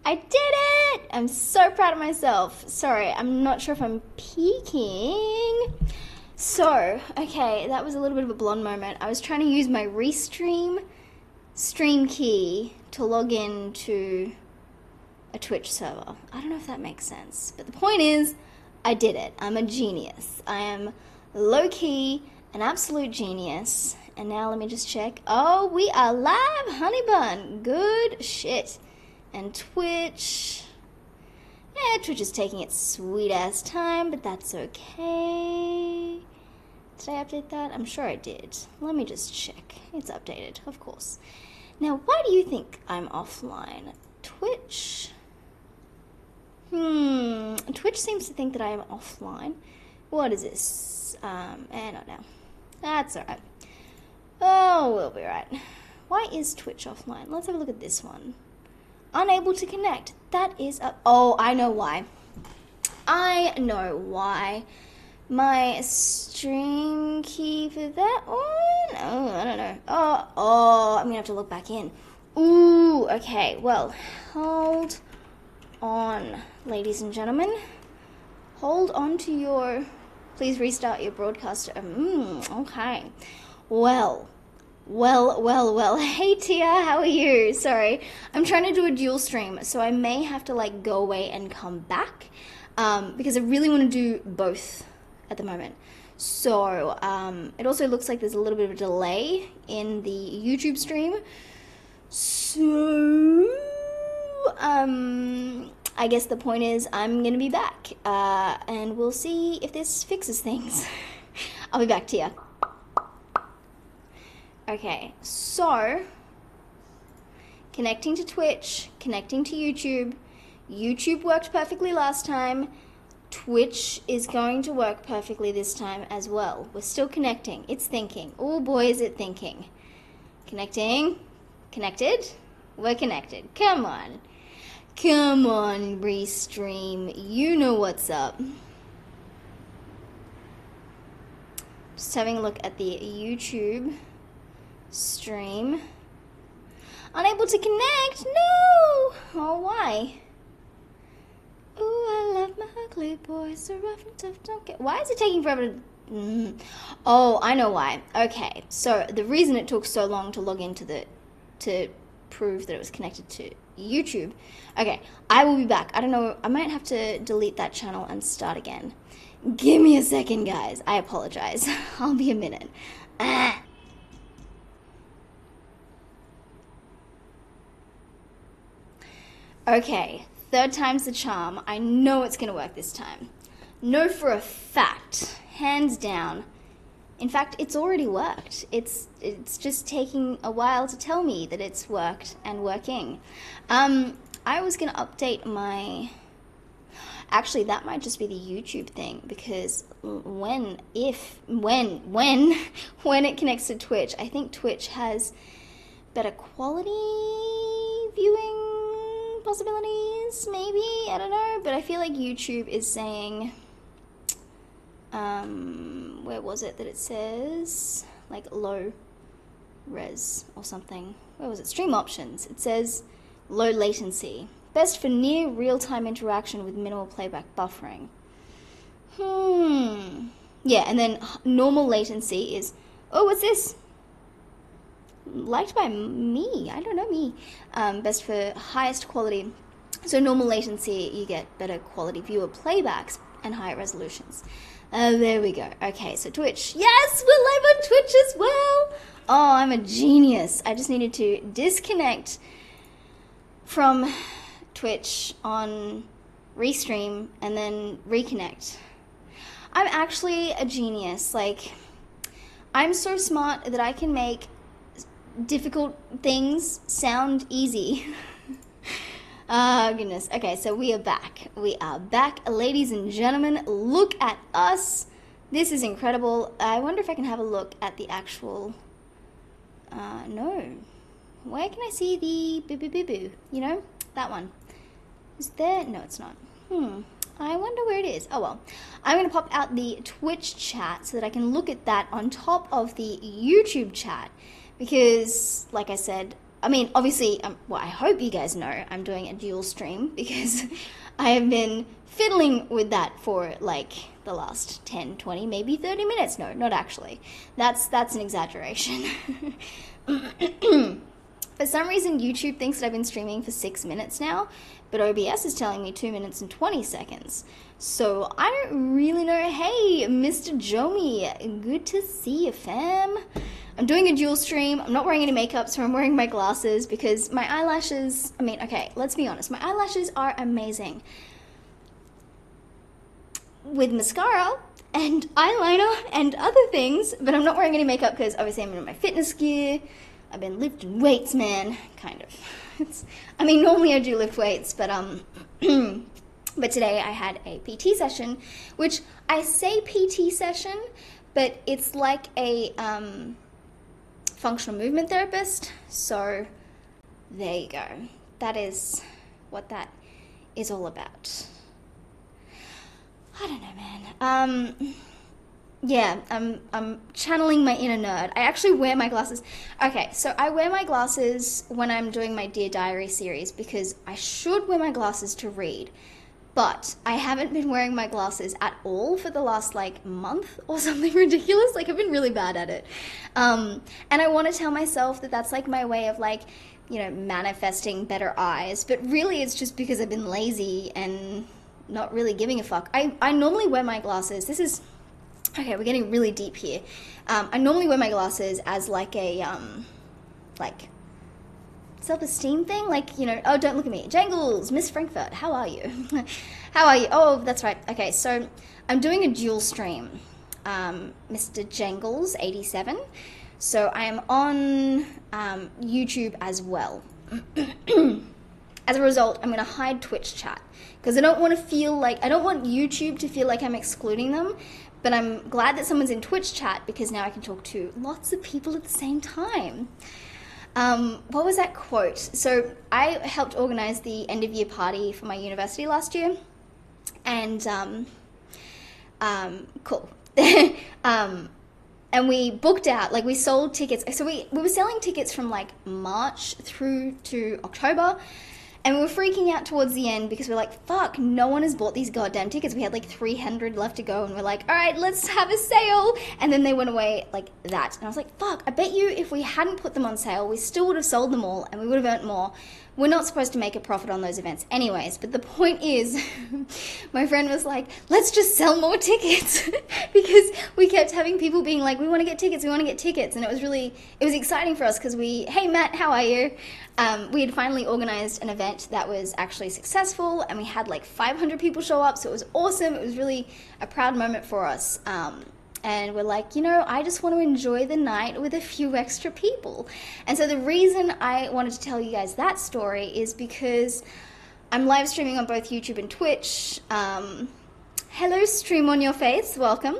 I did it! I'm so proud of myself. Sorry, I'm not sure if I'm peeking. So, okay, that was a little bit of a blonde moment. I was trying to use my Restream stream key to log in to a Twitch server. I don't know if that makes sense, but the point is, I did it. I'm a genius. I am low-key an absolute genius. And now let me just check. Oh, we are live, honey bun. Good shit. And Twitch. Yeah, Twitch is taking its sweet ass time, but that's okay. Did I update that? I'm sure I did. Let me just check. It's updated, of course. Now, why do you think I'm offline? Twitch? Twitch seems to think that I am offline. What is this? Not now. That's alright. Oh, we'll be right. Why is Twitch offline? Let's have a look at this one. Unable to connect. That is oh, I know why. I know why. My stream key for that one? Oh, I don't know. Oh, I'm gonna have to look back in. Ooh, okay. Well, hold on, ladies and gentlemen. Hold on to your... Please restart your broadcaster. Okay. Well. Hey, Tia, how are you? Sorry, I'm trying to do a dual stream, so I may have to, like, go away and come back, because I really want to do both at the moment. So, it also looks like there's a little bit of a delay in the YouTube stream. So, I guess the point is I'm gonna be back, and we'll see if this fixes things. I'll be back, Tia. Okay, so, connecting to Twitch, connecting to YouTube. YouTube worked perfectly last time. Twitch is going to work perfectly this time as well. We're still connecting. It's thinking. Oh boy, is it thinking. Connecting. Connected? We're connected. Come on. Come on, Restream. You know what's up. Just having a look at the YouTube stream. Unable to connect? No! Oh, why? Ooh, I love my ugly boys, so rough and tough, don't get... Why is it taking forever to... Oh, I know why. Okay, so the reason it took so long to log into to prove that it was connected to YouTube. Okay, I will be back. I don't know, I might have to delete that channel and start again. Give me a second, guys. I apologize. I'll be a minute. Okay, third time's the charm. I know it's gonna work this time. Know for a fact, hands down. In fact, it's already worked. It's just taking a while to tell me that it's worked and working. I was gonna update my... Actually, that might just be the YouTube thing, because when it connects to Twitch, I think Twitch has better quality viewing possibilities, maybe, I don't know, but I feel like YouTube is saying, where was it that it says, like, low res or something, where was it, stream options, it says low latency, best for near real-time interaction with minimal playback buffering. Yeah, and then normal latency is, oh, what's this? Liked by me, I don't know me. Best for highest quality. So normal latency, you get better quality viewer playbacks and higher resolutions. There we go. Okay, so Twitch. Yes, we're live on Twitch as well. Oh, I'm a genius. I just needed to disconnect from Twitch on Restream and then reconnect. I'm actually a genius. Like, I'm so smart that I can make difficult things sound easy. Oh, goodness. Okay, so we are back. We are back, ladies and gentlemen. Look at us. This is incredible. I wonder if I can have a look at the actual... no. Where can I see the boo-boo-boo-boo? You know, that one. Is there? No, it's not. I wonder where it is. Oh, well. I'm going to pop out the Twitch chat so that I can look at that on top of the YouTube chat. Because, like I said, I mean, obviously, well, I hope you guys know I'm doing a dual stream because I have been fiddling with that for like the last 10, 20, maybe 30 minutes. No, not actually. That's an exaggeration. For some reason, YouTube thinks that I've been streaming for 6 minutes now, but OBS is telling me 2 minutes and 20 seconds. So I don't really know. Hey, Mr. Jomi, good to see you, fam. I'm doing a dual stream. I'm not wearing any makeup, so I'm wearing my glasses because my eyelashes, I mean, okay, let's be honest. My eyelashes are amazing. With mascara and eyeliner and other things, but I'm not wearing any makeup because obviously I'm in my fitness gear. I've been lifting weights, man, kind of. I mean, normally I do lift weights, but but today I had a PT session, which I say PT session, but it's like a functional movement therapist. So there you go. That is what that is all about. I don't know, man. Yeah, I'm channeling my inner nerd. I actually wear my glasses. Okay, so I wear my glasses when I'm doing my Dear Diary series because I should wear my glasses to read, but I haven't been wearing my glasses at all for the last like month or something ridiculous. Like I've been really bad at it. And I want to tell myself that that's like my way of like, you know, manifesting better eyes, but really it's just because I've been lazy and not really giving a fuck. I normally wear my glasses. This is... Okay, we're getting really deep here. I normally wear my glasses as like a, like, self-esteem thing. Like, you know, oh, don't look at me. Jangles, Miss Frankfurt, how are you? How are you? Oh, that's right. Okay, so I'm doing a dual stream. Mr. Jangles, 87. So I am on YouTube as well. As a result, I'm going to hide Twitch chat because I don't want to feel like, I don't want YouTube to feel like I'm excluding them. But I'm glad that someone's in Twitch chat because now I can talk to lots of people at the same time. What was that quote? So I helped organize the end of year party for my university last year. And, cool. And we booked out, like we sold tickets. So we were selling tickets from like March through to October. And we were freaking out towards the end because we're like, fuck, no one has bought these goddamn tickets. We had like 300 left to go and we're like, all right, let's have a sale. And then they went away like that. And I was like, fuck, I bet you if we hadn't put them on sale, we still would have sold them all and we would have earned more. We're not supposed to make a profit on those events anyways. But the point is, my friend was like, let's just sell more tickets because we kept having people being like, we want to get tickets, we want to get tickets. And it was exciting for us because hey Matt, how are you? We had finally organized an event that was actually successful and we had like 500 people show up. So it was awesome. It was really a proud moment for us. And we're like, you know, I just want to enjoy the night with a few extra people. And so the reason I wanted to tell you guys that story is because I'm live streaming on both YouTube and Twitch. Hello, stream on your face, welcome.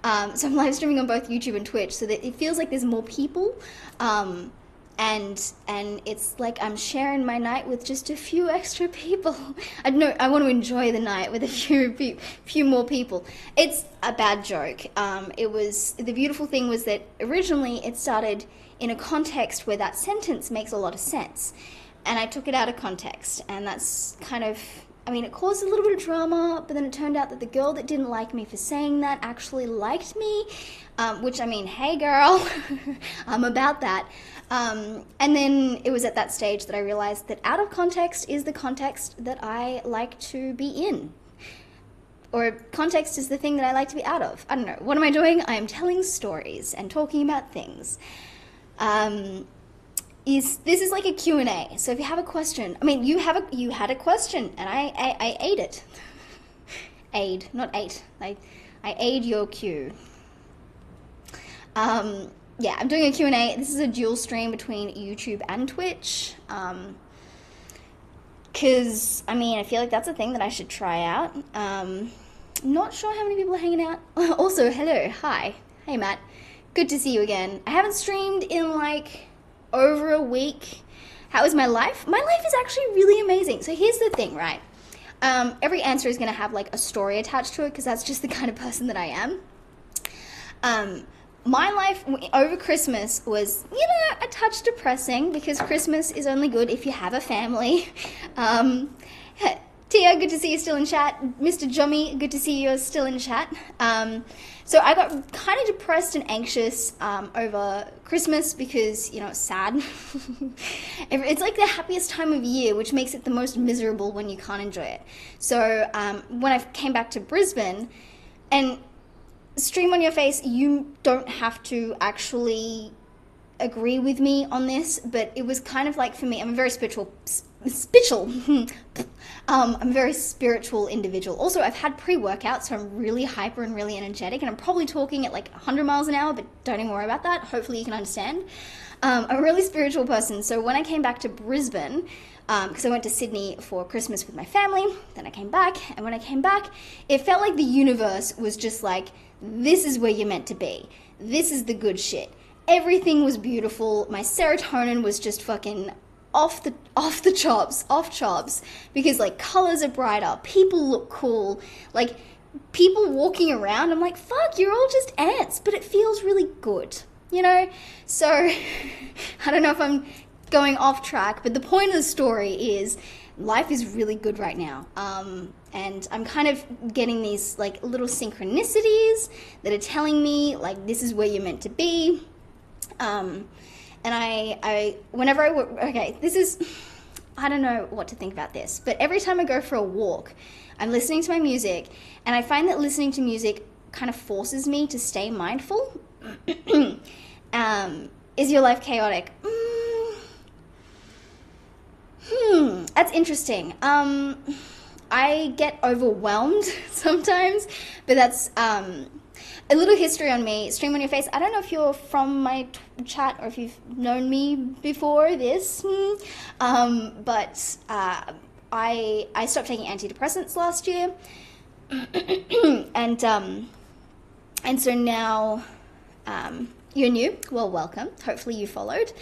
So I'm live streaming on both YouTube and Twitch so that it feels like there's more people. And it's like I'm sharing my night with just a few extra people. I want to enjoy the night with a few more people. It's a bad joke. The beautiful thing was that originally it started in a context where that sentence makes a lot of sense. And I took it out of context. And that's kind of, I mean, it caused a little bit of drama, but then it turned out that the girl that didn't like me for saying that actually liked me, which, I mean, hey girl, I'm about that. And then it was at that stage that I realized that out of context is the context that I like to be in. Or context is the thing that I like to be out of. I don't know. What am I doing? I am telling stories and talking about things. This is like a Q&A. So if you have a question, I mean, you had a question and I ate it. Aid, not ate. I aid your Q. Yeah, I'm doing a Q&A. This is a dual stream between YouTube and Twitch. Because, I mean, I feel like that's a thing that I should try out. Not sure how many people are hanging out. Also, hello, hi. Hey, Matt. Good to see you again. I haven't streamed in, like, over a week. How is my life? My life is actually really amazing. So here's the thing, right? Every answer is going to have, like, a story attached to it because that's just the kind of person that I am. my life over Christmas was, a touch depressing because Christmas is only good if you have a family. Um, Tia, good to see you still in chat. Mr. Jummy, good to see you're still in chat. So I got kind of depressed and anxious over Christmas because, it's sad. It's like the happiest time of year, which makes it the most miserable when you can't enjoy it. So when I came back to Brisbane, and stream on your face, you don't have to actually agree with me on this, but it was kind of like, for me, I'm a very I'm a very spiritual individual. Also, I've had pre-workout, so I'm really hyper and really energetic, and I'm probably talking at like 100 miles an hour, but don't even worry about that. Hopefully you can understand. I'm a really spiritual person, so when I came back to Brisbane, because I went to Sydney for Christmas with my family, then I came back, and when I came back, it felt like the universe was just like, this is where you're meant to be. This is the good shit. Everything was beautiful. My serotonin was just fucking off chops, because like colors are brighter, people look cool, like people walking around, I'm like, fuck, you're all just ants, but it feels really good, So I don't know if I'm going off track, but the point of the story is life is really good right now. And I'm kind of getting these like little synchronicities that are telling me like this is where you're meant to be. And I I don't know what to think about this, but every time I go for a walk, I'm listening to my music, and I find that listening to music kind of forces me to stay mindful. Is your life chaotic? That's interesting. I get overwhelmed sometimes, but that's a little history on me. Stream on your face. I don't know if you're from my chat or if you've known me before this, but I stopped taking antidepressants last year, and so now you're new. Well, welcome. Hopefully you followed.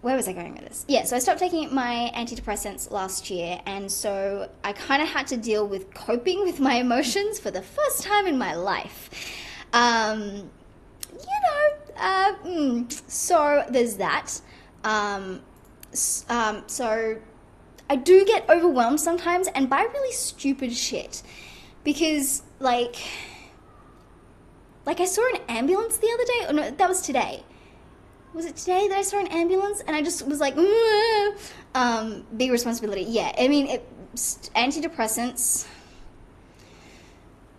Where was I going with this? Yeah, so I stopped taking my antidepressants last year, and so I kind of had to deal with coping with my emotions for the first time in my life. So there's that. So I do get overwhelmed sometimes and by really stupid shit, because like I saw an ambulance the other day. Oh no, that was today. Was it today that I saw an ambulance? And I just was like, big responsibility. Yeah, I mean, antidepressants.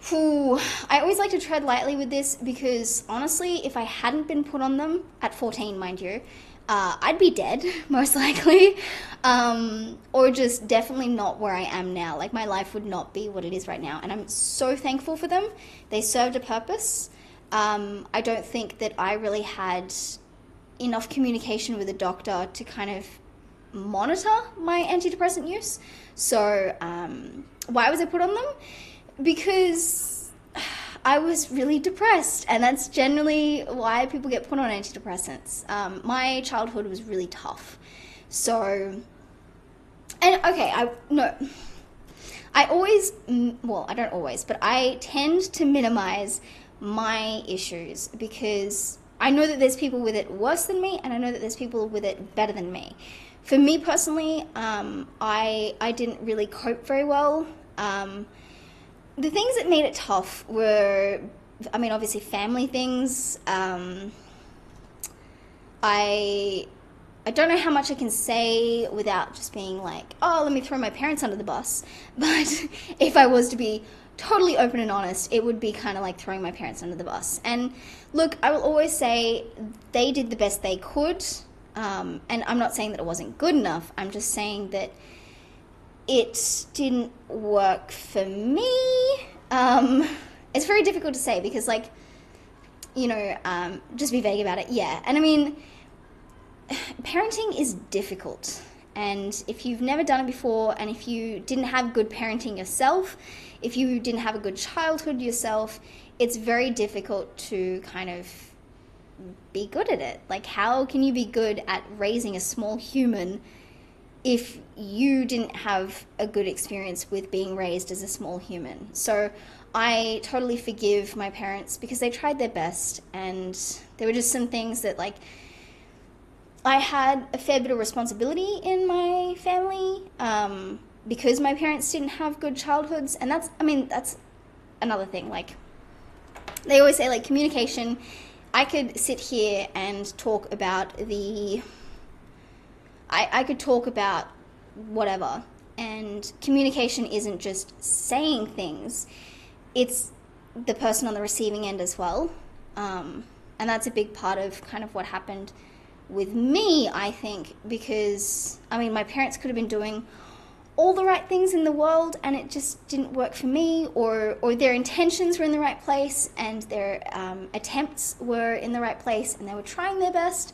I always like to tread lightly with this because, honestly, if I hadn't been put on them, at 14, mind you, I'd be dead, most likely. Or just definitely not where I am now. Like, my life would not be what it is right now. And I'm so thankful for them. They served a purpose. I don't think that I really had enough communication with a doctor to kind of monitor my antidepressant use. So why was I put on them? Because I was really depressed, and that's generally why people get put on antidepressants. My childhood was really tough. So, and okay, I don't always, but I tend to minimize my issues because I know that there's people with it worse than me, and I know that there's people with it better than me. For me personally, I didn't really cope very well. The things that made it tough were, I mean, obviously family things. I don't know how much I can say without just being like, oh, let me throw my parents under the bus. But if I was to be totally open and honest, it would be kind of like throwing my parents under the bus. And look, I will always say they did the best they could. And I'm not saying that it wasn't good enough. I'm just saying that it didn't work for me. It's very difficult to say because, like, just be vague about it. Yeah. And I mean, parenting is difficult. And if you've never done it before, and if you didn't have good parenting yourself, if you didn't have a good childhood yourself, it's very difficult to kind of be good at it. Like, how can you be good at raising a small human if you didn't have a good experience with being raised as a small human. So I totally forgive my parents because they tried their best, and there were just some things that, like, I had a fair bit of responsibility in my family because my parents didn't have good childhoods. And that's another thing. Like, they always say, like, communication. I could sit here and talk about I could talk about whatever, and communication isn't just saying things, it's the person on the receiving end as well. And that's a big part of kind of what happened with me, I think, because, I mean, my parents could have been doing all the right things in the world and it just didn't work for me, or their intentions were in the right place and their attempts were in the right place and they were trying their best,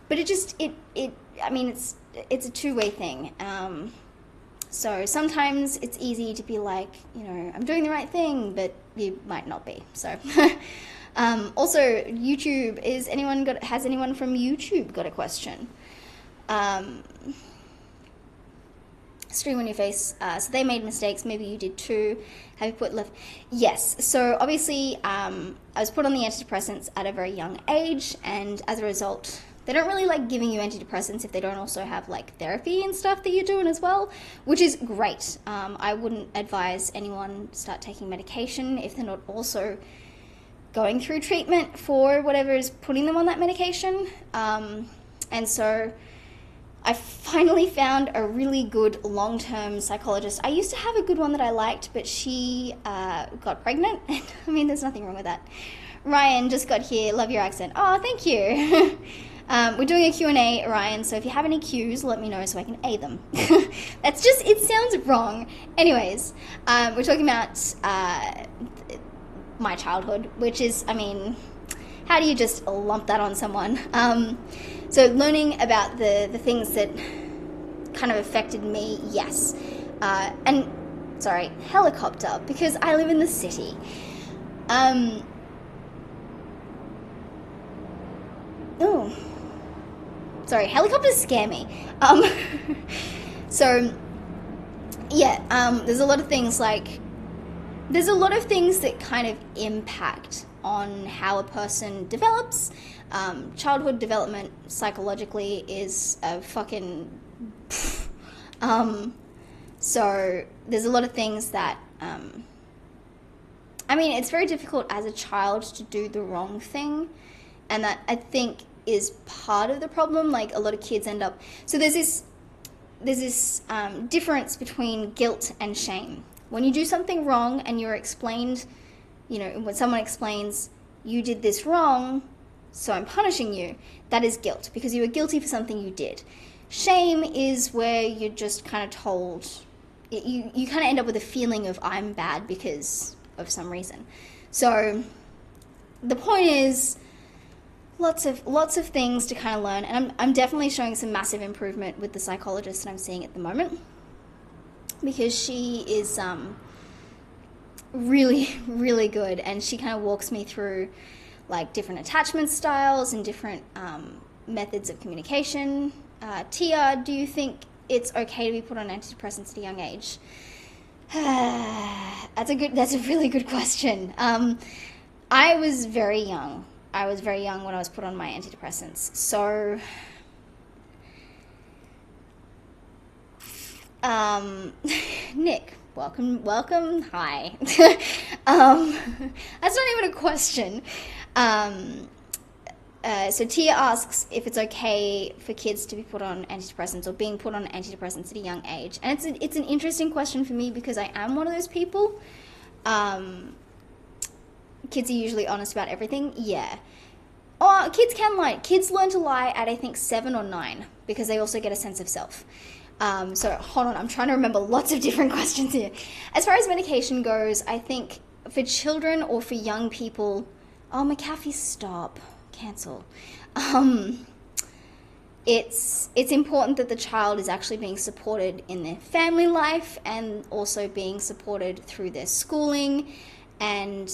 but it's a two-way thing. So sometimes it's easy to be like, I'm doing the right thing, but you might not be. So also, YouTube, has anyone from YouTube got a question? Stream on your face. So they made mistakes. Maybe you did too. Have you put left? Yes. So obviously, I was put on the antidepressants at a very young age, and as a result, they don't really like giving you antidepressants if they don't also have like therapy and stuff that you're doing as well, which is great. I wouldn't advise anyone start taking medication if they're not also going through treatment for whatever is putting them on that medication. And so I finally found a really good long-term psychologist. I used to have a good one that I liked, but she got pregnant. I mean, there's nothing wrong with that. Ryan just got here. Love your accent. Oh, thank you. We're doing a Q&A, Ryan, so if you have any Qs, let me know so I can A them. It sounds wrong. Anyways, we're talking about my childhood, which is, I mean, how do you just lump that on someone? So learning about the things that kind of affected me, yes. Helicopter, because I live in the city. Helicopters scare me. There's a lot of things that kind of impact on how a person develops. Childhood development psychologically is a fucking... So there's a lot of things that... it's very difficult as a child to do the wrong thing, and that, I think, is part of the problem. Like, a lot of kids end up... So there's this difference between guilt and shame. When you do something wrong and you're explained, when someone explains, you did this wrong, so I'm punishing you, that is guilt, because you were guilty for something you did. Shame is where you're just kind of told, you kind of end up with a feeling of, I'm bad because of some reason. So the point is, lots of things to kind of learn, and I'm definitely showing some massive improvement with the psychologist that I'm seeing at the moment, because she is really, really good, and she kind of walks me through like different attachment styles and different methods of communication. Tia, do you think it's okay to be put on antidepressants at a young age? That's a really good question. I was very young when I was put on my antidepressants. So, Nick, welcome, hi. That's not even a question. So Tia asks if it's okay for kids to be put on antidepressants or being put on antidepressants at a young age. And it's an interesting question for me because I am one of those people. Kids are usually honest about everything. Yeah. Oh, kids can lie. Kids learn to lie at, I think, 7 or 9 because they also get a sense of self. So hold on, I'm trying to remember lots of different questions here. As far as medication goes, I think for children or for young people... Oh, McAfee, stop. Cancel. It's important that the child is actually being supported in their family life and also being supported through their schooling and,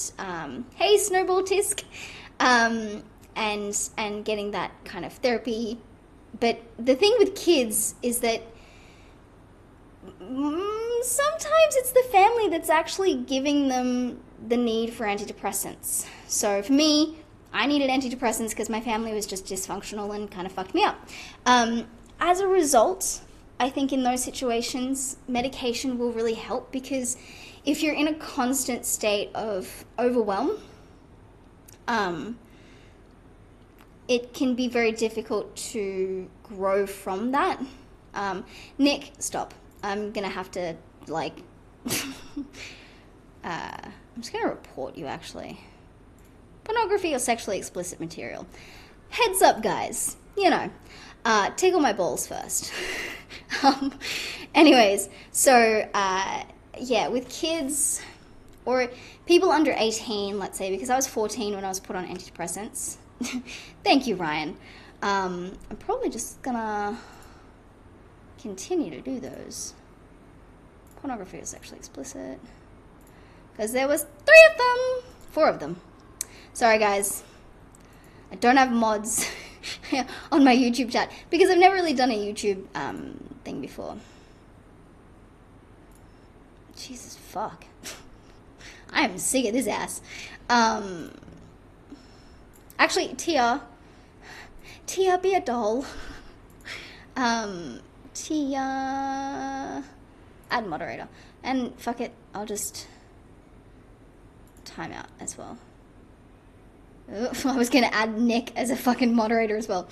hey, Snowball Tisk, and getting that kind of therapy. But the thing with kids is that sometimes it's the family that's actually giving them the need for antidepressants. So for me, I needed antidepressants because my family was just dysfunctional and kind of fucked me up. As a result, I think in those situations, medication will really help, because if you're in a constant state of overwhelm, it can be very difficult to grow from that. Nick, stop. I'm gonna have to, like, I'm just gonna report you, actually. Pornography or sexually explicit material. Heads up, guys. You know, tickle my balls first. Anyways, so, yeah, with kids or people under 18, let's say, because I was 14 when I was put on antidepressants. Thank you, Ryan. I'm probably just gonna continue to do those. Pornography is sexually explicit. Because there was 4 of them. Sorry, guys. I don't have mods on my YouTube chat because I've never really done a YouTube thing before. Jesus fuck. I am sick of this ass. Actually, Tia, be a doll. Tia, add moderator. And fuck it, I'll just time out as well. I was gonna add Nick as a fucking moderator as well.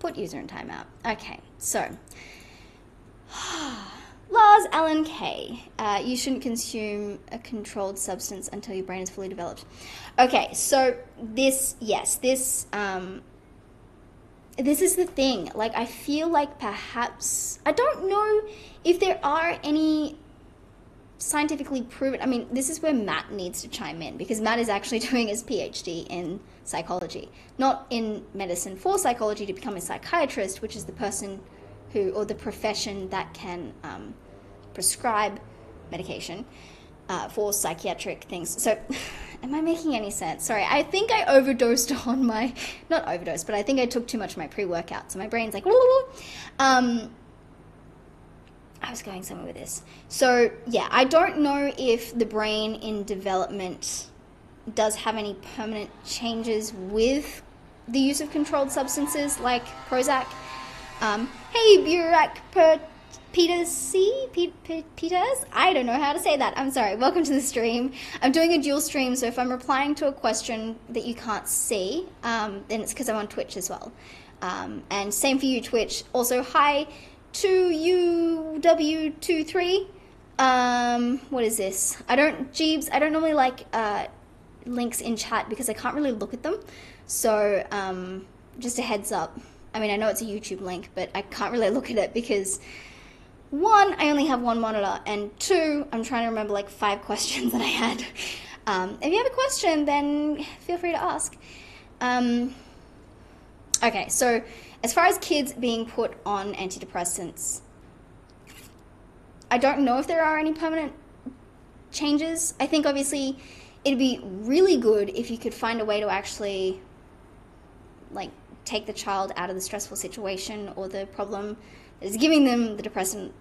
Put user in timeout. Okay, so Lars Allen K. You shouldn't consume a controlled substance until your brain is fully developed. Okay, so this is the thing. Like, I feel like perhaps, I don't know if there are any scientifically proven, I mean, this is where Matt needs to chime in, because Matt is actually doing his PhD in psychology, not in medicine for psychology to become a psychiatrist, which is the person who, or the profession that can prescribe medication for psychiatric things. So, am I making any sense? Sorry, I think I overdosed on my, not overdosed, but I think I took too much of my pre-workout, so my brain's like, I was going somewhere with this. So, yeah, I don't know if the brain in development does have any permanent changes with the use of controlled substances like Prozac. Hey, Burak Peters, I don't know how to say that. I'm sorry. Welcome to the stream. I'm doing a dual stream, so if I'm replying to a question that you can't see, then it's because I'm on Twitch as well. And same for you, Twitch. Also, hi to UW23. What is this? Jeebs, I don't normally like links in chat because I can't really look at them. So, just a heads up. I mean, I know it's a YouTube link, but I can't really look at it because 1, I only have 1 monitor, and 2, I'm trying to remember like 5 questions that I had. If you have a question, then feel free to ask. Okay, so as far as kids being put on antidepressants, I don't know if there are any permanent changes. I think obviously it'd be really good if you could find a way to actually, like, take the child out of the stressful situation or the problem that is giving them the depression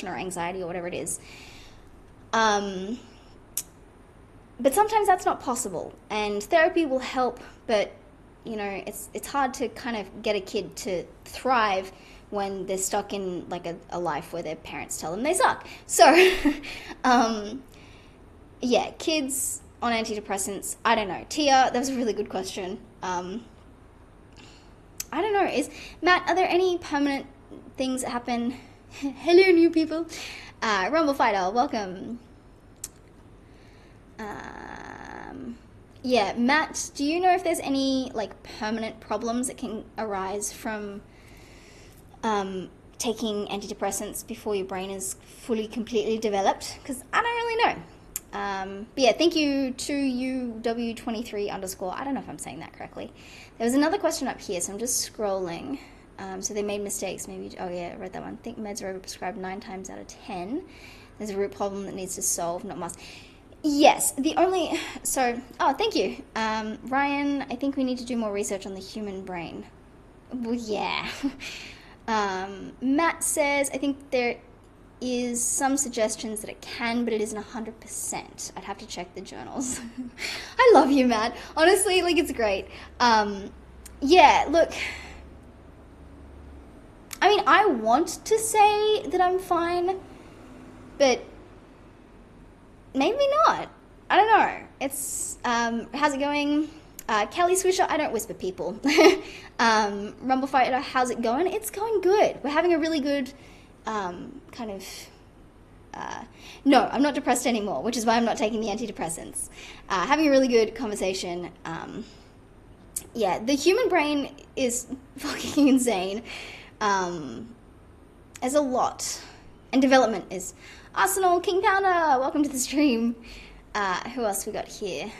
or anxiety or whatever it is. But sometimes that's not possible, and therapy will help, but you know, it's hard to kind of get a kid to thrive when they're stuck in like a life where their parents tell them they suck. So, yeah, kids on antidepressants, I don't know. Tia, that was a really good question. I don't know. Matt, are there any permanent things that happen? Hello, new people. Rumble Fighter, welcome. Yeah, Matt, do you know if there's any like permanent problems that can arise from taking antidepressants before your brain is fully, completely developed? Because I don't really know. But yeah, thank you to UW23 _ I don't know if I'm saying that correctly. There was another question up here, so I'm just scrolling. So they made mistakes, maybe. Oh yeah, I read that one. I think meds are overprescribed 9 times out of 10. There's a root problem that needs to solve, not must. Yes, oh, thank you. Ryan, I think we need to do more research on the human brain. Well, yeah. Matt says, I think there is some suggestions that it can, but it isn't 100%. I'd have to check the journals. I love you, Matt. Honestly, like, it's great. Yeah, look, I mean, I want to say that I'm fine, but maybe not. I don't know. It's, how's it going? Kelly Swisher, I don't whisper people. Rumble Fighter, how's it going? It's going good. We're having a really good kind of... no, I'm not depressed anymore, which is why I'm not taking the antidepressants. Having a really good conversation. Yeah, the human brain is fucking insane. There's a lot. And development is... Arsenal, King Pounder, welcome to the stream. Who else we got here?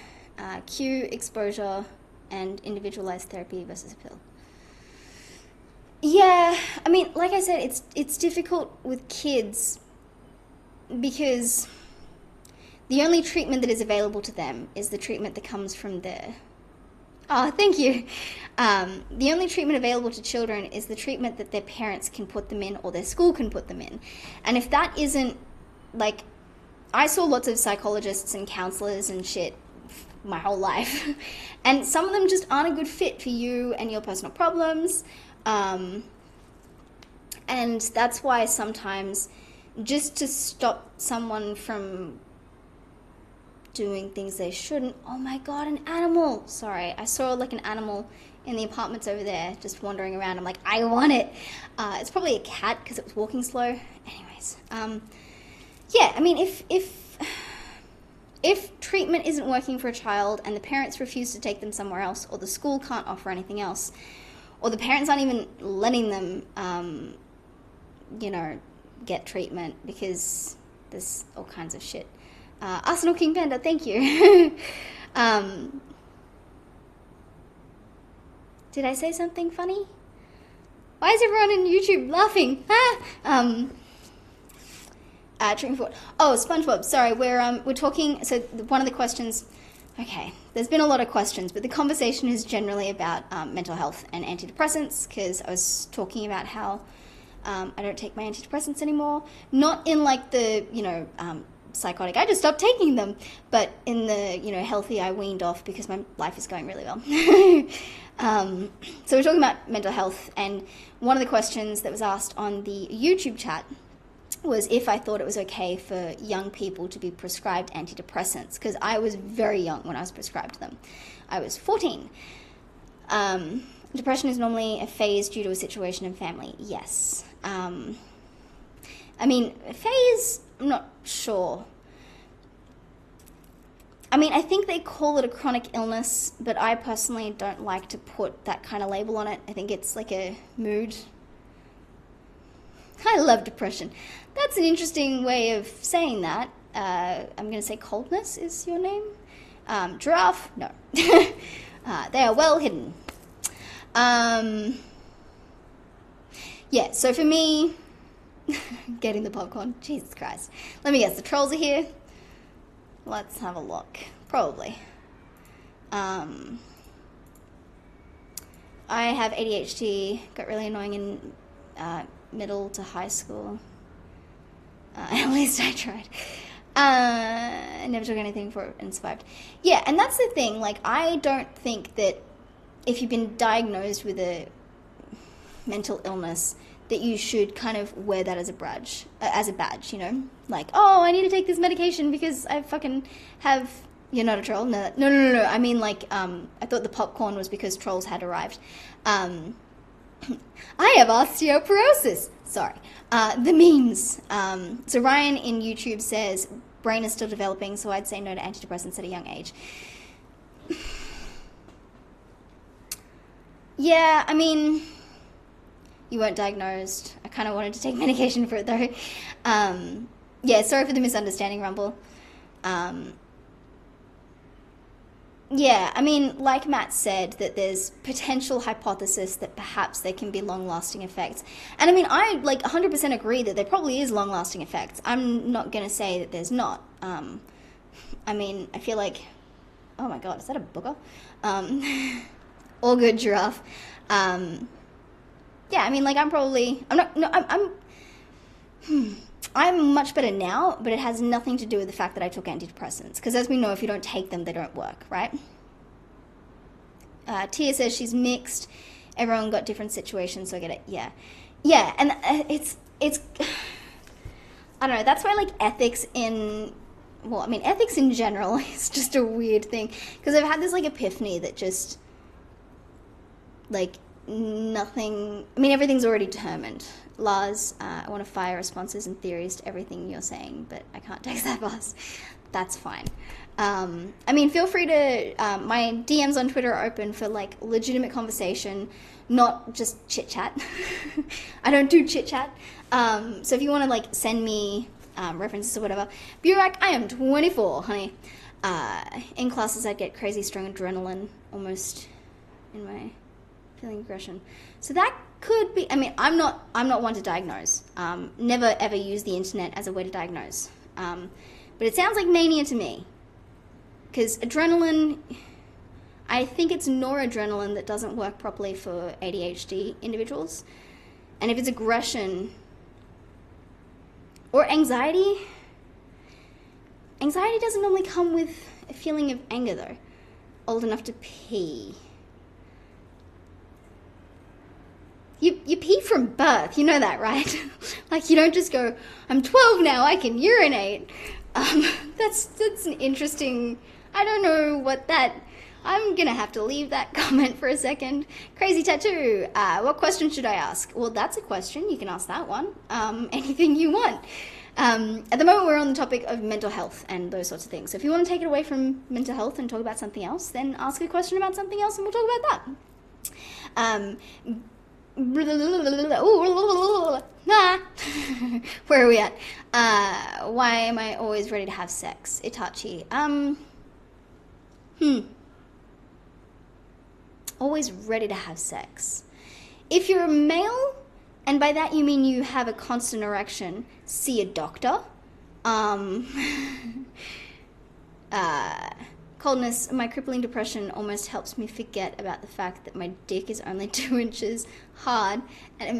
Q, exposure, and individualized therapy versus a pill. Yeah, I mean, like I said, it's difficult with kids because the only treatment that is available to them is the treatment that comes from there. Oh, thank you. The only treatment available to children is the treatment that their parents can put them in or their school can put them in. And if that isn't, like, I saw lots of psychologists and counselors and shit my whole life. And some of them just aren't a good fit for you and your personal problems. And that's why sometimes just to stop someone from doing things they shouldn't. Oh my God, an animal. Sorry, I saw like an animal in the apartments over there just wandering around. I'm like, I want it. It's probably a cat because it was walking slow. Anyways, yeah, I mean, if treatment isn't working for a child and the parents refuse to take them somewhere else, or the school can't offer anything else, or the parents aren't even letting them, you know, get treatment because there's all kinds of shit. Arsenal King Panda, thank you. Did I say something funny? Why is everyone in YouTube laughing? Treatment for what? Oh, SpongeBob. Sorry, we're talking. So one of the questions. Okay, there's been a lot of questions, but the conversation is generally about mental health and antidepressants, because I was talking about how I don't take my antidepressants anymore. Not in like the, you know, psychotic, I just stopped taking them, but in the, you know, healthy, I weaned off because my life is going really well. So we're talking about mental health, and one of the questions that was asked on the YouTube chat was if I thought it was okay for young people to be prescribed antidepressants, because I was very young when I was prescribed them. I was 14. Depression is normally a phase due to a situation and family. Yes. I mean, phase, I'm not sure. I mean, I think they call it a chronic illness, but I personally don't like to put that kind of label on it. I think it's like a mood. I love depression. That's an interesting way of saying that. I'm going to say coldness is your name. Giraffe? No. They are well hidden. Yeah, so for me, getting the popcorn, Jesus Christ. Let me guess, the trolls are here? Let's have a look. Probably. I have ADHD, got really annoying in middle to high school. At least I tried. I never took anything for it and survived. Yeah, and that's the thing. Like, I don't think that if you've been diagnosed with a mental illness, that you should kind of wear that as a badge, you know? Like, oh, I need to take this medication because I fucking have... You're not a troll? No. I mean, like, I thought the popcorn was because trolls had arrived. I have osteoporosis. Sorry. The memes. So Ryan in YouTube says, brain is still developing, so I'd say no to antidepressants at a young age. Yeah, I mean, you weren't diagnosed. I kind of wanted to take medication for it, though. Yeah, sorry for the misunderstanding, Rumble. Yeah, I mean, like Matt said, that there's potential hypothesis that perhaps there can be long-lasting effects. And I mean, I, like, 100% agree that there probably is long-lasting effects. I'm not going to say that there's not. I mean, I feel like... Oh my god, is that a booger? All good, Giraffe. Yeah, I mean, like, I'm probably... I'm much better now, but it has nothing to do with the fact that I took antidepressants. Because as we know, if you don't take them, they don't work, right? Tia says she's mixed. Everyone got different situations, so I get it. Yeah. Yeah, and it's I don't know, that's why, like, ethics in general is just a weird thing. Because I've had this, like, epiphany that just, like, everything's already determined. Lars, I want to fire responses and theories to everything you're saying, but I can't text that fast. That's fine. Feel free to, my DMs on Twitter are open for, like, legitimate conversation, not just chit-chat. I don't do chit-chat. So if you want to, like, send me references or whatever. Burak, I am 24, honey. In classes, I'd get crazy strong adrenaline, almost in my feeling aggression. So that could be, I'm not one to diagnose. Never ever use the internet as a way to diagnose. But it sounds like mania to me. Because adrenaline, I think it's noradrenaline that doesn't work properly for ADHD individuals. And if it's aggression or anxiety doesn't normally come with a feeling of anger, though. Old enough to pee. You pee from birth, you know that, right? Like, you don't just go, I'm 12 now, I can urinate. That's an interesting, I don't know what that, I'm gonna have to leave that comment for a second. Crazy Tattoo, what question should I ask? Well, that's a question, you can ask that one. Anything you want. At the moment, we're on the topic of mental health and those sorts of things. So if you want to take it away from mental health and talk about something else, then ask a question about something else and we'll talk about that. Where are we at? Why am I always ready to have sex? Itachi. Always ready to have sex. If you're a male, and by that you mean you have a constant erection, see a doctor. Coldness, my crippling depression almost helps me forget about the fact that my dick is only 2 inches hard, and it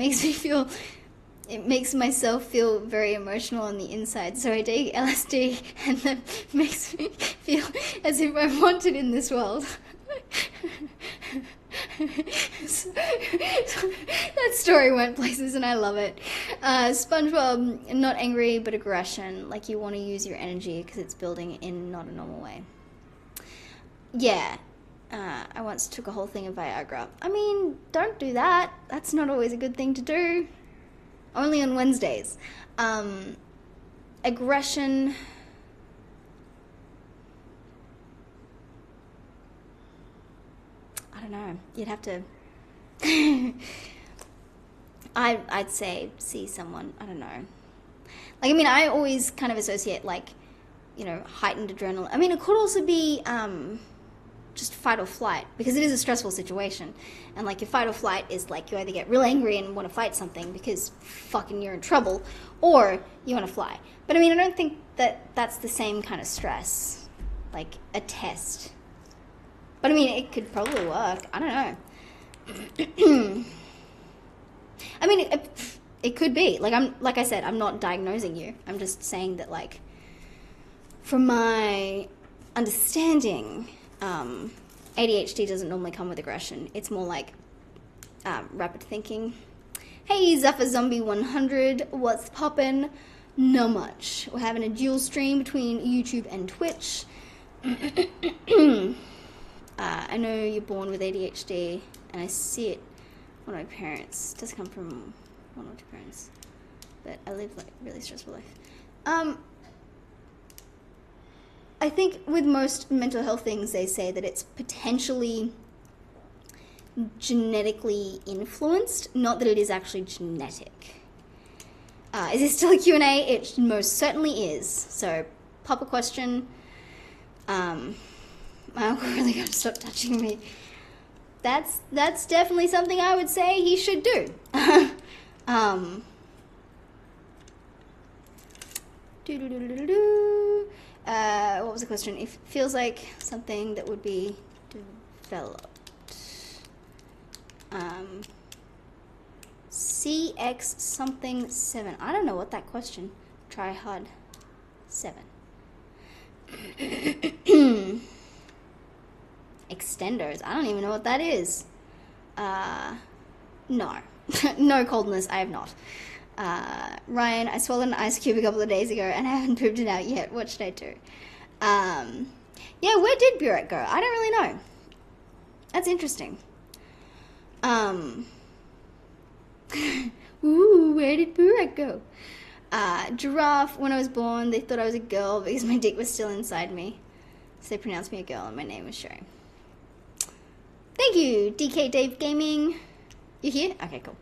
makes myself feel very emotional on the inside. So I take LSD, and that makes me feel as if I'm wanted in this world. That story went places and I love it. SpongeBob, not angry but aggression, like you want to use your energy because it's building in not a normal way. Yeah, I once took a whole thing of Viagra. Don't do that. That's not always a good thing to do. Only on Wednesdays. Aggression. I don't know. You'd have to... I'd say see someone. I don't know. I always kind of associate, heightened adrenaline. It could also be... just fight or flight, because it is a stressful situation, and your fight or flight is you either get real angry and want to fight something because fucking you're in trouble, or you want to fly. But I don't think that that's the same kind of stress, like a test. But it could probably work. I don't know. It could be. Like I said, I'm not diagnosing you. I'm just saying that from my understanding, ADHD doesn't normally come with aggression. It's more rapid thinking. Hey, Zephyr Zombie 100, what's poppin'? Not much. We're having a dual stream between YouTube and Twitch. I know you're born with ADHD, and I see it. One of my parents. It does come from one or two parents. But I live a really stressful life. I think with most mental health things, they say that it's potentially genetically influenced, not that it is actually genetic. Is this still a Q&A? It most certainly is. So, pop a question. I'm really going to stop touching me. That's definitely something I would say he should do. What was the question? If it feels like something that would be developed. CX something 7. I don't know what that question. Try hard. 7. Extenders. I don't even know what that is. No. No coldness, I have not. Ryan, I swallowed an ice cube a couple of days ago and I haven't pooped it out yet. What should I do? Yeah, where did Burek go? I don't really know. That's interesting. Ooh, where did Burek go? Giraffe, when I was born, they thought I was a girl because my dick was still inside me. So they pronounced me a girl and my name was Sherry. Thank you, DK Dave Gaming. You here? Okay, cool.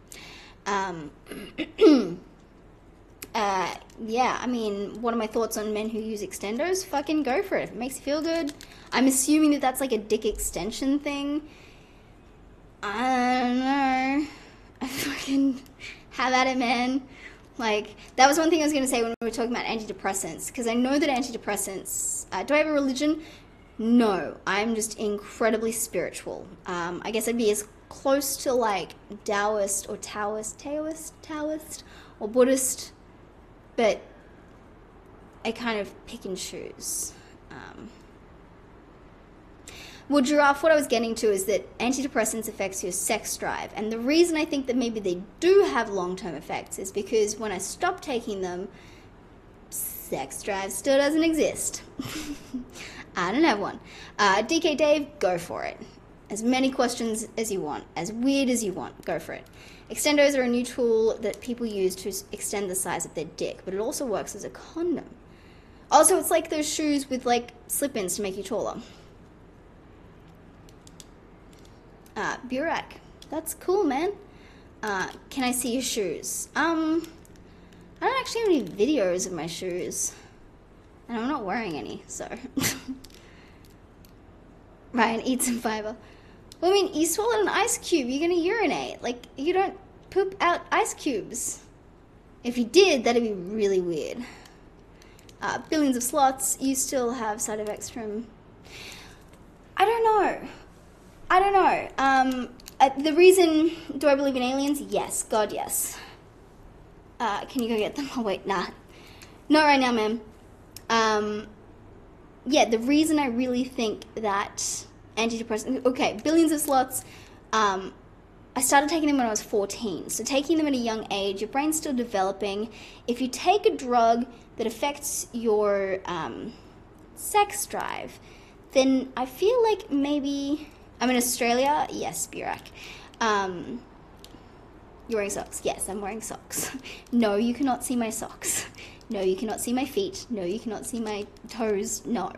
Yeah, I mean, what are my thoughts on men who use extenders? Fucking go for it. If it makes you feel good. I'm assuming that that's like a dick extension thing. I don't know. I fucking have at it, man. Like, that was one thing I was going to say when we were talking about antidepressants. Because I know that antidepressants... do I have a religion? No. I'm just incredibly spiritual. I guess I'd be as close to, like, Taoist or Taoist or Buddhist. But I kind of pick and choose. Well, Giraffe, what I was getting to is that antidepressants affects your sex drive. And the reason I think that maybe they do have long-term effects is because when I stopped taking them, sex drive still doesn't exist. I don't have one. DK Dave, go for it. As many questions as you want. As weird as you want. Go for it. Extenders are a new tool that people use to extend the size of their dick, but it also works as a condom. Also, it's like those shoes with, like, slip-ins to make you taller. Burek, that's cool, man. Can I see your shoes? I don't actually have any videos of my shoes. And I'm not wearing any, so. Ryan, eat some fiber. Well, I mean, you swallowed an ice cube, you're gonna urinate. Like, you don't poop out ice cubes. If you did, that'd be really weird. Billions of slots, you still have side effects from... I don't know. The reason, do I believe in aliens? Yes. God, yes. Can you go get them? Oh, wait, nah. Not right now, ma'am. Yeah, the reason I really think that antidepressants... Okay, billions of slots. I started taking them when I was 14. So taking them at a young age, your brain's still developing. If you take a drug that affects your sex drive, then I feel like maybe... I'm in Australia. Yes, Burek. You're wearing socks. Yes, I'm wearing socks. No, you cannot see my socks. No, you cannot see my feet. No, you cannot see my toes. No.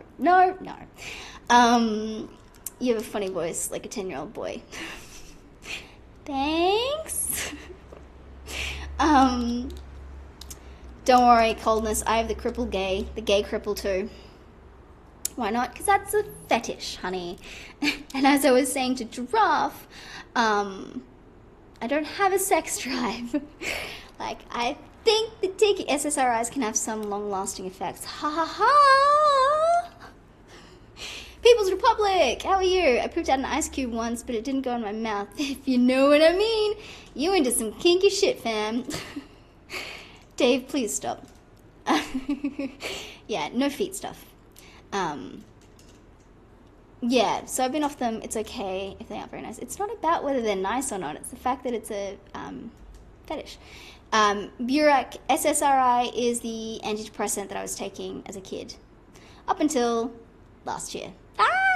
You have a funny voice, like a 10-year-old boy. Thanks. Don't worry, coldness. I have the cripple gay, the gay cripple too. Why not? Because that's a fetish, honey. And as I was saying to Giraffe, I don't have a sex drive. Like, I think that taking SSRIs can have some long-lasting effects. Ha ha ha! People's Republic, how are you? I pooped out an ice cube once, but it didn't go in my mouth. If you know what I mean. You into some kinky shit, fam. Dave, please stop. Yeah, no feet stuff. Yeah, so I've been off them. It's okay if they aren't very nice. It's not about whether they're nice or not. It's the fact that it's a fetish. Burek, SSRI is the antidepressant that I was taking as a kid. Up until last year.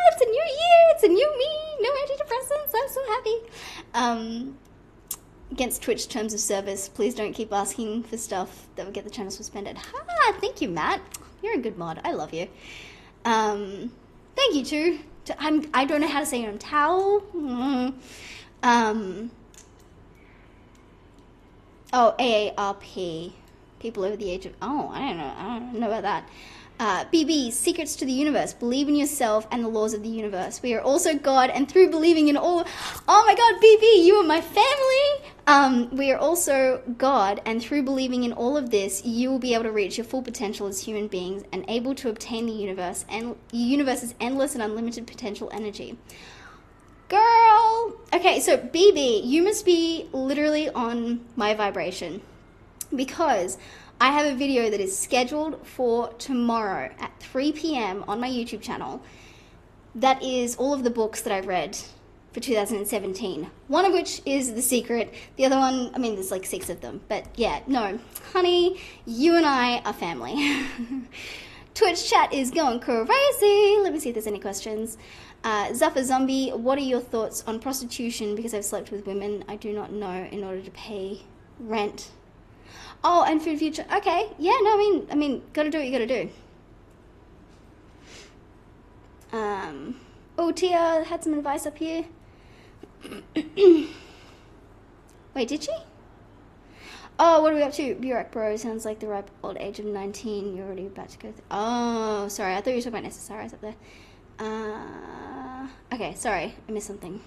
It's a new year. It's a new me. No antidepressants. I'm so happy. Against Twitch terms of service, please don't keep asking for stuff that would get the channel suspended. Thank you, Matt. You're a good mod. I love you. Thank you, too. I don't know how to say your name. Tao? AARP. People over the age of... Oh, I don't know about that. BB, Secrets to the Universe. Believe in yourself and the laws of the universe. We are also God, and through believing in all... Oh my god, BB, you are my family! We are also God, and through believing in all of this, you will be able to reach your full potential as human beings and able to obtain the universe and the universe's endless and unlimited potential energy. Girl! Okay, so BB, you must be literally on my vibration. Because I have a video that is scheduled for tomorrow at 3 p.m. on my YouTube channel. That is all of the books that I read for 2017. One of which is The Secret. The other one, I mean, there's like 6 of them. But yeah, no, honey, you and I are family. Twitch chat is going crazy. Let me see if there's any questions. Zuffa Zombie, what are your thoughts on prostitution? Because I've slept with women I do not know in order to pay rent. Oh, and food future. Okay, yeah, no, I mean, gotta do what you gotta do. Oh, Tia had some advice up here. Wait, did she? Oh, what are we up to? Burak bro, sounds like the ripe old age of 19. You're already about to go through. Oh, sorry, I thought you were talking about SSRIs up there. Okay, sorry, I missed something.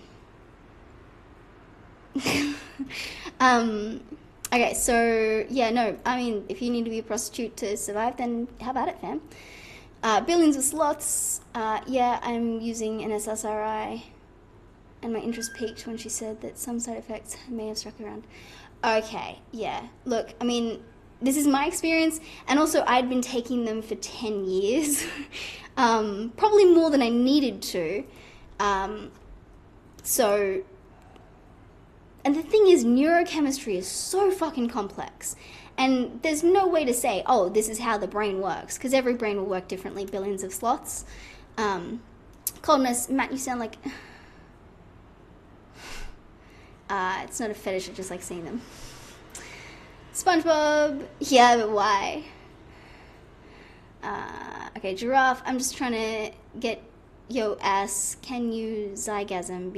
Okay, so, yeah, no, I mean, if you need to be a prostitute to survive, then how about it, fam? Billions of slots. Yeah, I'm using an SSRI, and my interest peaked when she said that some side effects may have struck around. Okay, yeah, look, I mean, this is my experience, and also I'd been taking them for 10 years, probably more than I needed to, so, and the thing is, neurochemistry is so fucking complex, and there's no way to say, oh, this is how the brain works, because every brain will work differently, billions of slots. Coldness, Matt, you sound like... it's not a fetish, I just like seeing them. SpongeBob, yeah, but why? Okay, Giraffe, I'm just trying to get yo ass, can you zygasm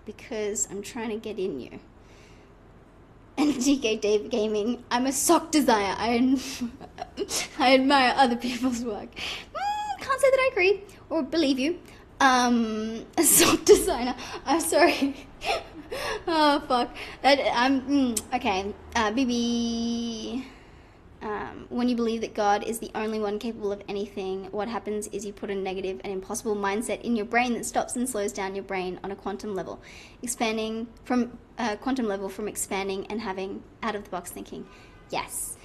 because I'm trying to get in you. And DK Dave Gaming, I'm a sock designer. I admire other people's work. Can't say that I agree or believe you. A sock designer. I'm sorry. Oh fuck. Okay. BB. When you believe that God is the only one capable of anything, what happens is you put a negative and impossible mindset in your brain that stops and slows down your brain on a quantum level, expanding from from expanding and having out of the box thinking. Yes.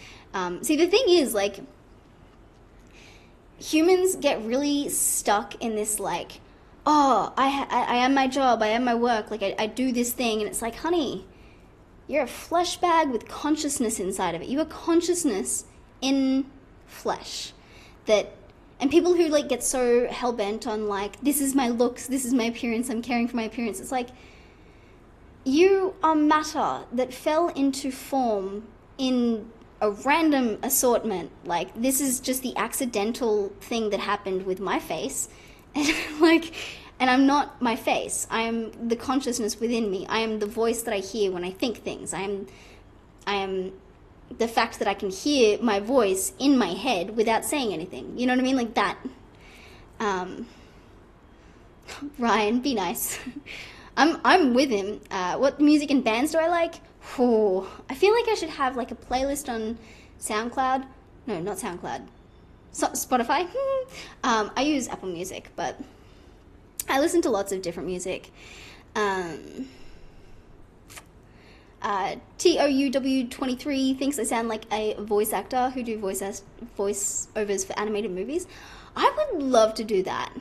See, the thing is, like, humans get really stuck in this, like, oh, I am my job, I am my work, like, I do this thing, and it's like, honey, you're a flesh bag with consciousness inside of it. You are consciousness in flesh. And people who, like, get so hell-bent on, like, this is my looks, this is my appearance, I'm caring for my appearance. It's like, you are matter that fell into form in a random assortment. Like, this is just the accidental thing that happened with my face. And, like... And I'm not my face. I am the consciousness within me. I am the voice that I hear when I think things. I am the fact that I can hear my voice in my head without saying anything. You know what I mean? Like that. Ryan, be nice. I'm with him. What music and bands do I like? Oh, I feel like I should have like a playlist on SoundCloud. No, not SoundCloud. Spotify. I use Apple Music, but I listen to lots of different music. TOUW23 thinks I sound like a voice actor who do voiceovers for animated movies. I would love to do that.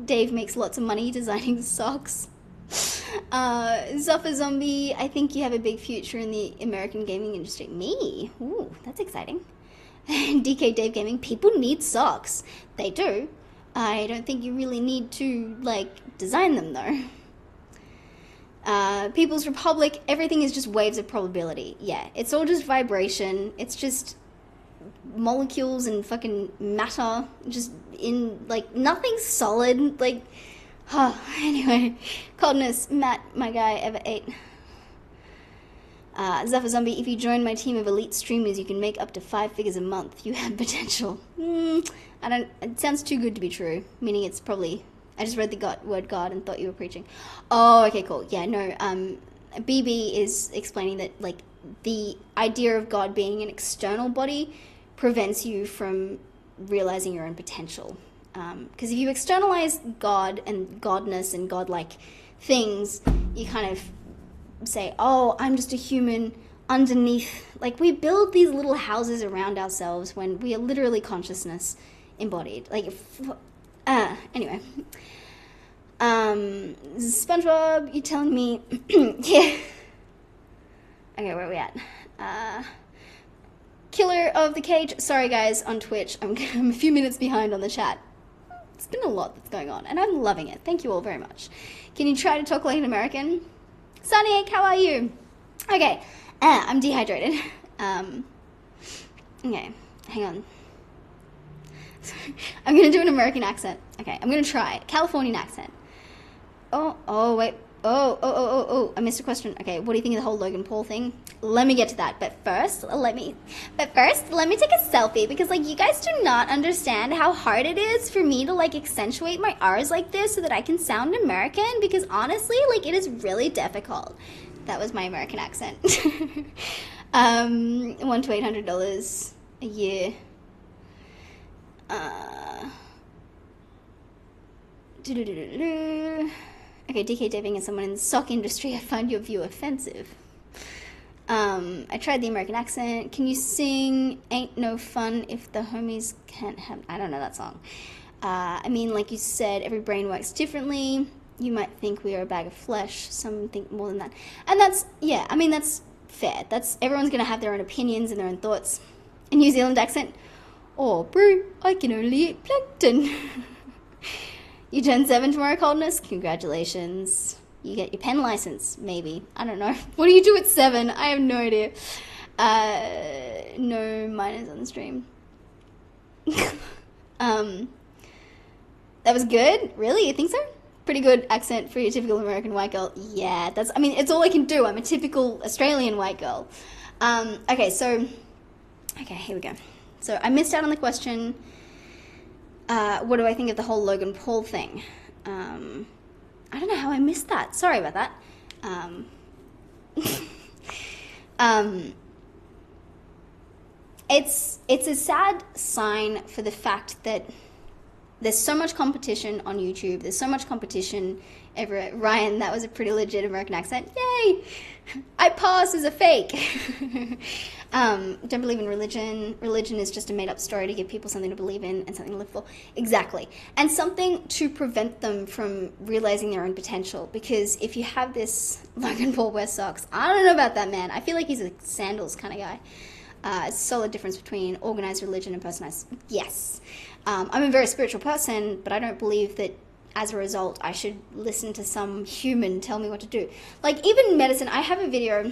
Dave makes lots of money designing socks. Zuffa Zombie, I think you have a big future in the American gaming industry. Me? Ooh, that's exciting. DK Dave Gaming, people need socks. They do. I don't think you really need to, like, design them, though. People's Republic, everything is just waves of probability. Yeah, it's all just vibration. It's just molecules and fucking matter. Just in, like, nothing solid. Like, anyway. Coldness, Matt, my guy, ever ate. Zuffa Zombie, if you join my team of elite streamers, you can make up to 5 figures a month. You have potential. It sounds too good to be true. Meaning it's probably, I just read the word God and thought you were preaching. Oh, okay, cool. Yeah, no, BB is explaining that, like, the idea of God being an external body prevents you from realizing your own potential. Because if you externalize God and godness and godlike things, you kind of say, oh, I'm just a human, underneath, like, we build these little houses around ourselves when we are literally consciousness embodied. Like, anyway. SpongeBob, you telling me, yeah. Okay, where are we at? Killer of the Cage. Sorry, guys, on Twitch. I'm a few minutes behind on the chat. It's been a lot that's going on, and I'm loving it. Thank you all very much. Can you try to talk like an American? Sunny, how are you? Okay, I'm dehydrated. Okay, hang on. I'm gonna do an American accent. Okay, I'm gonna try Californian accent. Oh, wait. Oh, I missed a question. Okay, what do you think of the whole Logan Paul thing? Let me get to that. But first, let me take a selfie, because, like, you guys do not understand how hard it is for me to, like, accentuate my R's like this so that I can sound American, because honestly, like, it is really difficult. That was my American accent. $100 to $800 a year. Okay, DK Daving is someone in the sock industry. I find your view offensive. I tried the American accent. Can you sing Ain't No Fun If the Homies Can't Have... I don't know that song. I mean, like you said, every brain works differently. You might think we are a bag of flesh. Some think more than that. And that's, yeah, I mean, that's fair. Everyone's going to have their own opinions and their own thoughts. A New Zealand accent. Oh, bro, I can only eat plankton. You turn 7 tomorrow, Coldness? Congratulations. You get your pen license, maybe. I don't know. What do you do at 7? I have no idea. No minors on the stream. That was good? Really? You think so? Pretty good accent for your typical American white girl. Yeah, it's all I can do. I'm a typical Australian white girl. Okay, here we go. So I missed out on the question. What do I think of the whole Logan Paul thing? I don't know how I missed that. Sorry about that. It's a sad sign for the fact that there's so much competition on YouTube. There's so much competition everywhere. Ryan, that was a pretty legit American accent. Yay! I pass as a fake. Don't believe in religion. Religion is just a made-up story to give people something to believe in and something to live for. Exactly. And something to prevent them from realizing their own potential. Because if you have this Logan Paul wears socks, I don't know about that man. I feel like he's a sandals kind of guy. It's a solid difference between organized religion and personalized. Yes. I'm a very spiritual person, but I don't believe that as a result I should listen to some human tell me what to do. Like, even medicine, I have a video.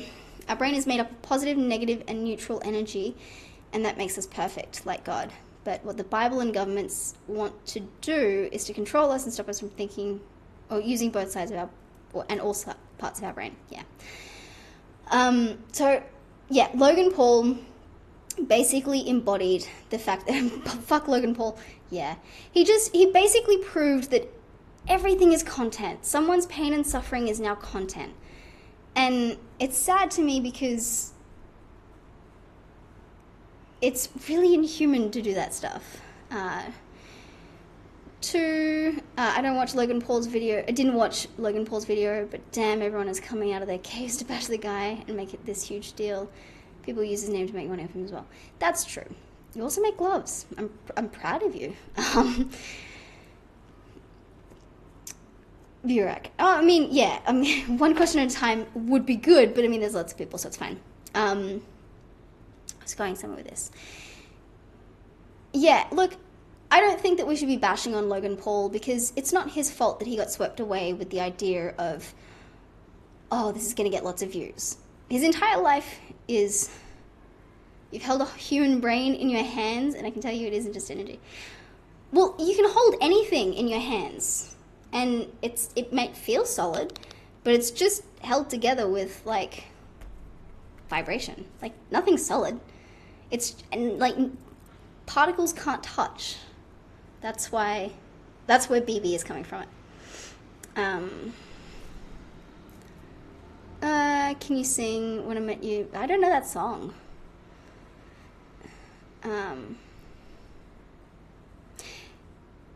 Our brain is made up of positive, negative, and neutral energy, and that makes us perfect, like God. But what the Bible and governments want to do is to control us and stop us from thinking or using both sides of and all parts of our brain. Yeah. Logan Paul basically embodied the fact that fuck Logan Paul. Yeah. He basically proved that everything is content. Someone's pain and suffering is now content. And it's sad to me because it's really inhuman to do that stuff. I don't watch Logan Paul's video. I didn't watch Logan Paul's video, but damn, everyone is coming out of their caves to bash the guy and make it this huge deal. People use his name to make money off him as well. That's true. You also make gloves. I'm proud of you. Burak. One question at a time would be good, but I mean, there's lots of people, so it's fine. I was going somewhere with this. Yeah, look, I don't think that we should be bashing on Logan Paul because it's not his fault that he got swept away with the idea of, oh, this is going to get lots of views. His entire life is, you've held a human brain in your hands, and I can tell you it isn't just energy. Well, you can hold anything in your hands, and it might feel solid, but it's just held together with, like, vibration. Like, nothing's solid. Particles can't touch. That's where BB is coming from it. Can you sing When I Met You? I don't know that song.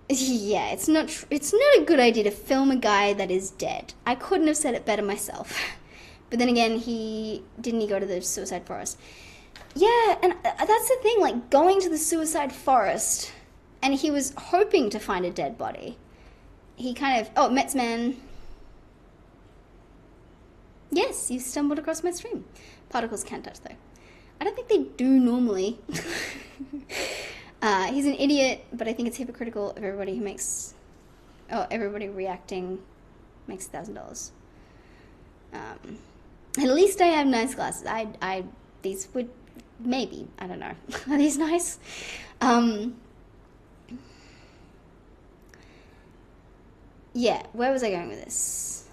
Yeah, it's not a good idea to film a guy that is dead. I couldn't have said it better myself. But then again, he go to the suicide forest? Yeah, and that's the thing, like, going to the suicide forest, and he was hoping to find a dead body. He kind of, oh, Metzman. Yes, you stumbled across my stream. Particles can't touch, though. I don't think they do normally. He's an idiot, but I think it's hypocritical of everybody who makes, everybody reacting makes $1,000. At least I have nice glasses. These would, maybe, I don't know. Are these nice? Yeah, where was I going with this?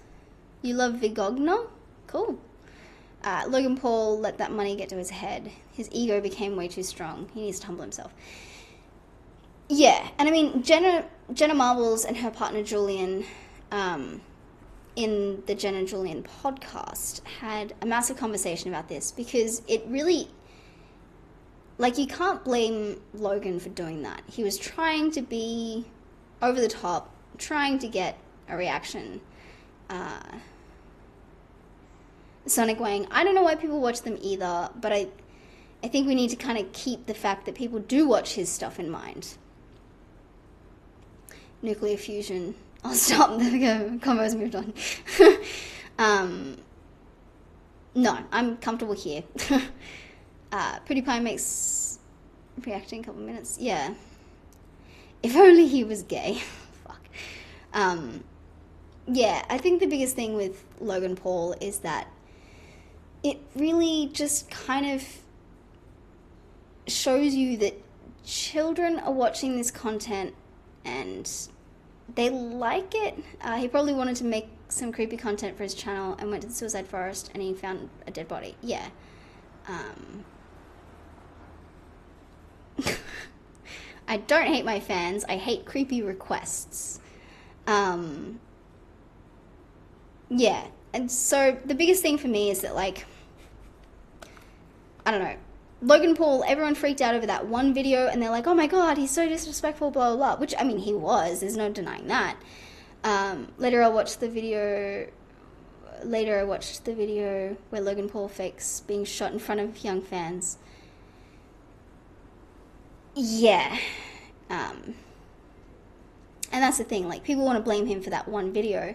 You love Vigogno? Cool. Logan Paul let that money get to his head. His ego became way too strong. He needs to humble himself. Yeah, and I mean, Jenna Marbles and her partner Julian, in the Jenna Julian podcast, had a massive conversation about this, because it really, like, you can't blame Logan for doing that. He was trying to be over the top, trying to get a reaction. Sonic Wang, I don't know why people watch them either, but I think we need to kind of keep the fact that people do watch his stuff in mind. Nuclear fusion. I'll stop. There we go. Convo's moved on. No, I'm comfortable here. PewDiePie makes reacting a couple minutes. Yeah. If only he was gay. Fuck. Yeah, I think the biggest thing with Logan Paul is that it really just kind of shows you that children are watching this content and they like it. He probably wanted to make some creepy content for his channel and went to the suicide forest and he found a dead body. Yeah. I don't hate my fans. I hate creepy requests. Yeah. And so the biggest thing for me is that, like, I don't know, Logan Paul, everyone freaked out over that one video and they're like, oh my god, he's so disrespectful, blah, blah, blah. Which, I mean, he was. There's no denying that. Later I watched the video where Logan Paul fakes being shot in front of young fans. Yeah. And that's the thing. Like, people want to blame him for that one video,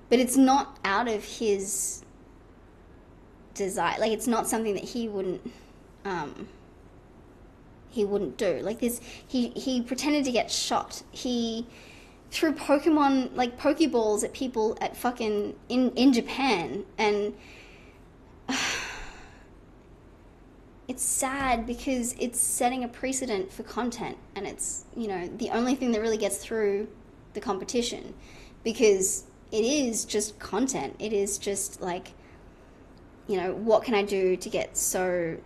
but it's not out of his desire. Like, it's not something that he wouldn't do. Like, this, he pretended to get shot. He threw Pokemon, like, Pokeballs at people at fucking in Japan, and it's sad because it's setting a precedent for content, and it's, you know, the only thing that really gets through the competition, because it is just content. It is just like, you know, what can I do to get so...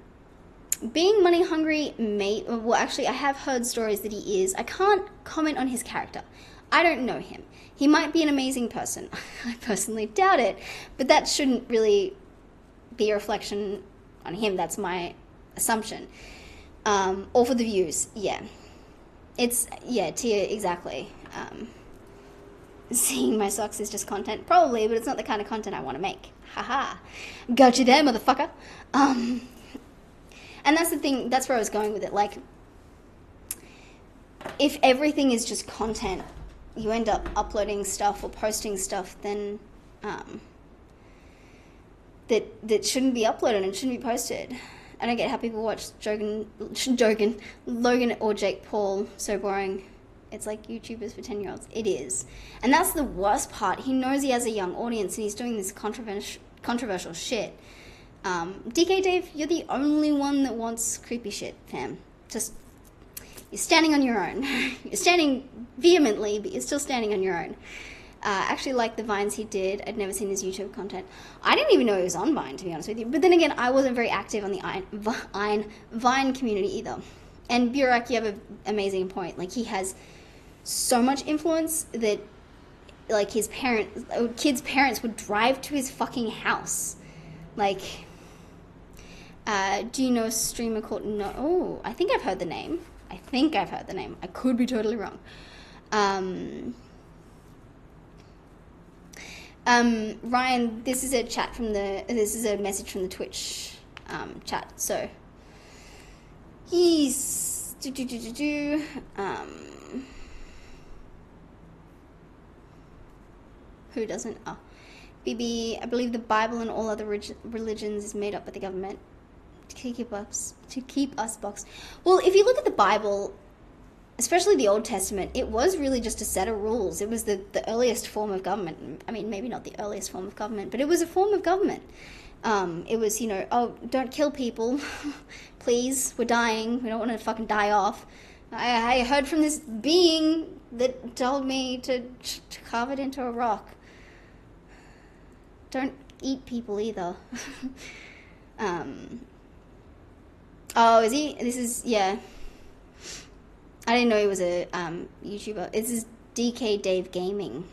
Being money hungry, well, actually, I have heard stories that he is. I can't comment on his character. I don't know him. He might be an amazing person. I personally doubt it, but that shouldn't really be a reflection on him. That's my assumption. All for the views, yeah. It's, yeah, Tia, exactly. Seeing my socks is just content, probably, but it's not the kind of content I want to make. Haha. Got you there, motherfucker. And that's the thing, that's where I was going with it. Like, if everything is just content, you end up uploading stuff or posting stuff, then that shouldn't be uploaded and shouldn't be posted. I don't get how people watch Logan or Jake Paul. So boring. It's like YouTubers for 10-year-olds. It is. And that's the worst part. He knows he has a young audience and he's doing this controversial shit. DK Dave, you're the only one that wants creepy shit, fam. Just, you're standing on your own. You're standing vehemently, but you're still standing on your own. Actually, like the Vines he did, I'd never seen his YouTube content. I didn't even know he was on Vine, to be honest with you. But then again, I wasn't very active on the Vine community either. And Burak, you have an amazing point. Like, he has so much influence that, like, his kids' parents would drive to his fucking house. Like... do you know a streamer called... No, oh, I think I've heard the name. I could be totally wrong. Ryan, this is a message from the Twitch chat. So he's who doesn't? Oh, BB, I believe the Bible and all other religions is made up by the government to keep us boxed. Well, if you look at the Bible, especially the Old Testament, it was really just a set of rules. It was the earliest form of government. I mean, maybe not the earliest form of government, but it was a form of government. It was, oh, don't kill people, please, we're dying, we don't want to fucking die off. I heard from this being that told me to carve it into a rock. Don't eat people either. Oh, is he? This is, yeah. I didn't know he was a YouTuber. This is DK Dave Gaming,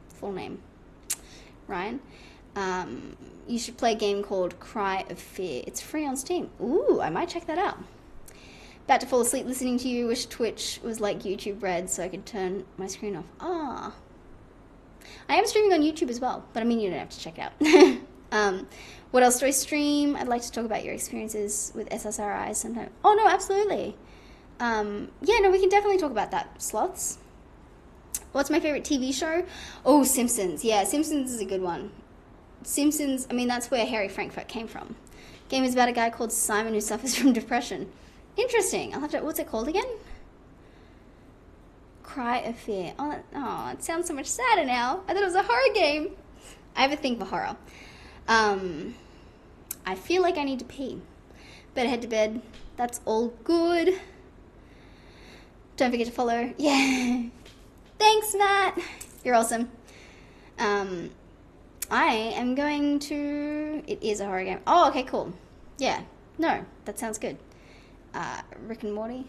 full name. Ryan, you should play a game called Cry of Fear. It's free on Steam. Ooh, I might check that out. About to fall asleep listening to you. Wish Twitch was like YouTube Red so I could turn my screen off. Ah. I am streaming on YouTube as well, but I mean, you don't have to check it out. What else do I stream? I'd like to talk about your experiences with SSRIs sometime. Oh, no, absolutely. Yeah, no, we can definitely talk about that. Sloths. What's my favorite TV show? Oh, Simpsons. Yeah, Simpsons is a good one. Simpsons, I mean, that's where Harry Frankfurt came from. Game is about a guy called Simon who suffers from depression. Interesting. I'll have to, what's it called again? Cry of Fear. Oh, it sounds so much sadder now. I thought it was a horror game. I have a thing for horror. I feel like I need to pee. Better head to bed. That's all good. Don't forget to follow. Yeah. Thanks, Matt. You're awesome. I am going to... It is a horror game. Oh, okay, cool. Yeah. No, that sounds good. Rick and Morty.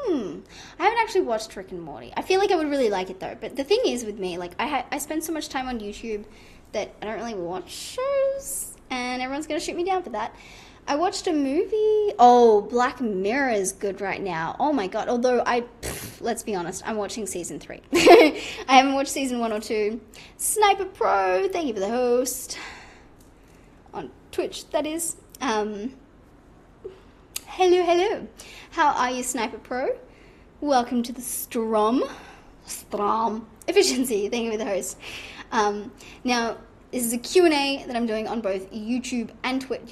I haven't actually watched Rick and Morty. I feel like I would really like it, though. But the thing is with me, like, I spend so much time on YouTube that I don't really watch shows. And everyone's going to shoot me down for that. I watched a movie. Oh, Black Mirror is good right now. Oh my god. Although let's be honest, I'm watching season 3. I haven't watched season 1 or 2. Sniper Pro, thank you for the host. On Twitch, that is. Hello. How are you, Sniper Pro? Welcome to the Strom Efficiency. Thank you for the host. Now, this is a Q&A that I'm doing on both YouTube and Twitch.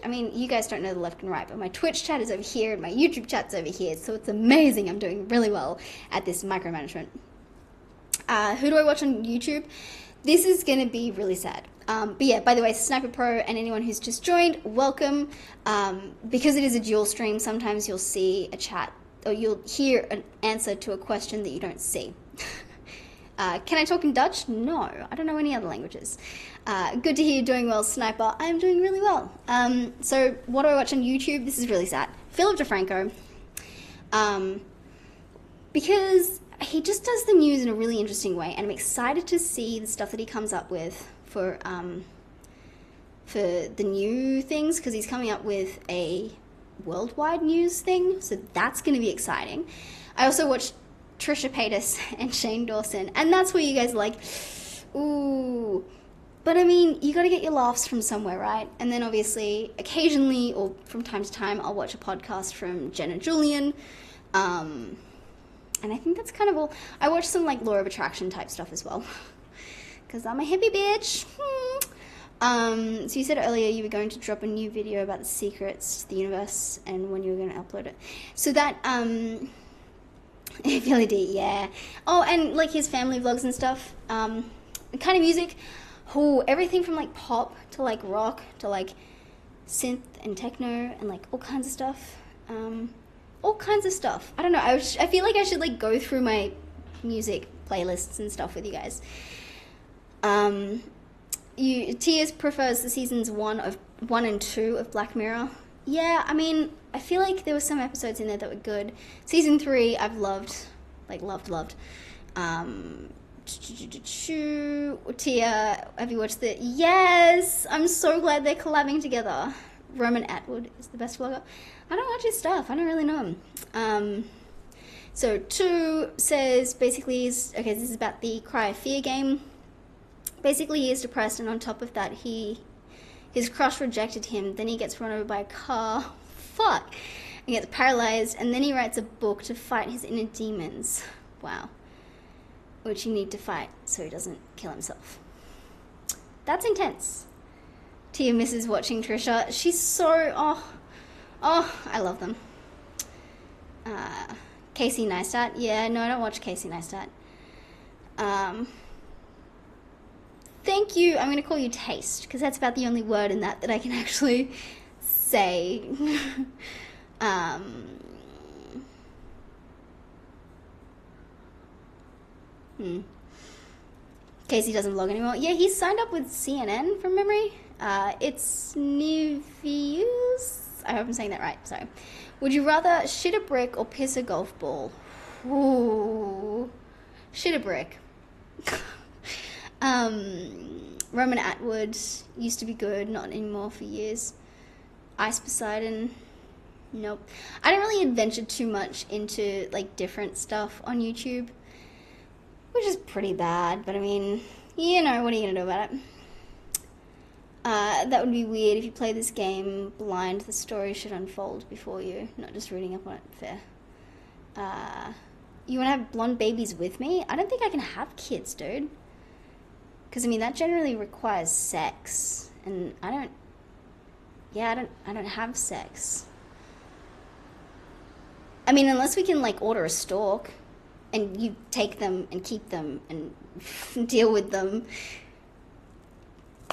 I mean, you guys don't know the left and right, but my Twitch chat is over here and my YouTube chat's over here, so it's amazing. I'm doing really well at this micromanagement. Who do I watch on YouTube? This is going to be really sad. But yeah, by the way, Sniper Pro and anyone who's just joined, welcome. Because it is a dual stream, sometimes you'll see a chat, or you'll hear an answer to a question that you don't see. Can I talk in Dutch? No, I don't know any other languages. Good to hear you're doing well, Sniper. I'm doing really well. So what do I watch on YouTube? This is really sad. Philip DeFranco. Because he just does the news in a really interesting way, and I'm excited to see the stuff that he comes up with for the new things, because he's coming up with a worldwide news thing, so that's going to be exciting. I also watched Trisha Paytas and Shane Dawson, and that's where you guys are like, ooh. But I mean, you got to get your laughs from somewhere, right? And then obviously, occasionally, or from time to time, I'll watch a podcast from Jenna Julian. And I think that's kind of all. I watch some like Law of Attraction type stuff as well. Because I'm a hippie bitch. So you said earlier you were going to drop a new video about the secrets to the universe and when you were going to upload it. So that, Billy D, yeah. Oh, and like his family vlogs and stuff. The kind of music. Oh, everything from like pop to like rock to like synth and techno and like all kinds of stuff. All kinds of stuff. I don't know. I feel like I should like go through my music playlists and stuff with you guys. Tia's prefers the seasons 1 and 2 of Black Mirror. Yeah, I mean, I feel like there were some episodes in there that were good. Season 3, I've loved. Tia, have you watched the... Yes! I'm so glad they're collabing together. Roman Atwood is the best vlogger. I don't watch his stuff. I don't really know him. So 2 says basically okay, this is about the Cry of Fear game. Basically he is depressed, and on top of that his crush rejected him, then he gets run over by a car, fuck, and gets paralyzed, and then he writes a book to fight his inner demons. Wow. Which you need to fight so he doesn't kill himself. That's intense. Tia misses watching Trisha. She's so, I love them. Casey Neistat. Yeah, no, I don't watch Casey Neistat. Thank you. I'm going to call you Taste, because that's about the only word in that I can actually say. Casey doesn't vlog anymore. Yeah, he's signed up with CNN from memory. It's Nevius. I hope I'm saying that right. Sorry. Would you rather shit a brick or piss a golf ball? Ooh. Shit a brick. Roman Atwood used to be good, not anymore for years. Ice Poseidon. Nope. I don't really adventure too much into like different stuff on YouTube, which is pretty bad, but I mean, you know, what are you gonna do about it? That would be weird if you play this game blind. The story should unfold before you, not just reading up on it. Fair. You wanna have blonde babies with me? I don't think I can have kids, dude. Because I mean, that generally requires sex, and I don't have sex. I mean, unless we can like order a stork and you take them and keep them and deal with them.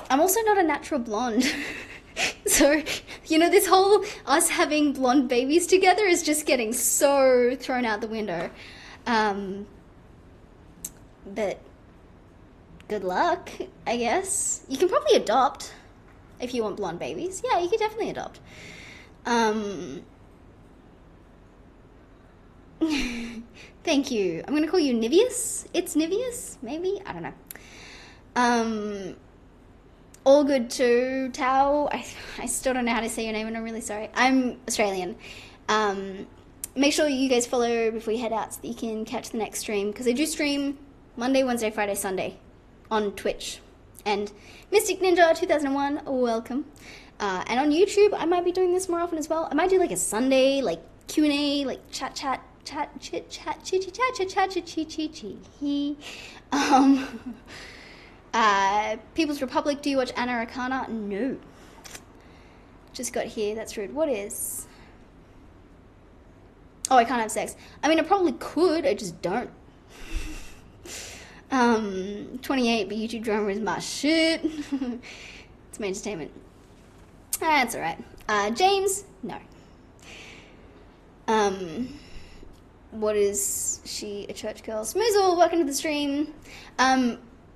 I'm also not a natural blonde. So, you know, this whole us having blonde babies together is just getting so thrown out the window. But good luck, I guess. You can probably adopt if you want blonde babies. Yeah, you could definitely adopt. Thank you. I'm going to call you Nivius. It's Nivius, maybe? I don't know. All good too, Tao. I still don't know how to say your name, and I'm really sorry. I'm Australian. Make sure you guys follow before you head out so that you can catch the next stream, because I do stream Monday, Wednesday, Friday, Sunday on Twitch. And Mystic Ninja 2001, welcome. And on YouTube, I might be doing this more often as well. I might do like a Sunday, like Q&A, like chat. People's Republic, do you watch Anna Arcana? No. Just got here, that's rude. What is? Oh, I can't have sex. I mean, I probably could, I just don't. 28, but YouTube drama is my shit. It's my entertainment. That's alright. James? No. What is she, a church girl? Smoozle, welcome to the stream.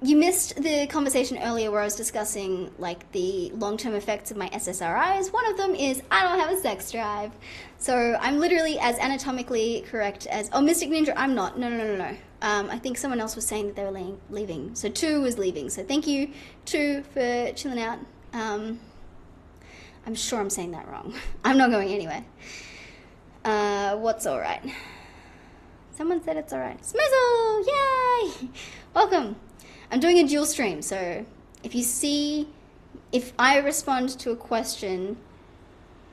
You missed the conversation earlier where I was discussing like the long-term effects of my SSRIs. One of them is I don't have a sex drive. So I'm literally as anatomically correct as, oh, Mystic Ninja, I'm not. No. I think someone else was saying that they were leaving. So 2 was leaving. So thank you, 2, for chilling out. I'm sure I'm saying that wrong. I'm not going anywhere. What's alright? Someone said it's alright. Smizzle! Yay! Welcome. I'm doing a dual stream, so if I respond to a question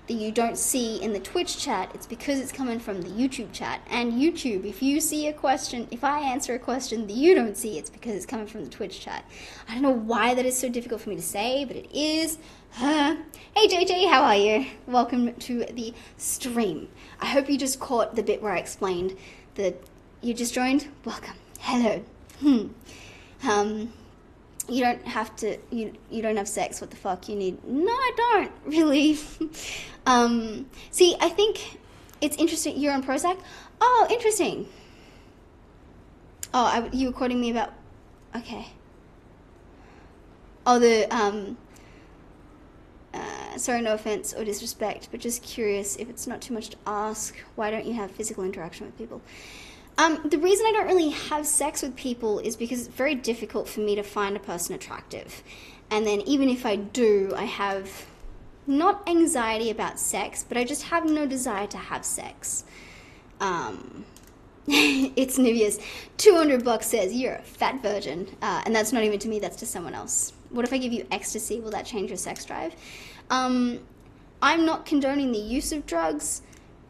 that you don't see in the Twitch chat, it's because it's coming from the YouTube chat. And YouTube, if you see a question, if I answer a question that you don't see, it's because it's coming from the Twitch chat. I don't know why that is so difficult for me to say, but it is. Hey JJ, how are you? Welcome to the stream. I hope you just caught the bit where I explained that you just joined. Welcome. Hello. You don't have to, you don't have sex, what the fuck you need? No, I don't, really. See, I think it's interesting, you're on Prozac? Oh, interesting. Oh, you were quoting me about, okay. Oh, sorry, no offense or disrespect, but just curious, if it's not too much to ask, why don't you have physical interaction with people? The reason I don't really have sex with people is because it's very difficult for me to find a person attractive. And then even if I do, I have not anxiety about sex, but I just have no desire to have sex. Yeah, It's Nivea's. $200 says you're a fat virgin. And that's not even to me, that's to someone else. What if I give you ecstasy? Will that change your sex drive? I'm not condoning the use of drugs.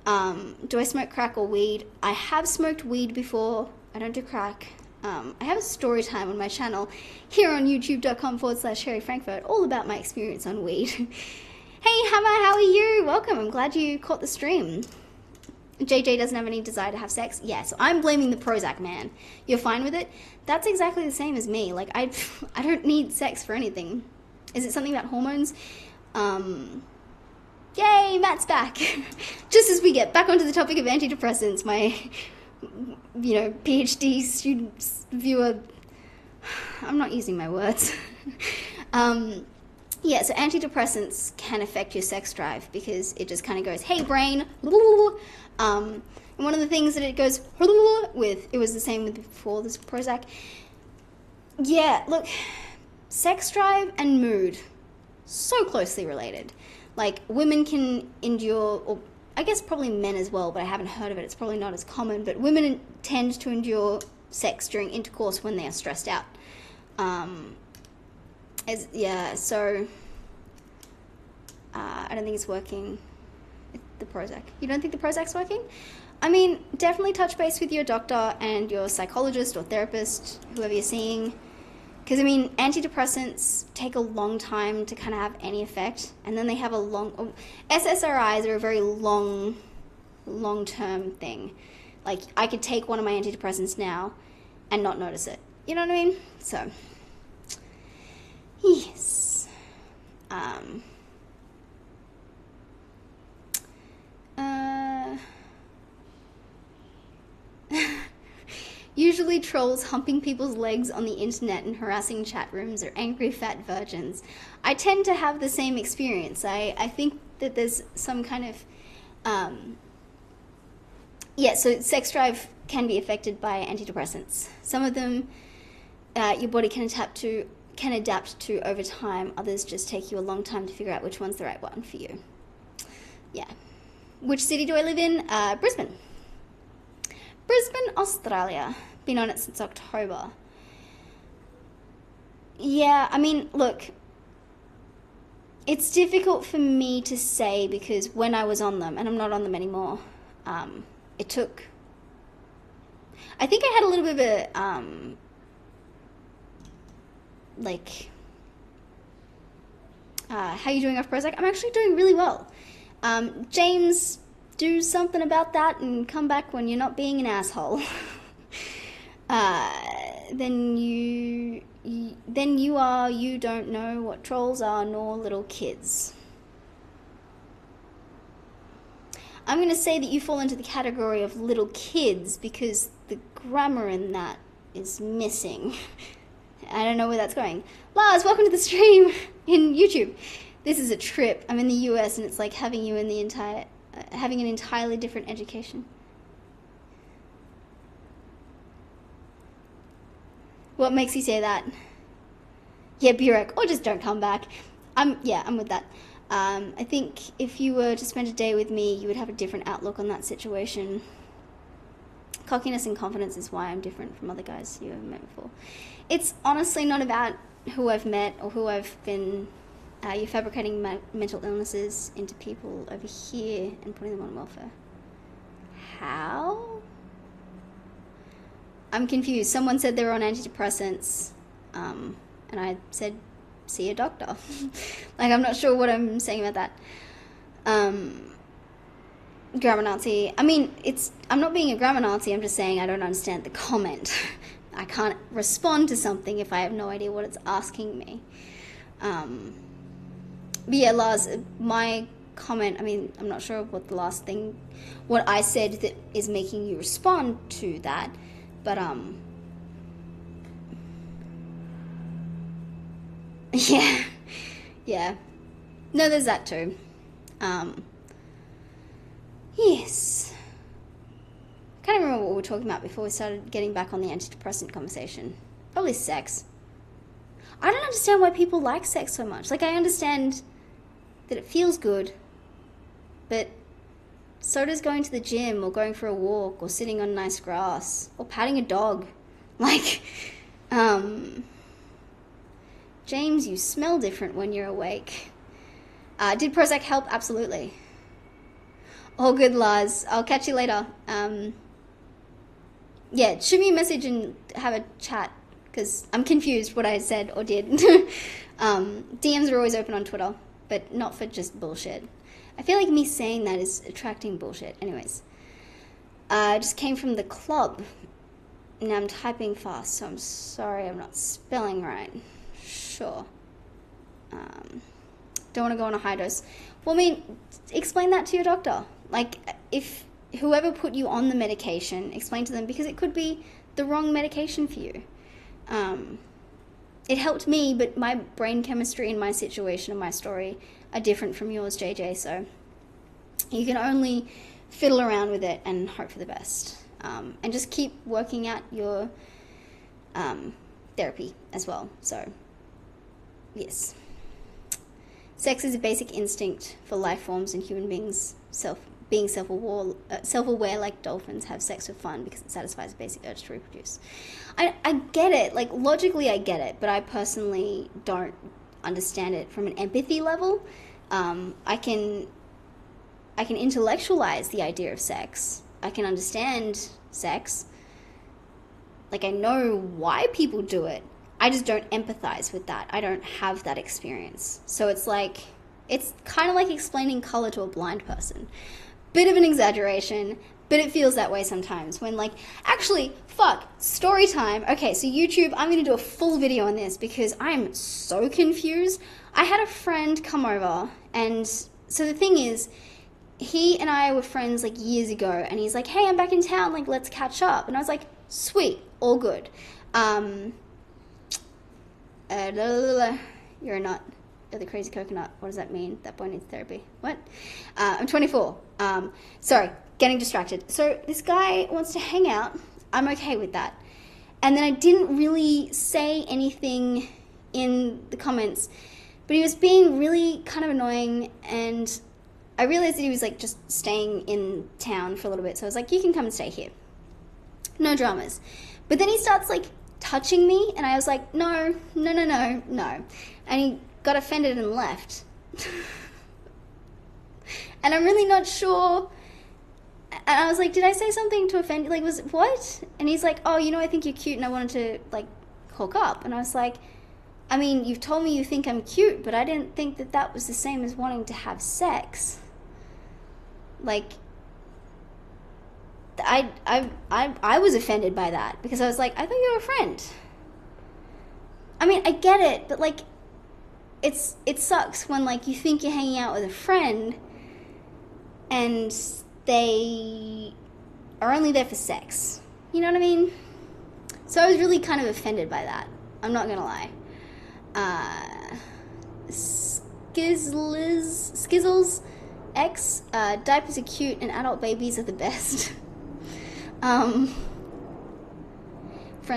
Do I smoke crack or weed? I have smoked weed before. I don't do crack. I have a story time on my channel here on youtube.com/Sherry Frankfurt, all about my experience on weed. Hey Hammer, how are you? Welcome. I'm glad you caught the stream. JJ doesn't have any desire to have sex. Yeah, so I'm blaming the Prozac, man. You're fine with it? That's exactly the same as me. Like, I don't need sex for anything. Is it something about hormones? Yay, Matt's back. Just as we get back onto the topic of antidepressants, my, PhD student viewer, I'm not using my words. Yeah, so antidepressants can affect your sex drive because it just kind of goes, hey brain, and one of the things that it goes with, it was the same with before this Prozac. Yeah, look, sex drive and mood, so closely related. Like, women can endure, or I guess probably men as well, but I haven't heard of it, it's probably not as common, but women tend to endure sex during intercourse when they are stressed out. So I don't think it's working, the Prozac. You don't think the Prozac's working? I mean, definitely touch base with your doctor and your psychologist or therapist, whoever you're seeing. Because, I mean, antidepressants take a long time to kind of have any effect. And then they have SSRIs are a very long-term thing. Like, I could take one of my antidepressants now and not notice it. You know what I mean? So, yes. Usually trolls humping people's legs on the internet and harassing chat rooms are angry fat virgins. I tend to have the same experience. I think that there's some kind of... so sex drive can be affected by antidepressants. Some of them your body can adapt to over time. Others just take you a long time to figure out which one's the right one for you. Yeah. Which city do I live in? Brisbane. Brisbane, Australia. Been on it since October. Yeah, I mean, look, it's difficult for me to say because when I was on them, and I'm not on them anymore, it took... I think I had a little bit of a, how you doing off Prozac? I'm actually doing really well. James, do something about that and come back when you're not being an asshole. Then you don't know what trolls are nor little kids. I'm going to say that you fall into the category of little kids because the grammar in that is missing. I don't know where that's going. Lars, welcome to the stream in YouTube. This is a trip. I'm in the US and it's like having you in the having an entirely different education. What makes you say that? Yeah, Burek, or just don't come back. I'm with that. I think if you were to spend a day with me, you would have a different outlook on that situation. Cockiness and confidence is why I'm different from other guys you have met before. It's honestly not about who I've met or who I've been... you're fabricating mental illnesses into people over here and putting them on welfare. How? I'm confused. Someone said they were on antidepressants, and I said, see a doctor. Like, I'm not sure what I'm saying about that. Grammar Nazi. I mean, I'm not being a grammar Nazi, I'm just saying I don't understand the comment. I can't respond to something if I have no idea what it's asking me. But yeah, Lars, my comment, I mean, I'm not sure what I said that is making you respond to that, but, yeah. No, there's that too. Yes. I can't remember what we were talking about before we started getting back on the antidepressant conversation. Probably sex. I don't understand why people like sex so much. Like, I understand that it feels good, but So does going to the gym or going for a walk or sitting on nice grass or patting a dog. Like, James, you smell different when you're awake. Did Prozac help? Absolutely. All good, Lars. I'll catch you later. Yeah, shoot me a message and have a chat, because I'm confused what I said or did. DMs are always open on Twitter, but not for just bullshit. I feel like me saying that is attracting bullshit. Anyways, I just came from the club. Now I'm typing fast, so I'm sorry I'm not spelling right. Sure. Don't want to go on a high dose. Well, I mean, explain that to your doctor. Like, if whoever put you on the medication, explain to them, because it could be the wrong medication for you. It helped me, but my brain chemistry and my situation and my story are different from yours, JJ, so you can only fiddle around with it and hope for the best. And just keep working out your therapy as well. So, yes. Sex is a basic instinct for life forms, and human beings being self-aware like dolphins have sex for fun because it satisfies a basic urge to reproduce. I get it. Like, logically I get it, but I personally don't understand it from an empathy level. I can intellectualize the idea of sex. I can understand sex. Like, I know why people do it. I just don't empathize with that. I don't have that experience. So it's like, it's kind of like explaining color to a blind person. Bit of an exaggeration, but it feels that way sometimes when, like, actually, fuck, story time. Okay, so YouTube, I'm going to do a full video on this because I'm so confused. I had a friend come over, and so the thing is, he and I were friends like years ago, and he's like, hey, I'm back in town, like, let's catch up. And I was like, sweet, all good. You're a nut. You're the crazy coconut. What does that mean? That boy needs therapy. What? I'm 24. Sorry, getting distracted. So this guy wants to hang out. I'm okay with that. And then I didn't really say anything in the comments, but he was being really kind of annoying, and I realized that he was like just staying in town for a little bit. So I was like, you can come and stay here. No dramas. But then he starts like touching me, and I was like, no. And he got offended and left. And I'm really not sure. And I was like, did I say something to offend you? Like, was it what? And he's like, oh, I think you're cute and I wanted to like hook up. And I was like, I mean, you've told me you think I'm cute, but I didn't think that that was the same as wanting to have sex. Like, I was offended by that, because I was like, I thought you were a friend. I mean, I get it, but like, it sucks when like you think you're hanging out with a friend and they are only there for sex. You know what I mean? So I was really kind of offended by that. I'm not gonna lie. Skizzles X, diapers are cute and adult babies are the best. Friend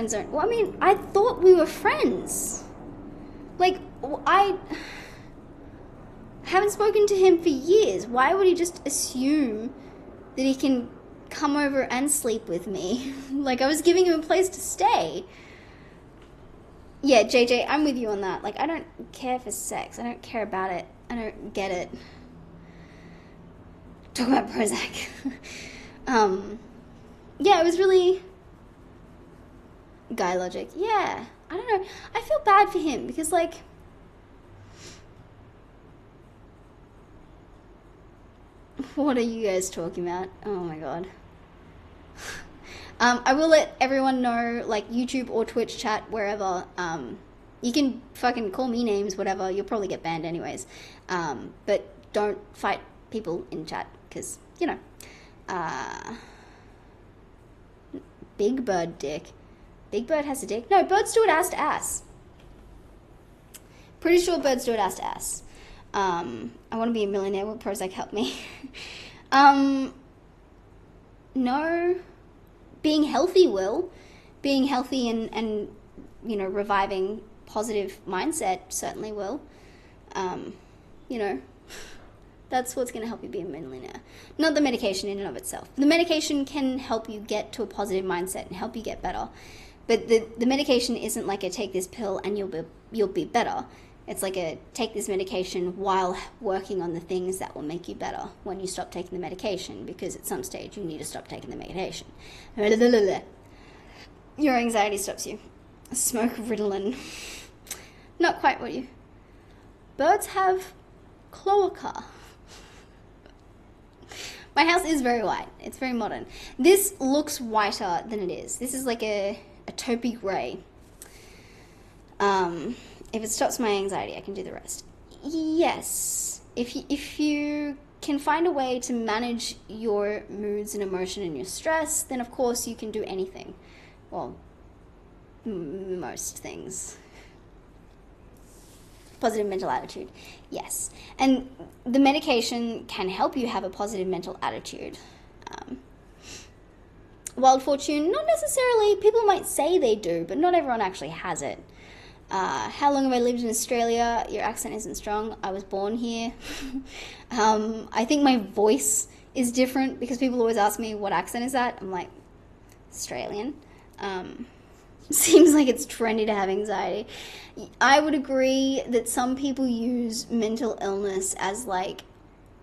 zone. Well, I mean, I thought we were friends. Like, I haven't spoken to him for years. Why would he just assume that he can come over and sleep with me? Like, I was giving him a place to stay. Yeah, JJ, I'm with you on that. Like, I don't care for sex. I don't care about it. I don't get it. Talk about Prozac. Yeah, it was really guy logic. Yeah, I don't know. I feel bad for him because, like, what are you guys talking about? Oh my god. I will let everyone know, like, YouTube or Twitch chat, wherever. You can fucking call me names, whatever. You'll probably get banned anyways. But don't fight people in chat, because, you know. Big Bird dick. Big Bird has a dick? No, birds do it ass to ass. Pretty sure birds do it ass to ass. I want to be a millionaire. Will Prozac help me? No. Being healthy will. Being healthy and you know, reviving positive mindset certainly will. You know, That's what's going to help you be a millionaire. Not the medication in and of itself. The medication can help you get to a positive mindset and help you get better. But the medication isn't like a take this pill and you'll be better. It's like a take this medication while working on the things that will make you better when you stop taking the medication, because at some stage you need to stop taking the medication. Your anxiety stops you. Smoke Ritalin. Not quite what you... Birds have cloaca. My house is very white. It's very modern. This looks whiter than it is. This is like a taupey grey. If it stops my anxiety, I can do the rest. Yes. If you can find a way to manage your moods and emotion and your stress, then of course you can do anything. Well, most things. Positive mental attitude. Yes. And the medication can help you have a positive mental attitude. Wild Fortune, not necessarily. People might say they do, but not everyone actually has it. How long have I lived in Australia? Your accent isn't strong. I was born here. I think my voice is different because people always ask me, what accent is that? I'm like, Australian. Seems like it's trendy to have anxiety. I would agree that some people use mental illness as like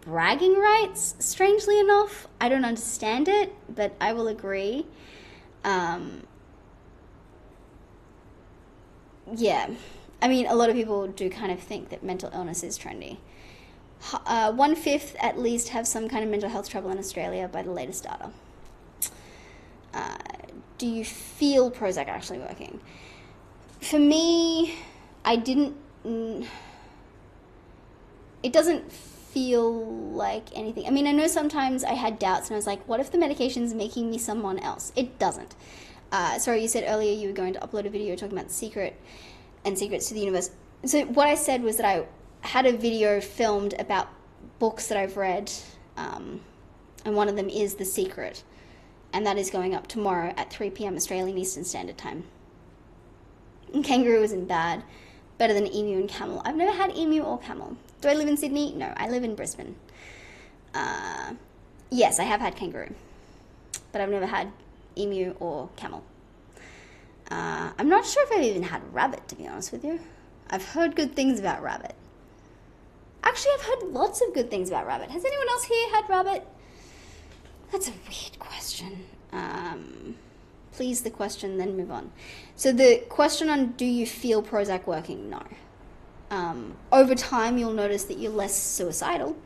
bragging rights, strangely enough. I don't understand it, but I will agree. Yeah, I mean, a lot of people do kind of think that mental illness is trendy. 1/5 at least have some kind of mental health trouble in Australia by the latest data. Do you feel Prozac actually working? For me, I didn't... It doesn't feel like anything. I mean, I know sometimes I had doubts and I was like, what if the medication's making me someone else? It doesn't. Sorry, you said earlier you were going to upload a video talking about The Secret and Secrets to the Universe. So what I said was that I had a video filmed about books that I've read, and one of them is The Secret, and that is going up tomorrow at 3 p.m. Australian Eastern Standard Time. And kangaroo isn't bad. Better than emu and camel. I've never had emu or camel. Do I live in Sydney? No, I live in Brisbane. Yes, I have had kangaroo, but I've never had emu or camel. I'm not sure if I've even had rabbit, to be honest with you. I've heard good things about rabbit. Actually, I've heard lots of good things about rabbit. Has anyone else here had rabbit? That's a weird question. Please the question, then move on. So the question on do you feel Prozac working? No. Over time, you'll notice that you're less suicidal.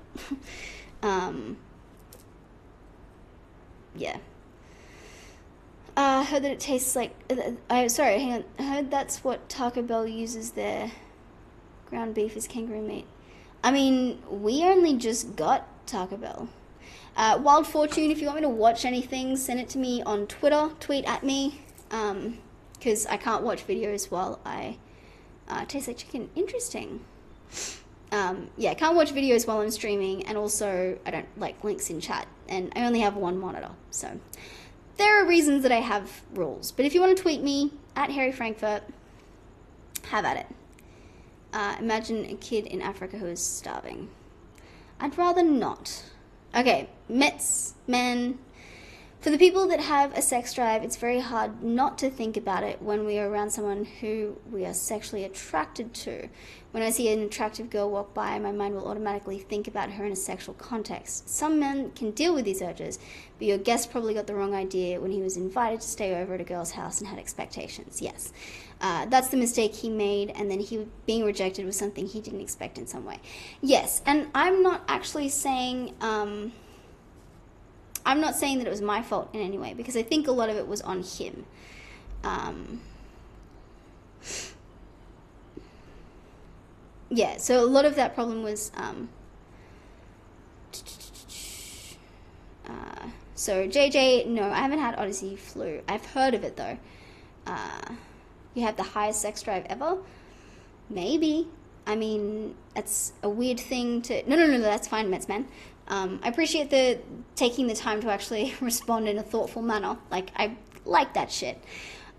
Yeah. I heard that it tastes like... sorry, hang on. I heard that's what Taco Bell uses their ground beef as kangaroo meat. I mean, we only just got Taco Bell. Wild Fortune, if you want me to watch anything, send it to me on Twitter. Tweet at me. Because I can't watch videos while I taste like chicken. Interesting. Yeah, I can't watch videos while I'm streaming, and also I don't like links in chat, and I only have one monitor, so there are reasons that I have rules. But if you want to tweet me, at Harry Frankfurt, have at it. Imagine a kid in Africa who is starving. I'd rather not. Okay, men. For the people that have a sex drive, it's very hard not to think about it when we are around someone who we are sexually attracted to. When I see an attractive girl walk by, my mind will automatically think about her in a sexual context. Some men can deal with these urges, but your guest probably got the wrong idea when he was invited to stay over at a girl's house and had expectations. Yes, that's the mistake he made, and then being rejected was something he didn't expect in some way. Yes, and I'm not actually saying... I'm not saying that it was my fault in any way, because I think a lot of it was on him. Yeah, so a lot of that problem was... so JJ, no, I haven't had Odyssey flu. I've heard of it, though. You have the highest sex drive ever? Maybe. I mean, that's a weird thing to... No, that's fine, Metsman. I appreciate taking the time to actually respond in a thoughtful manner. Like, I like that shit.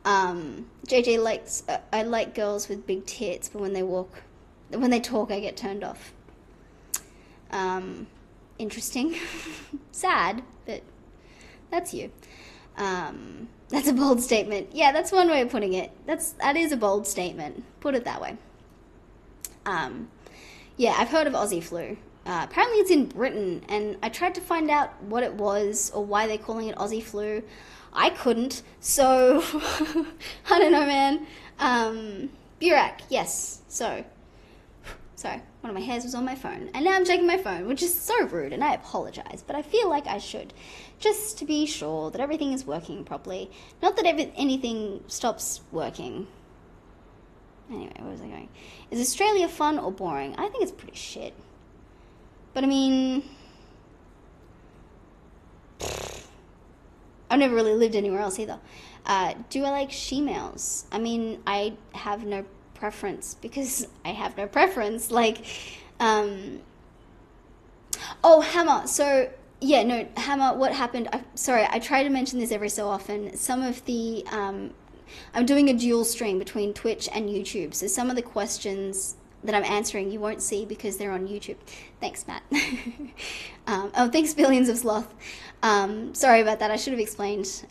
JJ likes... I like girls with big tits, but when they talk, I get turned off. interesting. Sad, but that's you. That's a bold statement. Yeah, that's one way of putting it. That is a bold statement. Put it that way. Yeah, I've heard of Aussie flu. Apparently it's in Britain, and I tried to find out what it was or why they're calling it Aussie flu. I couldn't, so I don't know, man. Burak, yes. So, sorry, one of my hairs was on my phone, and now I'm checking my phone, which is so rude, and I apologize, but I feel like I should, just to be sure that everything is working properly. Not that anything stops working. Anyway, where was I going? Is Australia fun or boring? I think it's pretty shit. But I mean, I've never really lived anywhere else either. Do I like she-males? I mean, I have no preference because I have no preference. Like, oh, Hammer. So, yeah, no, Hammer, what happened? Sorry, I try to mention this every so often. Some of the, I'm doing a dual stream between Twitch and YouTube. So some of the questions that I'm answering you won't see because they're on YouTube. Thanks, Matt. Oh, thanks, Billions of Sloth. Sorry about that. I should have explained.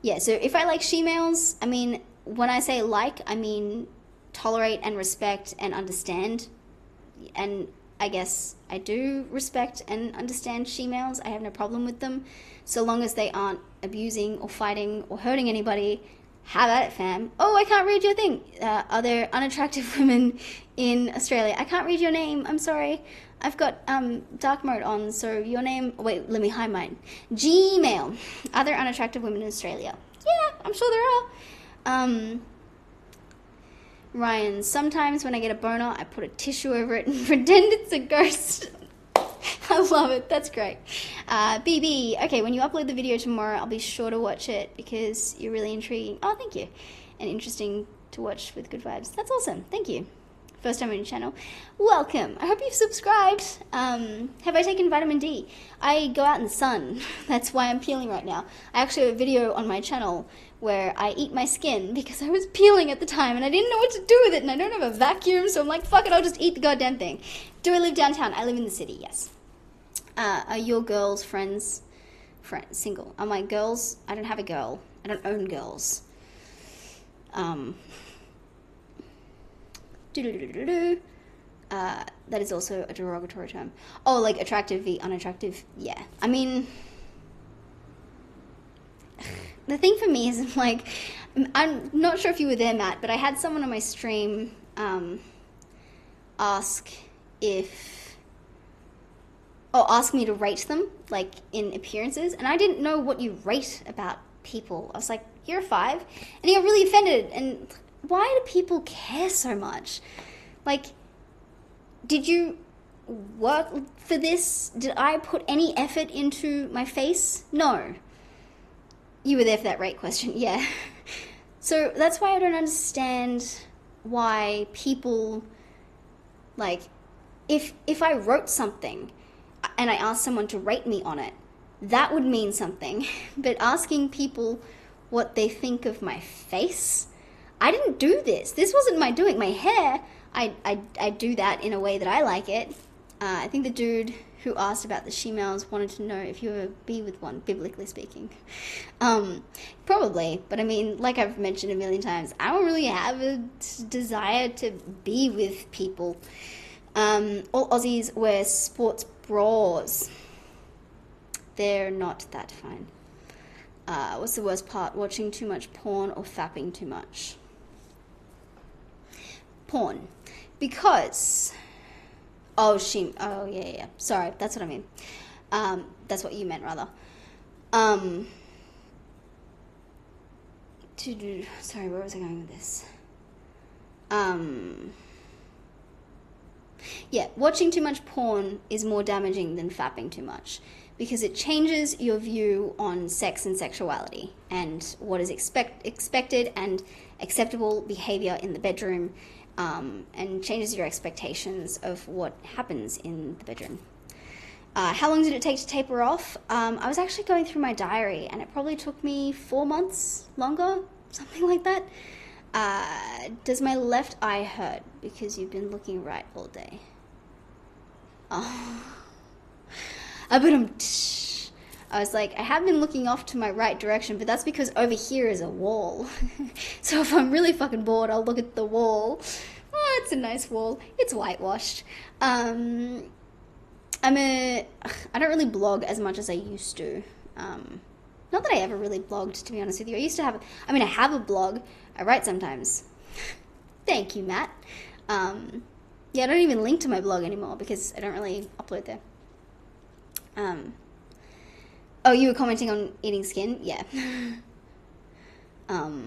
Yeah, so if I like she-males, I mean, when I say like, I mean tolerate and respect and understand. And I guess I do respect and understand she-males. I have no problem with them, so long as they aren't abusing or fighting or hurting anybody. Have at it, fam. Oh, I can't read your thing. Are there unattractive women in Australia? I can't read your name. I'm sorry. I've got dark mode on, so your name... Wait, let me hide mine. Gmail. Are there unattractive women in Australia? Yeah, I'm sure there are. Ryan, sometimes when I get a boner, I put a tissue over it and pretend it's a ghost. I love it. That's great. BB, okay, when you upload the video tomorrow, I'll be sure to watch it because you're really intriguing. Oh, thank you. And interesting to watch with good vibes. That's awesome. Thank you. First time on your channel. Welcome. I hope you've subscribed. Have I taken vitamin D? I go out in the sun. That's why I'm peeling right now. I actually have a video on my channel where I eat my skin because I was peeling at the time and I didn't know what to do with it and I don't have a vacuum, so I'm like, fuck it, I'll just eat the goddamn thing. Do I live downtown? I live in the city, yes. Are your girls friends? Single. Are my girls? I don't have a girl. I don't own girls. That is also a derogatory term. Oh, like attractive v unattractive? Yeah. I mean, the thing for me is, like, I'm not sure if you were there, Matt, but I had someone on my stream ask me to rate them, like, in appearances, and I didn't know what you rate about people. I was like, you're a 5, and he got really offended, and why do people care so much? Like, did you work for this? Did I put any effort into my face? No. You were there for that rate question, yeah. So that's why I don't understand why people, like, if I wrote something and I asked someone to rate me on it, that would mean something. But asking people what they think of my face, I didn't do this. This wasn't my doing. My hair, I do that in a way that I like it. I think the dude who asked about the she-males wanted to know if you ever be with one, biblically speaking. Probably, but I mean, like I've mentioned a million times, I don't really have a desire to be with people. All Aussies wear sports bras. They're not that fine. What's the worst part? Watching too much porn or fapping too much? Porn. Because... Oh, yeah. Sorry, that's what I mean. That's what you meant, rather. Sorry, where was I going with this? Yeah, watching too much porn is more damaging than fapping too much because it changes your view on sex and sexuality and what is expected and acceptable behavior in the bedroom, and changes your expectations of what happens in the bedroom. How long did it take to taper off? I was actually going through my diary and it probably took me 4 months longer, something like that. Does my left eye hurt because you've been looking right all day? I was like, I have been looking off to my right direction, but that's because over here is a wall. So if I'm really fucking bored, I'll look at the wall. Oh, it's a nice wall. It's whitewashed. I don't really blog as much as I used to. Not that I ever really blogged, to be honest with you. I have a blog. I write sometimes. Thank you, Matt. Yeah, I don't even link to my blog anymore because I don't really upload there. Oh, you were commenting on eating skin? Yeah. I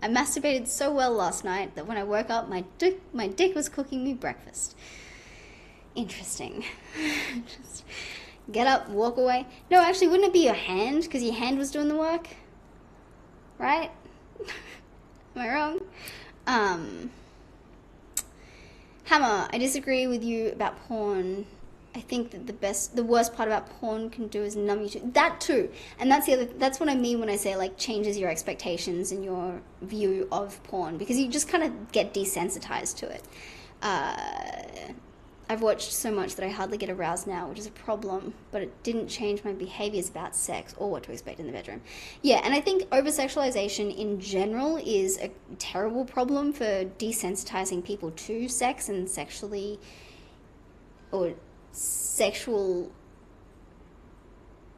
masturbated so well last night that when I woke up, my dick was cooking me breakfast. Interesting. Just get up, walk away. No, actually, wouldn't it be your hand? Because your hand was doing the work? Right? Am I wrong? Hammer, I disagree with you about porn. I think that the worst part about porn can do is numb you to that too. And that's what I mean when I say like changes your expectations and your view of porn, because you just kind of get desensitized to it. I've watched so much that I hardly get aroused now, which is a problem, but it didn't change my behaviors about sex or what to expect in the bedroom. Yeah, and I think over-sexualization in general is a terrible problem for desensitizing people to sex and sexual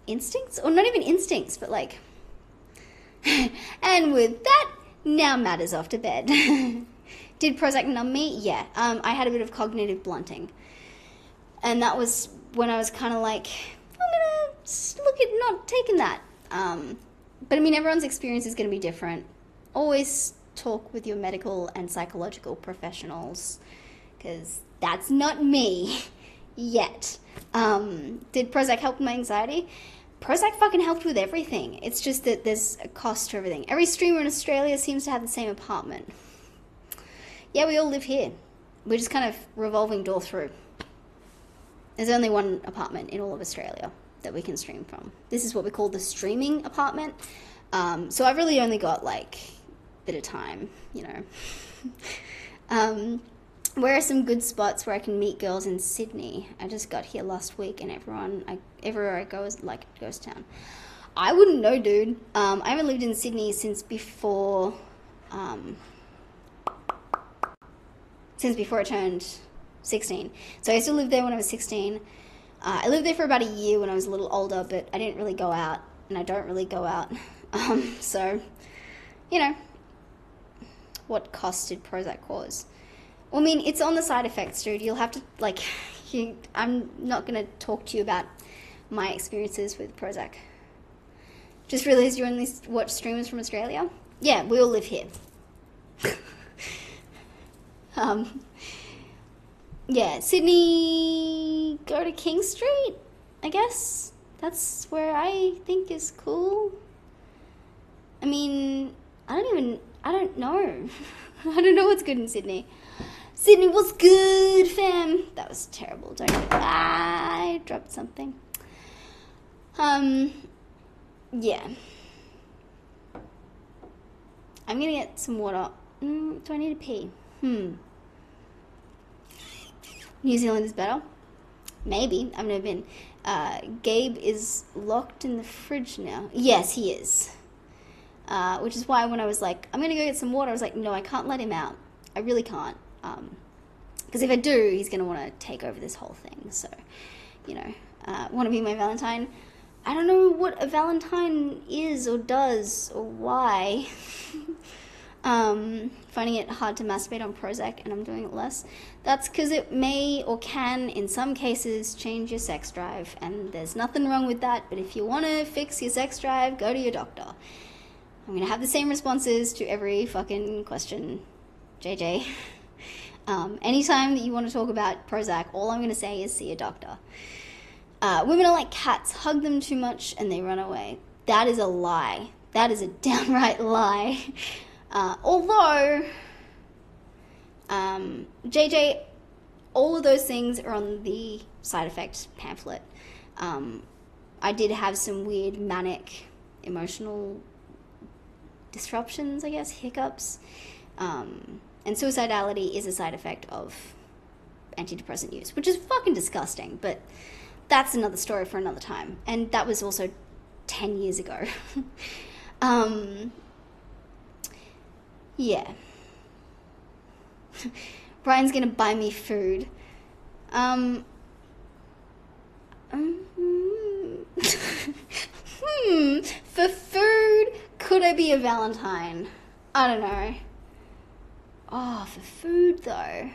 instincts, or not even instincts, but like... And with that, now Matt is off to bed. Did Prozac numb me? Yeah. I had a bit of cognitive blunting. And that was when I was kind of like, I'm going to look at not taking that. But I mean, everyone's experience is going to be different. Always talk with your medical and psychological professionals, because that's not me yet. Did Prozac help with my anxiety? Prozac fucking helped with everything. It's just that there's a cost to everything. Every streamer in Australia seems to have the same apartment. Yeah, we all live here. We're just kind of revolving door through. There's only one apartment in all of Australia that we can stream from. This is what we call the streaming apartment. So I've really only got like a bit of time, you know. Where are some good spots where I can meet girls in Sydney? I just got here last week and everywhere I go is like a ghost town. I wouldn't know, dude. I haven't lived in Sydney since before I turned 16. So I used to live there when I was 16. I lived there for about a year when I was a little older, but I didn't really go out, and I don't really go out. So, you know, what cost did Prozac cause? Well, I mean, it's on the side effects, dude. You'll have to, like, I'm not going to talk to you about my experiences with Prozac. Just realised you only watch streamers from Australia? Yeah, we all live here. Yeah, Sydney, go to King Street, I guess. That's where I think is cool. I mean, I don't know. I don't know what's good in Sydney. Sydney, what's good, fam? That was terrible. I dropped something. Yeah. I'm gonna get some water. Do I need to pee? New Zealand is better? Maybe. I've never been. Gabe is locked in the fridge now. Yes, he is. Which is why when I was like, I'm going to go get some water, I was like, no, I can't let him out. I really can't. Because if I do, he's going to want to take over this whole thing. So, you know, want to be my Valentine? I don't know what a Valentine is or does or why. Finding it hard to masturbate on Prozac, and I'm doing it less. That's because it may or can, in some cases, change your sex drive, and there's nothing wrong with that, but if you want to fix your sex drive, go to your doctor. I'm going to have the same responses to every fucking question, JJ. Anytime that you want to talk about Prozac, all I'm going to say is see a doctor. Women are like cats, hug them too much and they run away. That is a lie. That is a downright lie. Although, JJ, all of those things are on the side effect pamphlet. I did have some weird manic emotional disruptions, I guess, hiccups. And suicidality is a side effect of antidepressant use, which is fucking disgusting, but that's another story for another time. And that was also 10 years ago. Yeah. Brian's gonna buy me food. For food, could I be a Valentine? I don't know. Oh, for food though.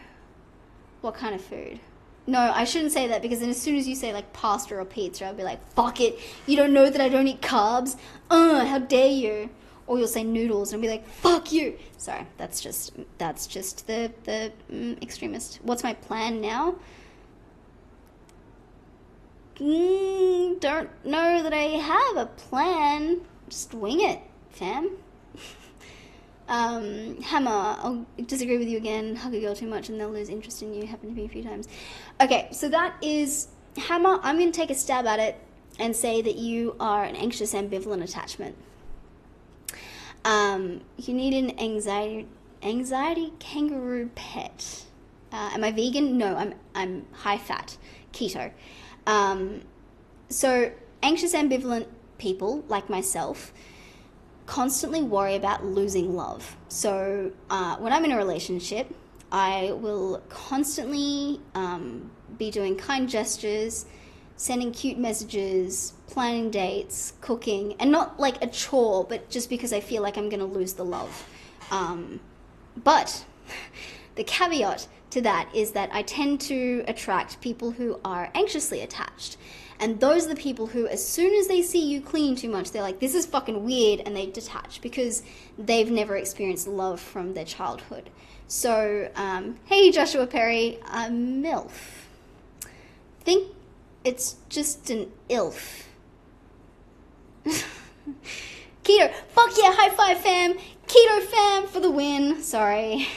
What kind of food? No, I shouldn't say that, because then as soon as you say like pasta or pizza, I'll be like, fuck it, you don't know that I don't eat carbs? How dare you? Or you'll say noodles and I'll be like, fuck you. Sorry, that's just the extremist. What's my plan now? Don't know that I have a plan. Just wing it, fam. Hammer, I'll disagree with you again. Hug a girl too much and they'll lose interest in you. Happened to me a few times. Okay, so that is Hammer. I'm going to take a stab at it and say that you are an anxious ambivalent attachment. You need an anxiety kangaroo pet. Am I vegan? No, I'm high fat, keto. So anxious ambivalent people like myself constantly worry about losing love. So when I'm in a relationship, I will constantly be doing kind gestures, sending cute messages, planning dates, cooking, and not like a chore, but just because I feel like I'm going to lose the love. But the caveat to that is that I tend to attract people who are anxiously attached. And those are the people who, as soon as they see you clean too much, they're like, this is fucking weird, and they detach because they've never experienced love from their childhood. So, hey, Joshua Perry, MILF. Think it's just an ILF. Keto, fuck yeah, high five fam, keto fam for the win. Sorry,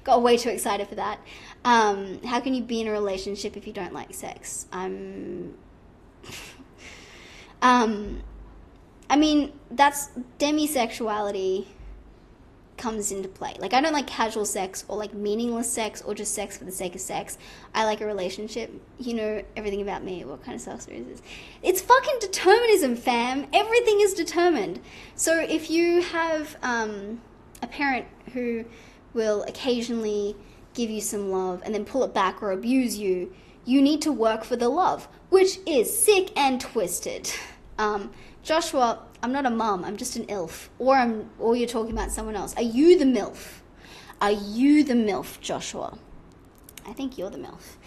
got way too excited for that. How can you be in a relationship if you don't like sex? I mean, that's demisexuality comes into play. Like, I don't like casual sex or like meaningless sex or just sex for the sake of sex. I like a relationship. You know everything about me. What kind of self story is this? It's fucking determinism, fam. Everything is determined. So if you have a parent who will occasionally give you some love and then pull it back or abuse you, you need to work for the love, which is sick and twisted. Joshua, I'm not a mum, I'm just an ILF. Or you're talking about someone else. Are you the MILF? Are you the MILF, Joshua? I think you're the MILF.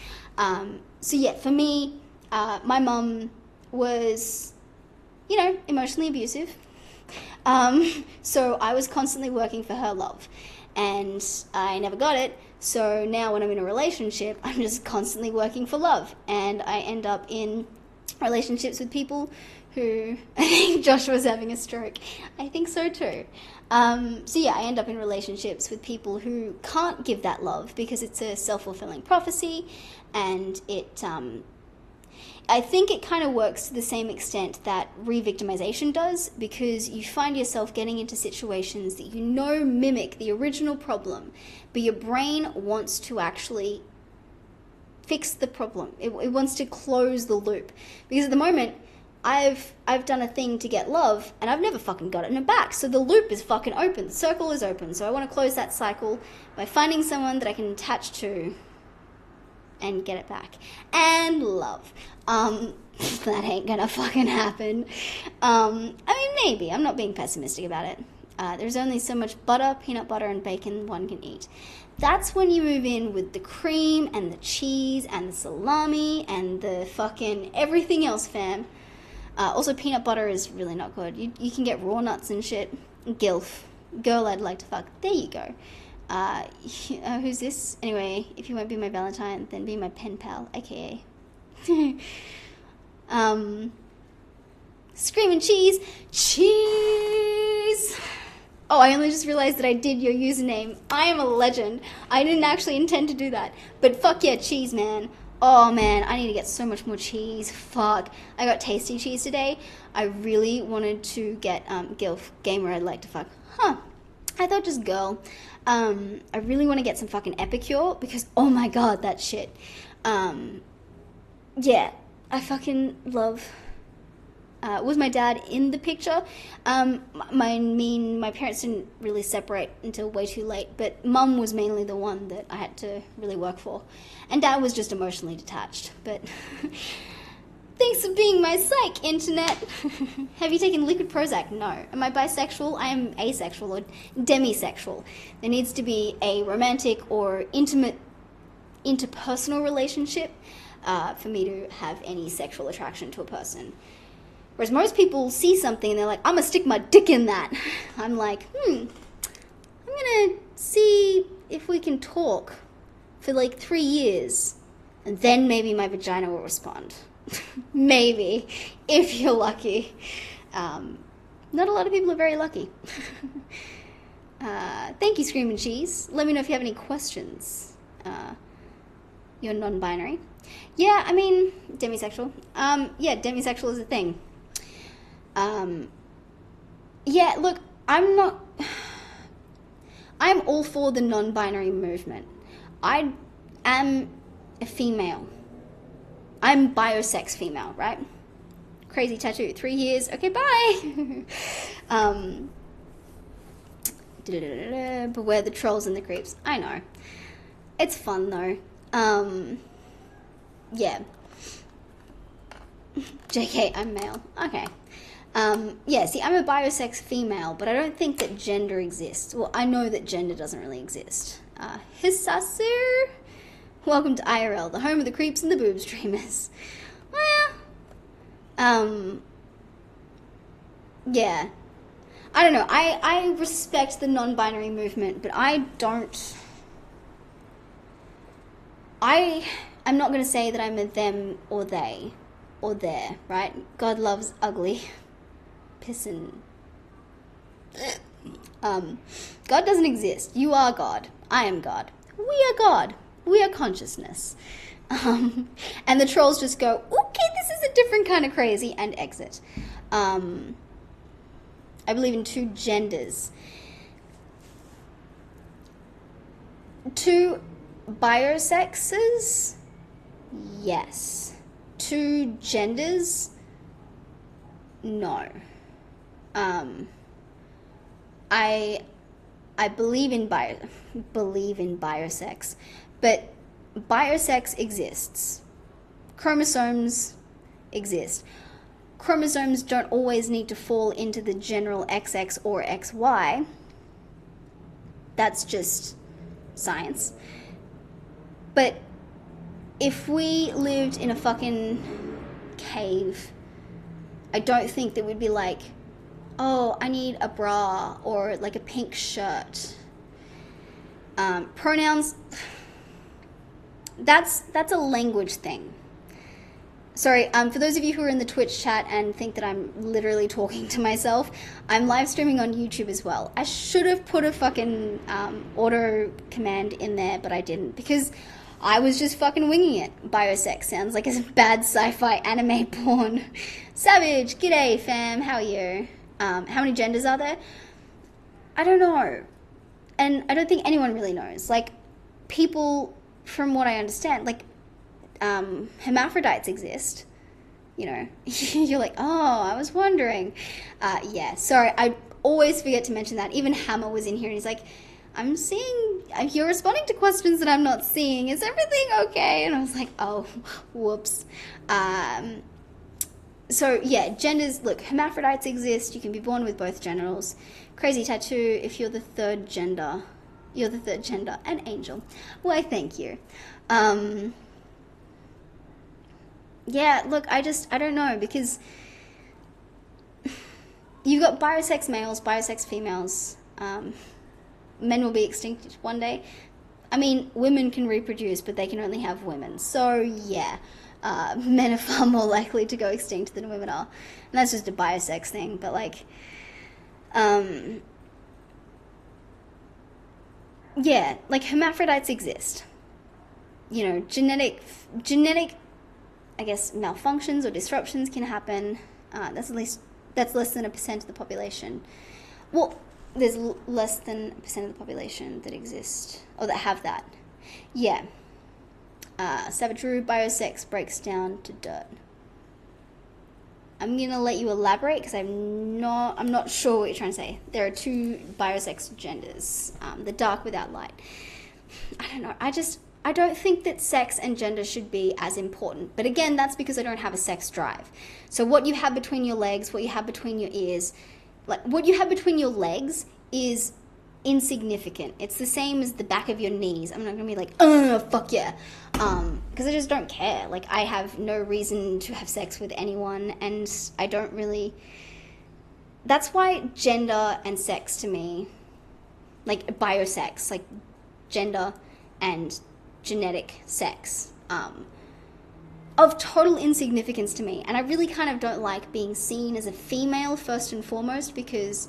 So yeah, for me, my mum was, emotionally abusive. So I was constantly working for her love. And I never got it. So now when I'm in a relationship, I'm just constantly working for love. And I end up in relationships with people who, I think Joshua's having a stroke. I think so too. So yeah, I end up in relationships with people who can't give that love because it's a self-fulfilling prophecy, and I think it kind of works to the same extent that re-victimization does, because you find yourself getting into situations that you know mimic the original problem, but your brain wants to actually fix the problem. It wants to close the loop. Because at the moment, I've done a thing to get love, and I've never fucking got it back. So the loop is fucking open. The circle is open. So I want to close that cycle by finding someone that I can attach to and get it back. And love. That ain't gonna fucking happen. I mean, maybe. I'm not being pessimistic about it. There's only so much butter, peanut butter, and bacon one can eat. That's when you move in with the cream and the cheese and the salami and the fucking everything else, fam. Also, peanut butter is really not good. You can get raw nuts and shit. Gilf. Girl I'd like to fuck. There you go. Who's this? Anyway, if you won't be my Valentine, then be my pen pal, aka. Screaming cheese. Cheese! Oh, I only just realized that I did your username. I am a legend. I didn't actually intend to do that. But fuck yeah, cheese, man. Oh man, I need to get so much more cheese. Fuck. I got tasty cheese today. I really wanted to get Gilf, gamer I'd like to fuck. Huh. I thought just girl. I really want to get some fucking Epicure because, oh my god, that shit. Yeah, I fucking love... was my dad in the picture? My parents didn't really separate until way too late, but mum was mainly the one that I had to really work for. And dad was just emotionally detached, but... Thanks for being my psych, internet. Have you taken liquid Prozac? No. Am I bisexual? I am asexual or demisexual. There needs to be a romantic or intimate interpersonal relationship for me to have any sexual attraction to a person. Whereas most people see something and they're like, I'm gonna stick my dick in that. I'm like, I'm gonna see if we can talk for like 3 years and then maybe my vagina will respond. Maybe, if you're lucky. Not a lot of people are very lucky. Thank you, Screaming Cheese. Let me know if you have any questions. You're non-binary. Yeah, I mean, demisexual. Yeah, demisexual is a thing. Yeah, look, I'm all for the non-binary movement. I am a female. I'm biosex female, right? Crazy tattoo. 3 years. Okay, bye. Beware the trolls and the creeps. I know. It's fun though. Yeah. JK, I'm male. Okay. Yeah, see, I'm a biosex female, but I don't think that gender exists. Well, I know that gender doesn't really exist. Hisasu? Welcome to IRL, the home of the creeps and the boob streamers. Well, yeah. I don't know. I respect the non-binary movement, but I'm not going to say that I'm a them or they or there, right? God loves ugly. Pissin'. God doesn't exist. You are God. I am God. We are God. We are consciousness. And the trolls just go, okay, this is a different kind of crazy, and exit. I believe in 2 genders. 2 biosexes? Yes. 2 genders? No. I believe in biosex, but biosex exists. Chromosomes exist. Chromosomes don't always need to fall into the general XX or XY. That's just science. But if we lived in a fucking cave, I don't think that we'd be like, oh, I need a bra or like a pink shirt. Pronouns, that's a language thing. Sorry, for those of you who are in the Twitch chat and think that I'm literally talking to myself, I'm live streaming on YouTube as well. I should have put a fucking auto command in there, but I didn't because I was just fucking winging it. Biosex sounds like a bad sci-fi anime porn. Savage, g'day fam, how are you? How many genders are there? I don't know. And I don't think anyone really knows. Like, people, from what I understand, like, hermaphrodites exist. You know, you're like, oh, I was wondering. Yeah, sorry, I always forget to mention that. Even Hammer was in here and he's like, you're responding to questions that I'm not seeing. Is everything okay? And I was like, oh, whoops. So, yeah, genders, look, hermaphrodites exist. You can be born with both genitals. Crazy tattoo, if you're the third gender, an angel. Why, thank you. Yeah, look, I don't know, because you've got biosex males, biosex females. Men will be extinct one day. I mean, women can reproduce, but they can only have women. So, yeah. Men are far more likely to go extinct than women are. And that's just a biosex thing, but like, yeah, like hermaphrodites exist. You know, genetic, I guess, malfunctions or disruptions can happen. That's less than 1% of the population. Well, there's less than a percent of the population that exist, or that have that. Yeah. Savage biosex breaks down to dirt. I'm gonna let you elaborate because I'm not sure what you're trying to say. There are two biosex genders, the dark without light. I don't know. I don't think that sex and gender should be as important. But again, that's because I don't have a sex drive. So what you have between your legs, what you have between your ears, like what you have between your legs is insignificant. It's the same as the back of your knees. I'm not gonna be like, oh, fuck yeah. Because I just don't care. Like, I have no reason to have sex with anyone, and I don't really... That's why gender and sex to me, like biosex, like gender and genetic sex, of total insignificance to me. And I really kind of don't like being seen as a female first and foremost because...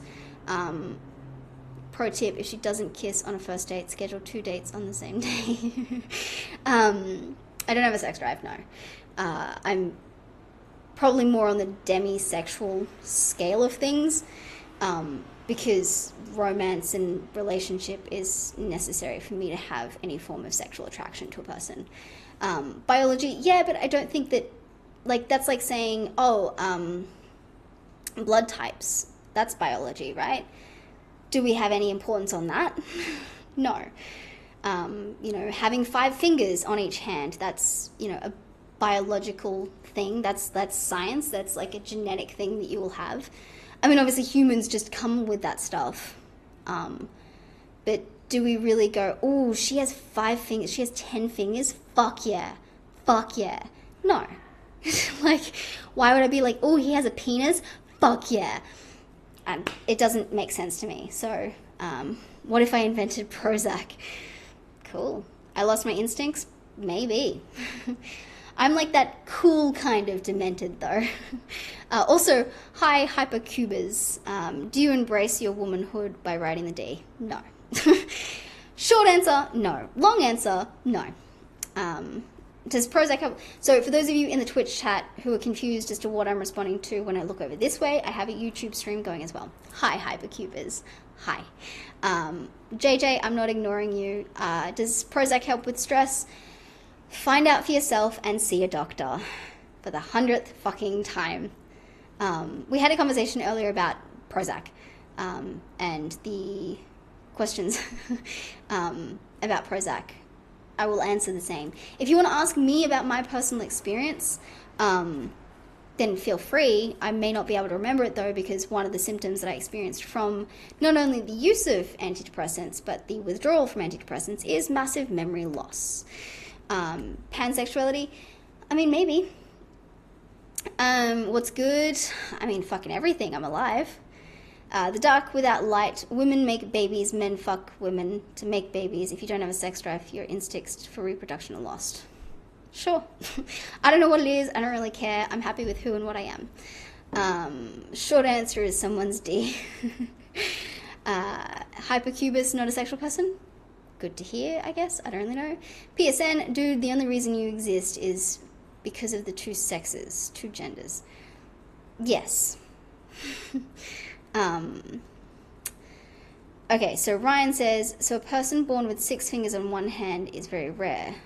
Pro tip, if she doesn't kiss on a first date, schedule 2 dates on the same day. I don't have a sex drive, no. I'm probably more on the demisexual scale of things, because romance and relationship is necessary for me to have any form of sexual attraction to a person. Biology, yeah, but I don't think that, like, that's like saying, blood types, that's biology, right? Do we have any importance on that? No. Having 5 fingers on each hand, that's, a biological thing. That's science. That's like a genetic thing that you will have. I mean, obviously humans just come with that stuff. But do we really go, oh, she has 5 fingers, she has 10 fingers? Fuck yeah. Fuck yeah. No. Like, why would I be like, oh, he has a penis? Fuck yeah. It doesn't make sense to me. So, what if I invented Prozac? Cool. I lost my instincts? Maybe. I'm like that cool kind of demented, though. Also, hi, Hypercubers. Do you embrace your womanhood by writing the D? No. Short answer, no. Long answer, no. Does Prozac help? So for those of you in the Twitch chat who are confused as to what I'm responding to when I look over this way, I have a YouTube stream going as well. Hi, Hypercubers. Hi. JJ, I'm not ignoring you. Does Prozac help with stress? Find out for yourself and see a doctor for the 100th fucking time. We had a conversation earlier about Prozac and the questions about Prozac. I will answer the same. If you want to ask me about my personal experience, then feel free. I may not be able to remember it though, because one of the symptoms that I experienced from not only the use of antidepressants, but the withdrawal from antidepressants is massive memory loss. Pansexuality, I mean, maybe. What's good? I mean, fucking everything. I'm alive. The dark without light. Women make babies, men fuck women to make babies. If you don't have a sex drive, your instincts for reproduction are lost. Sure. I don't know what it is. I don't really care. I'm happy with who and what I am. Short answer is someone's D. Hypercubus, not a sexual person? Good to hear, I guess. I don't really know. PSN, dude, the only reason you exist is because of the 2 sexes, 2 genders. Yes. Okay, so Ryan says, so a person born with 6 fingers on one hand is very rare,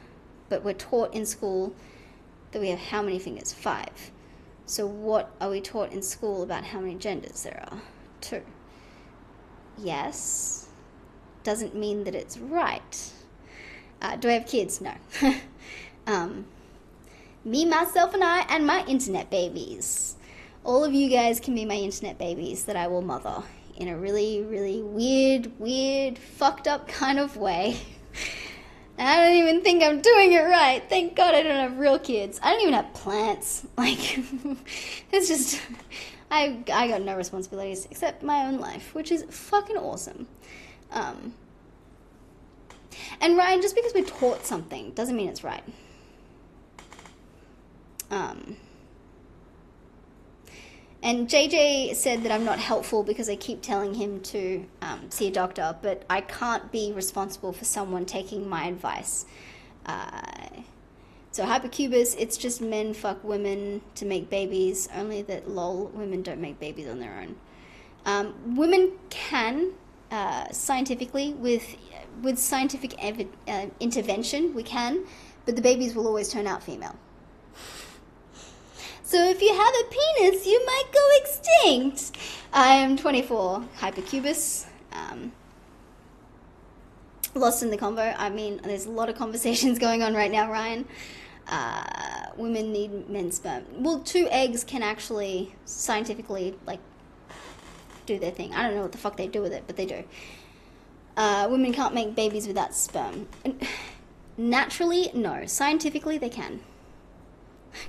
but we're taught in school that we have how many fingers? 5. So what are we taught in school about how many genders there are? 2. Yes. Doesn't mean that it's right. Do I have kids? No. Me, myself, and I, and my internet babies. All of you guys can be my internet babies that I will mother in a really, really weird, fucked up kind of way. And I don't even think I'm doing it right. Thank God I don't have real kids. I don't even have plants. Like, it's just, I got no responsibilities except my own life, which is fucking awesome. And Ryan, just because we're taught something doesn't mean it's right. And JJ said that I'm not helpful because I keep telling him to see a doctor, but I can't be responsible for someone taking my advice. So Hypercubus, it's just men fuck women to make babies, only that lol, women don't make babies on their own. Women can scientifically with scientific intervention, we can, but the babies will always turn out female. So if you have a penis, you might go extinct. I am 24, Hypercubus. Lost in the convo. I mean, there's a lot of conversations going on right now, Ryan. Women need men's sperm. Well, 2 eggs can actually scientifically, like, do their thing. I don't know what the fuck they do with it, but they do. Women can't make babies without sperm. Naturally, no. Scientifically, they can.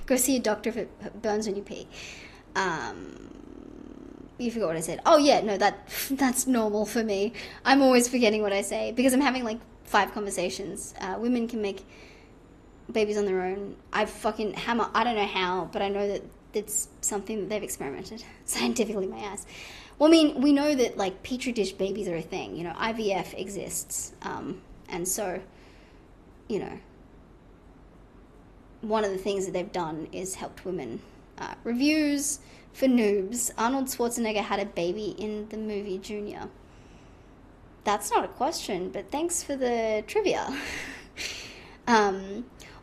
Go see a doctor if it burns when you pee. You forgot what I said. Oh yeah, no, that's normal for me. I'm always forgetting what I say because I'm having like 5 conversations. Women can make babies on their own. I fucking hammer. I don't know how, but I know that it's something that they've experimented scientifically. My ass. Well, I mean, we know that like petri dish babies are a thing. You know, IVF exists, and so, you know, one of the things that they've done is helped women. Reviews for noobs. Arnold Schwarzenegger had a baby in the movie Junior. That's not a question, but thanks for the trivia.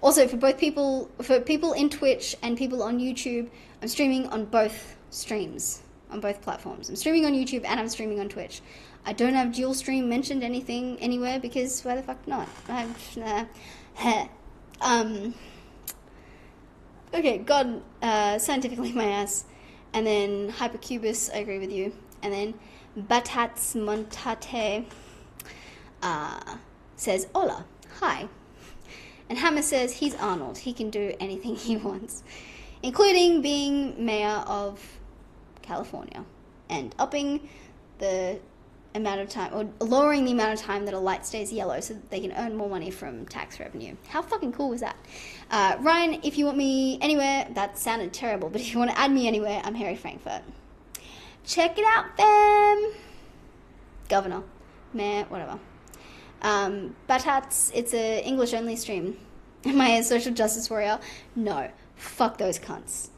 Also, for people in Twitch and people on YouTube, I'm streaming on both streams, on both platforms. I'm streaming on YouTube and I'm streaming on Twitch. I don't have dual stream mentioned anywhere because why the fuck not? Okay, God, scientifically my ass. And then Hypercubus, I agree with you. And then Batats Montate says, Hola, hi. And Hammer says, he's Arnold. He can do anything he wants, including being mayor of California and upping the amount of time, or lowering the amount of time that a light stays yellow so that they can earn more money from tax revenue. How fucking cool was that? Ryan, if you want me anywhere, that sounded terrible, but if you want to add me anywhere, I'm Harry Frankfurt. Check it out, fam! Governor. Mayor, whatever. Batats, it's a English-only stream. Am I a social justice warrior? No. Fuck those cunts.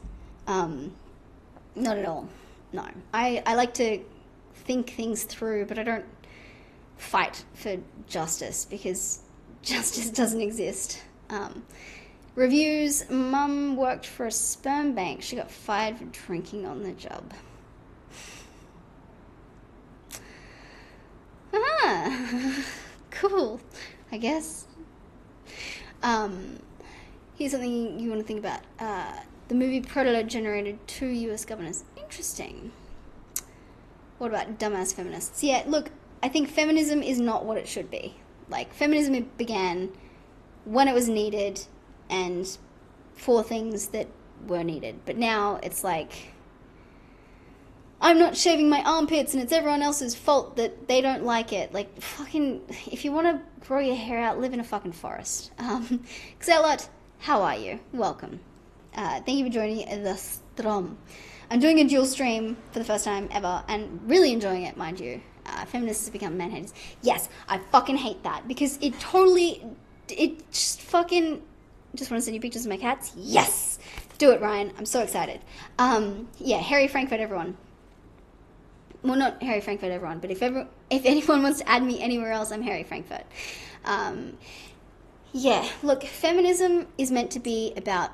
Not at all. No. I like to think things through, but I don't fight for justice because justice doesn't exist. Reviews. Mum worked for a sperm bank. She got fired for drinking on the job. Cool, I guess. Here's something you want to think about. The movie Prototype generated 2 US governors. Interesting. What about dumbass feminists? Yeah, look, I think feminism is not what it should be. Like, feminism began when it was needed and for things that were needed. But now it's like, I'm not shaving my armpits and it's everyone else's fault that they don't like it. Like, fucking, if you want to grow your hair out, live in a fucking forest. Xelot, how are you? Welcome. Thank you for joining the Strom. I'm doing a dual stream for the first time ever and really enjoying it, mind you. Feminists have become man-haters. Yes, I fucking hate that because it just fucking, just want to send you pictures of my cats? Yes! Do it, Ryan. I'm so excited. Yeah, Harry Frankfurt, everyone. Well, not Harry Frankfurt, everyone, but if anyone wants to add me anywhere else, I'm Harry Frankfurt. Yeah, look, feminism is meant to be about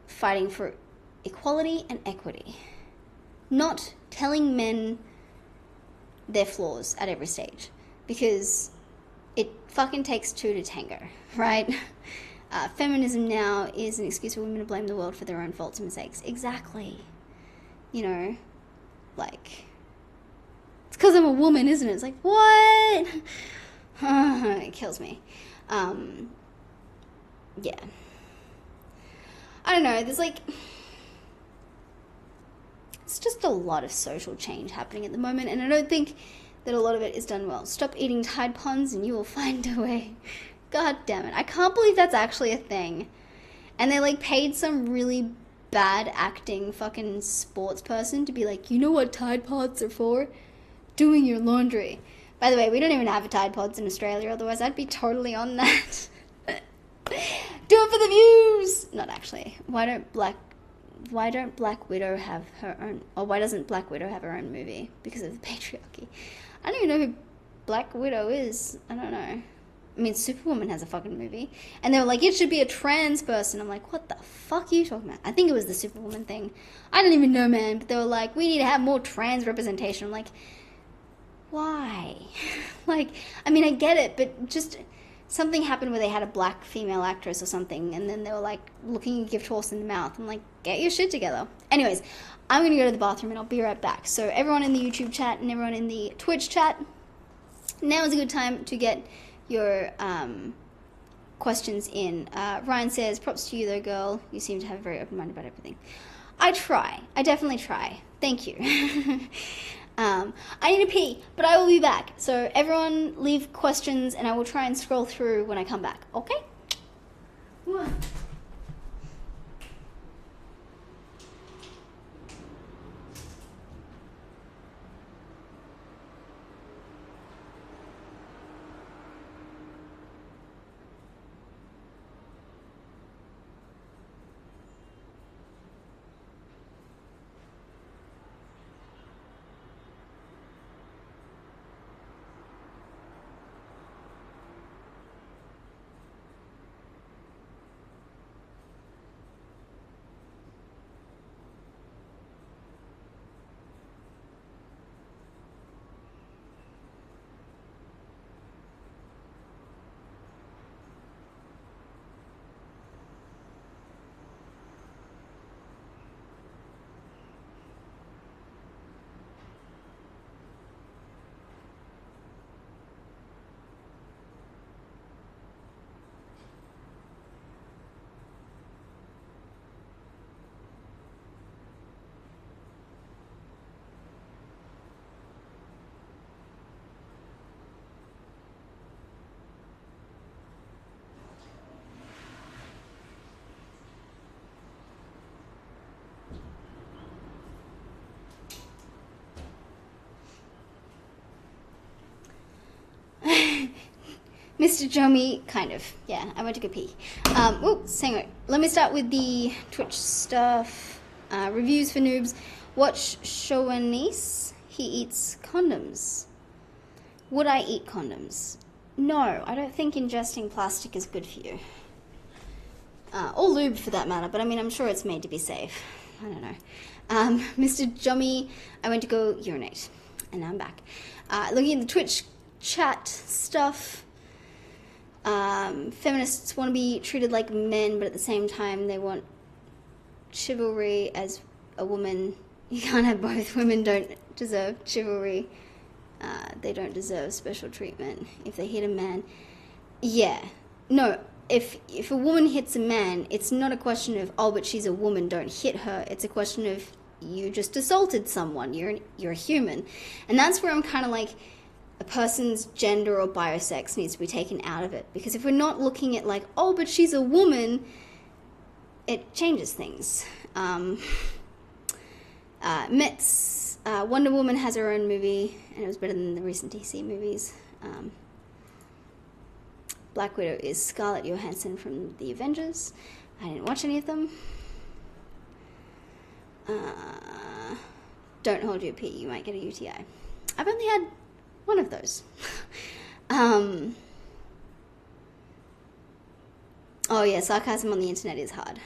fighting for equality and equity, not telling men their flaws at every stage, because it fucking takes 2 to tango, right? Feminism now is an excuse for women to blame the world for their own faults and mistakes. Exactly. You know, like, it's because I'm a woman, isn't it? It's like, what? It kills me. Yeah. I don't know, there's like, it's just a lot of social change happening at the moment, and I don't think that a lot of it is done well. Stop eating Tide Pods and you will find a way. God damn it. I can't believe that's actually a thing. And they like paid some really bad acting fucking sports person to be like, you know what Tide Pods are for? Doing your laundry. By the way, we don't even have a Tide Pods in Australia, otherwise I'd be totally on that. Do it for the views! Not actually. Why don't Black Widow have her own, or why doesn't Black Widow have her own movie? Because of the patriarchy. I don't even know who Black Widow is. I don't know. I mean, Superwoman has a fucking movie. And they were like, it should be a trans person. I'm like, what the fuck are you talking about? I think it was the Superwoman thing. I don't even know, man. But they were like, we need to have more trans representation. I'm like, why? Like, I mean, I get it, but just something happened where they had a black female actress or something, and then they were like looking a gift horse in the mouth. I'm like, get your shit together. Anyways, I'm gonna go to the bathroom and I'll be right back. So everyone in the YouTube chat and everyone in the Twitch chat, now is a good time to get your questions in. Ryan says, props to you though, girl. You seem to have a very open mind about everything. I try. I definitely try. Thank you. I need to pee, but I will be back. So everyone leave questions and I will try and scroll through when I come back. Okay? Mr. Jomi, kind of. Yeah, I went to go pee. Oops, hang on. Let me start with the Twitch stuff. Reviews for noobs. Watch Showanese. He eats condoms. Would I eat condoms? No, I don't think ingesting plastic is good for you. Or lube for that matter, but I mean, I'm sure it's made to be safe. I don't know. Mr. Jomi, I went to go urinate. And now I'm back. Looking at the Twitch chat stuff. Feminists want to be treated like men, but at the same time they want chivalry as a woman. You can't have both. Women don't deserve chivalry. They don't deserve special treatment if they hit a man. Yeah. No, if a woman hits a man, it's not a question of, oh, but she's a woman, don't hit her. It's a question of, you just assaulted someone. You're a human. And that's where I'm kind of like, a person's gender or biosex needs to be taken out of it. Because if we're not looking at like, oh, but she's a woman, it changes things. Wonder Woman has her own movie, and it was better than the recent DC movies. Black Widow is Scarlett Johansson from the Avengers. I didn't watch any of them. Don't hold your pee, you might get a UTI. I've only had one of those. Oh yeah, sarcasm on the internet is hard.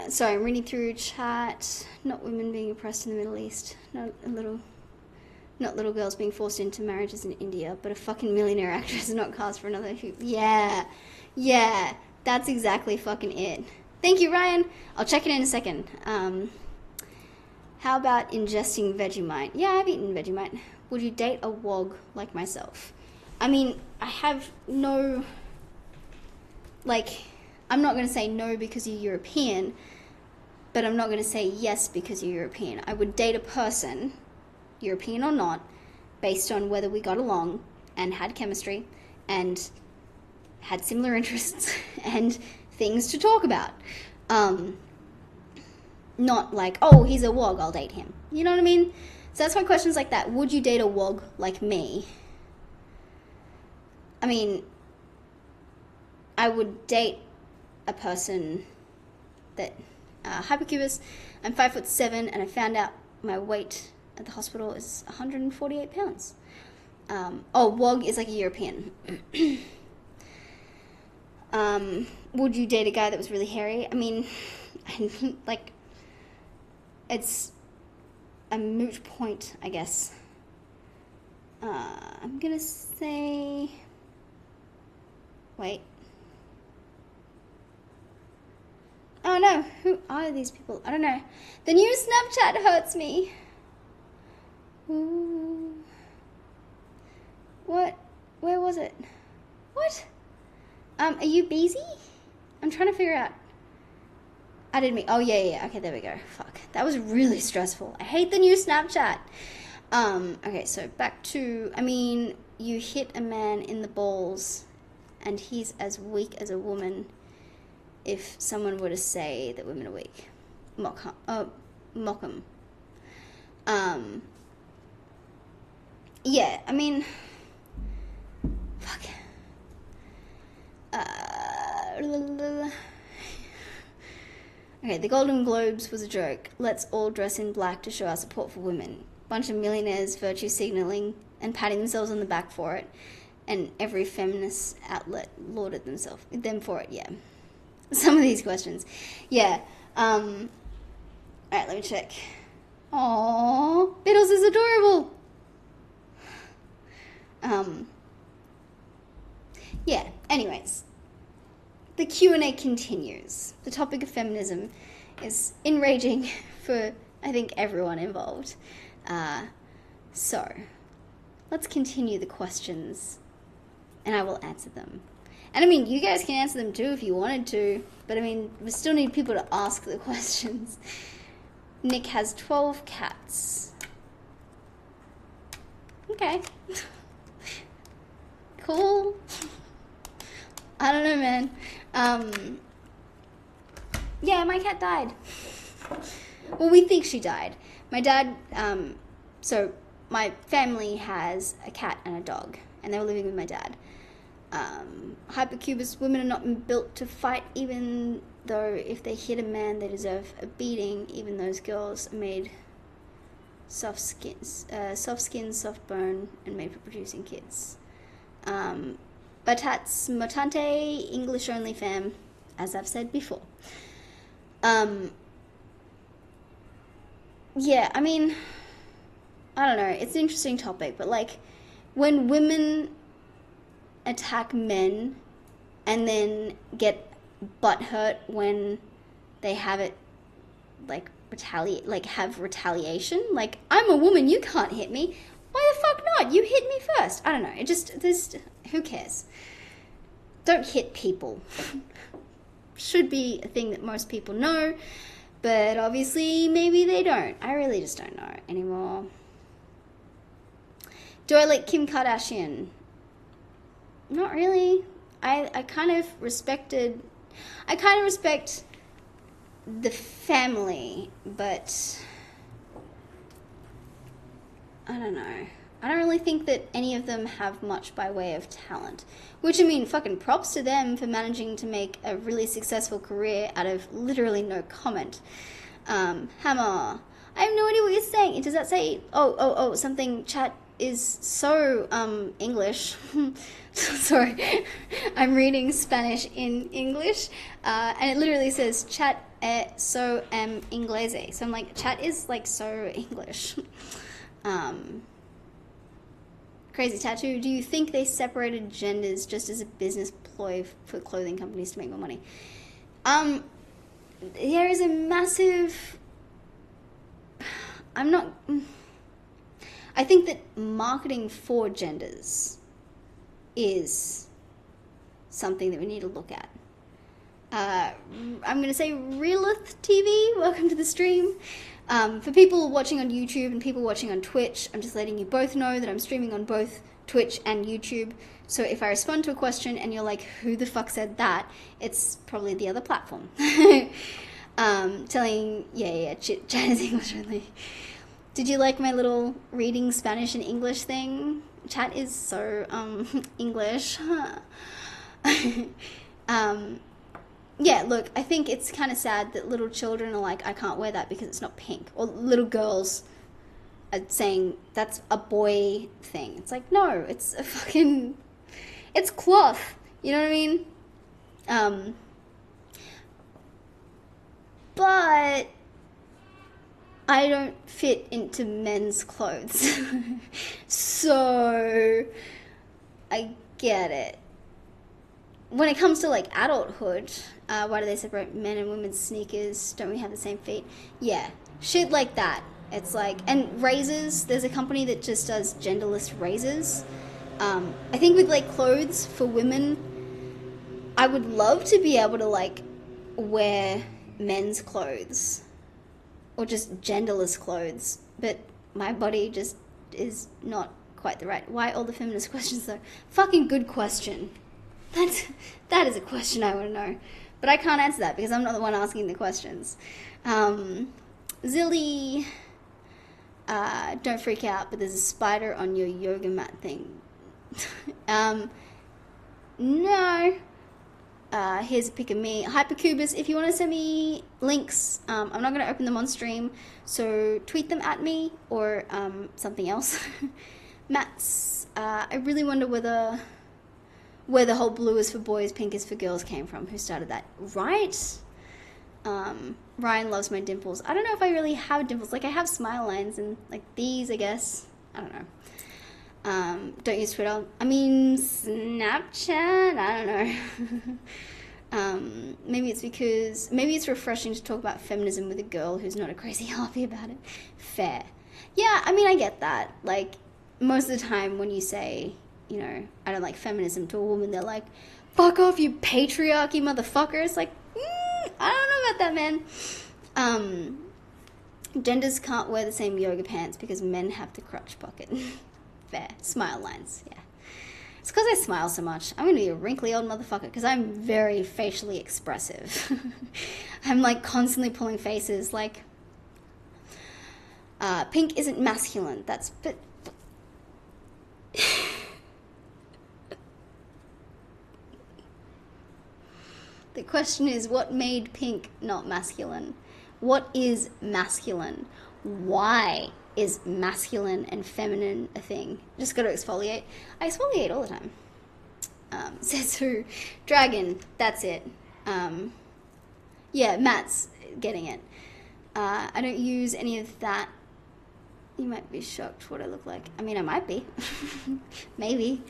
Sorry, I'm reading through chat. Not women being oppressed in the Middle East. Not little girls being forced into marriages in India, but a fucking millionaire actress is not cast for another who. Yeah, that's exactly fucking it. Thank you, Ryan. I'll check it in a second. How about ingesting Vegemite? Yeah, I've eaten Vegemite. Would you date a wog like myself? I mean, I have no... Like, I'm not going to say no because you're European, but I'm not going to say yes because you're European. I would date a person, European or not, based on whether we got along and had chemistry and had similar interests and things to talk about. Not like, oh, he's a wog, I'll date him. You know what I mean? So that's why questions like that, would you date a wog like me? I mean, I would date a person that, Hypercubus, I'm 5'7", and I found out my weight at the hospital is 148 pounds. Wog is like a European. Would you date a guy that was really hairy? I mean, like, it's a moot point, I guess. I'm gonna say... Wait. Oh no, who are these people? I don't know. The new Snapchat hurts me. Ooh. What? Where was it? What? Are you busy? I'm trying to figure out. I didn't mean... Oh, yeah. Okay, there we go. Fuck. That was really stressful. I hate the new Snapchat. Okay, so back to... I mean, you hit a man in the balls and he's as weak as a woman if someone were to say that women are weak. Mock him. Yeah, I mean... Fuck. Okay, the Golden Globes was a joke. Let's all dress in black to show our support for women. Bunch of millionaires virtue signaling and patting themselves on the back for it. And every feminist outlet lauded them for it, yeah. Some of these questions. Yeah. Alright, let me check. Aww, Beatles is adorable. Yeah, anyways. The Q&A continues. The topic of feminism is enraging for, I think, everyone involved. So, let's continue the questions, and I will answer them. And I mean, you guys can answer them too if you wanted to, but I mean, we still need people to ask the questions. Nick has 12 cats. Okay. Cool. I don't know, man. Yeah, my cat died. Well, we think she died. My dad, so my family has a cat and a dog, and they were living with my dad. Hypercubus women are not built to fight, even though if they hit a man, they deserve a beating. Even those girls are made soft skin, soft bone, and made for producing kids. Batats Mutante, English only fam, as I've said before. Yeah, I mean, I don't know, it's an interesting topic, but like, when women attack men and then get butthurt when they have it, like, have retaliation, like, I'm a woman, you can't hit me. Why the fuck not? You hit me first. I don't know. Who cares? Don't hit people. Should be a thing that most people know, but obviously maybe they don't. I really just don't know anymore. Do I like Kim Kardashian? Not really. I kind of respect the family, but I don't know. I don't really think that any of them have much by way of talent. Which, I mean, fucking props to them for managing to make a really successful career out of literally no comment. Hammer. I have no idea what you're saying. Does that say, something chat is so, English. Sorry. I'm reading Spanish in English. And it literally says, chat so inglese. So I'm like, chat is like so English. Crazy Tattoo, do you think they separated genders just as a business ploy for clothing companies to make more money? There is a massive... I think that marketing for genders is something that we need to look at. I'm going to say Realith TV, welcome to the stream. For people watching on YouTube and people watching on Twitch, I'm just letting you both know that I'm streaming on both Twitch and YouTube. So if I respond to a question and you're like, who the fuck said that? It's probably the other platform. Chat is English only. Did you like my little reading Spanish and English thing? Chat is so, English. Yeah, look, I think it's kind of sad that little children are like, I can't wear that because it's not pink. Or little girls saying that's a boy thing. It's like, no, it's a fucking, it's cloth. You know what I mean? But I don't fit into men's clothes. So I get it. When it comes to like adulthood, why do they separate men and women's sneakers? Don't we have the same feet? Yeah, shit like that. It's like, and razors, there's a company that just does genderless razors. I think with like clothes for women, I would love to be able to like wear men's clothes or just genderless clothes, but my body just is not quite the right. Why all the feminist questions though? Fucking good question. That is a question I want to know, but I can't answer that because I'm not the one asking the questions. Zilly, don't freak out, but there's a spider on your yoga mat thing. No. Here's a pic of me. Hypercubus, if you want to send me links, I'm not going to open them on stream, so tweet them at me or something else. Mats, I really wonder where the whole blue is for boys, pink is for girls came from. Who started that? Right? Ryan loves my dimples. I don't know if I really have dimples. Like, I have smile lines and, like, these, I guess. I don't know. Don't use Twitter. I mean, Snapchat? I don't know. Maybe it's refreshing to talk about feminism with a girl who's not a crazy harpy about it. Fair. Yeah, I mean, I get that. Like, most of the time when you say, you know, I don't like feminism to a woman, they're like, fuck off, you patriarchy motherfucker. It's like, I don't know about that, man. Genders can't wear the same yoga pants because men have the crotch pocket. Fair. Smile lines, yeah. It's because I smile so much. I'm going to be a wrinkly old motherfucker because I'm very facially expressive. I'm like constantly pulling faces like, pink isn't masculine. But the question is, what made pink not masculine? What is masculine? Why is masculine and feminine a thing? Just got to exfoliate. I exfoliate all the time. Says who? Dragon. That's it. Yeah, Matt's getting it. I don't use any of that. You might be shocked what I look like. I mean, I might be. Maybe.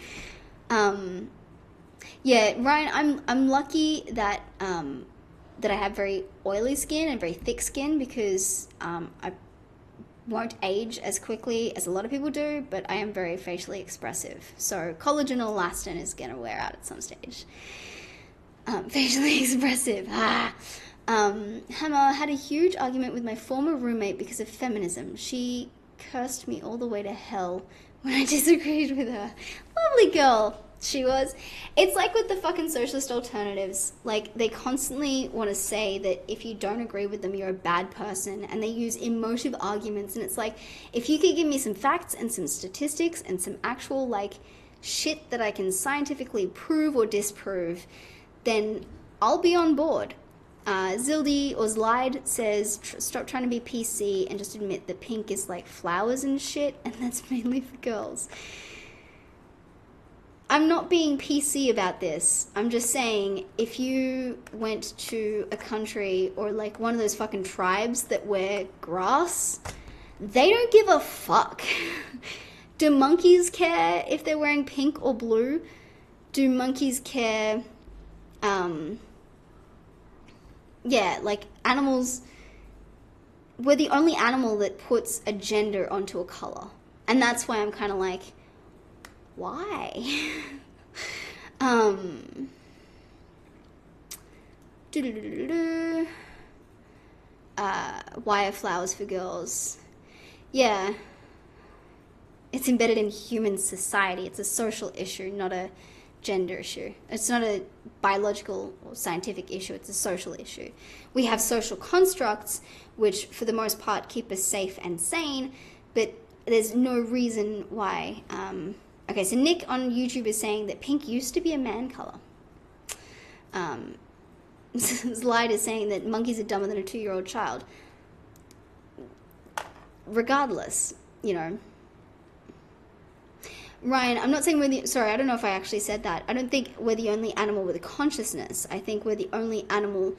Yeah, Ryan, I'm lucky that that I have very oily skin and very thick skin because I won't age as quickly as a lot of people do, but I am very facially expressive. So collagen or elastin is going to wear out at some stage. Facially expressive. Hammer had a huge argument with my former roommate because of feminism. She cursed me all the way to hell when I disagreed with her. Lovely girl. She was. It's like with the fucking socialist alternatives. Like, they constantly want to say that if you don't agree with them, you're a bad person. And they use emotive arguments. And it's like, if you could give me some facts and some statistics and some actual, like, shit that I can scientifically prove or disprove, then I'll be on board. Zildi or Zlide says, stop trying to be PC and just admit that pink is like flowers and shit. And that's mainly for girls. I'm not being PC about this. I'm just saying, if you went to a country or like one of those fucking tribes that wear grass, they don't give a fuck. Do monkeys care if they're wearing pink or blue? Do monkeys care? Yeah, like animals, we're the only animal that puts a gender onto a color. And that's why I'm kind of like, why? Why are flowers for girls? Yeah. It's embedded in human society. It's a social issue, not a gender issue. It's not a biological or scientific issue. It's a social issue. We have social constructs which, for the most part, keep us safe and sane, but there's no reason why... Okay, so Nick on YouTube is saying that pink used to be a man color. Zlide is saying that monkeys are dumber than a 2-year-old child. Regardless, you know, Ryan, I'm not saying sorry, I don't know if I actually said that. I don't think we're the only animal with a consciousness. I think we're the only animal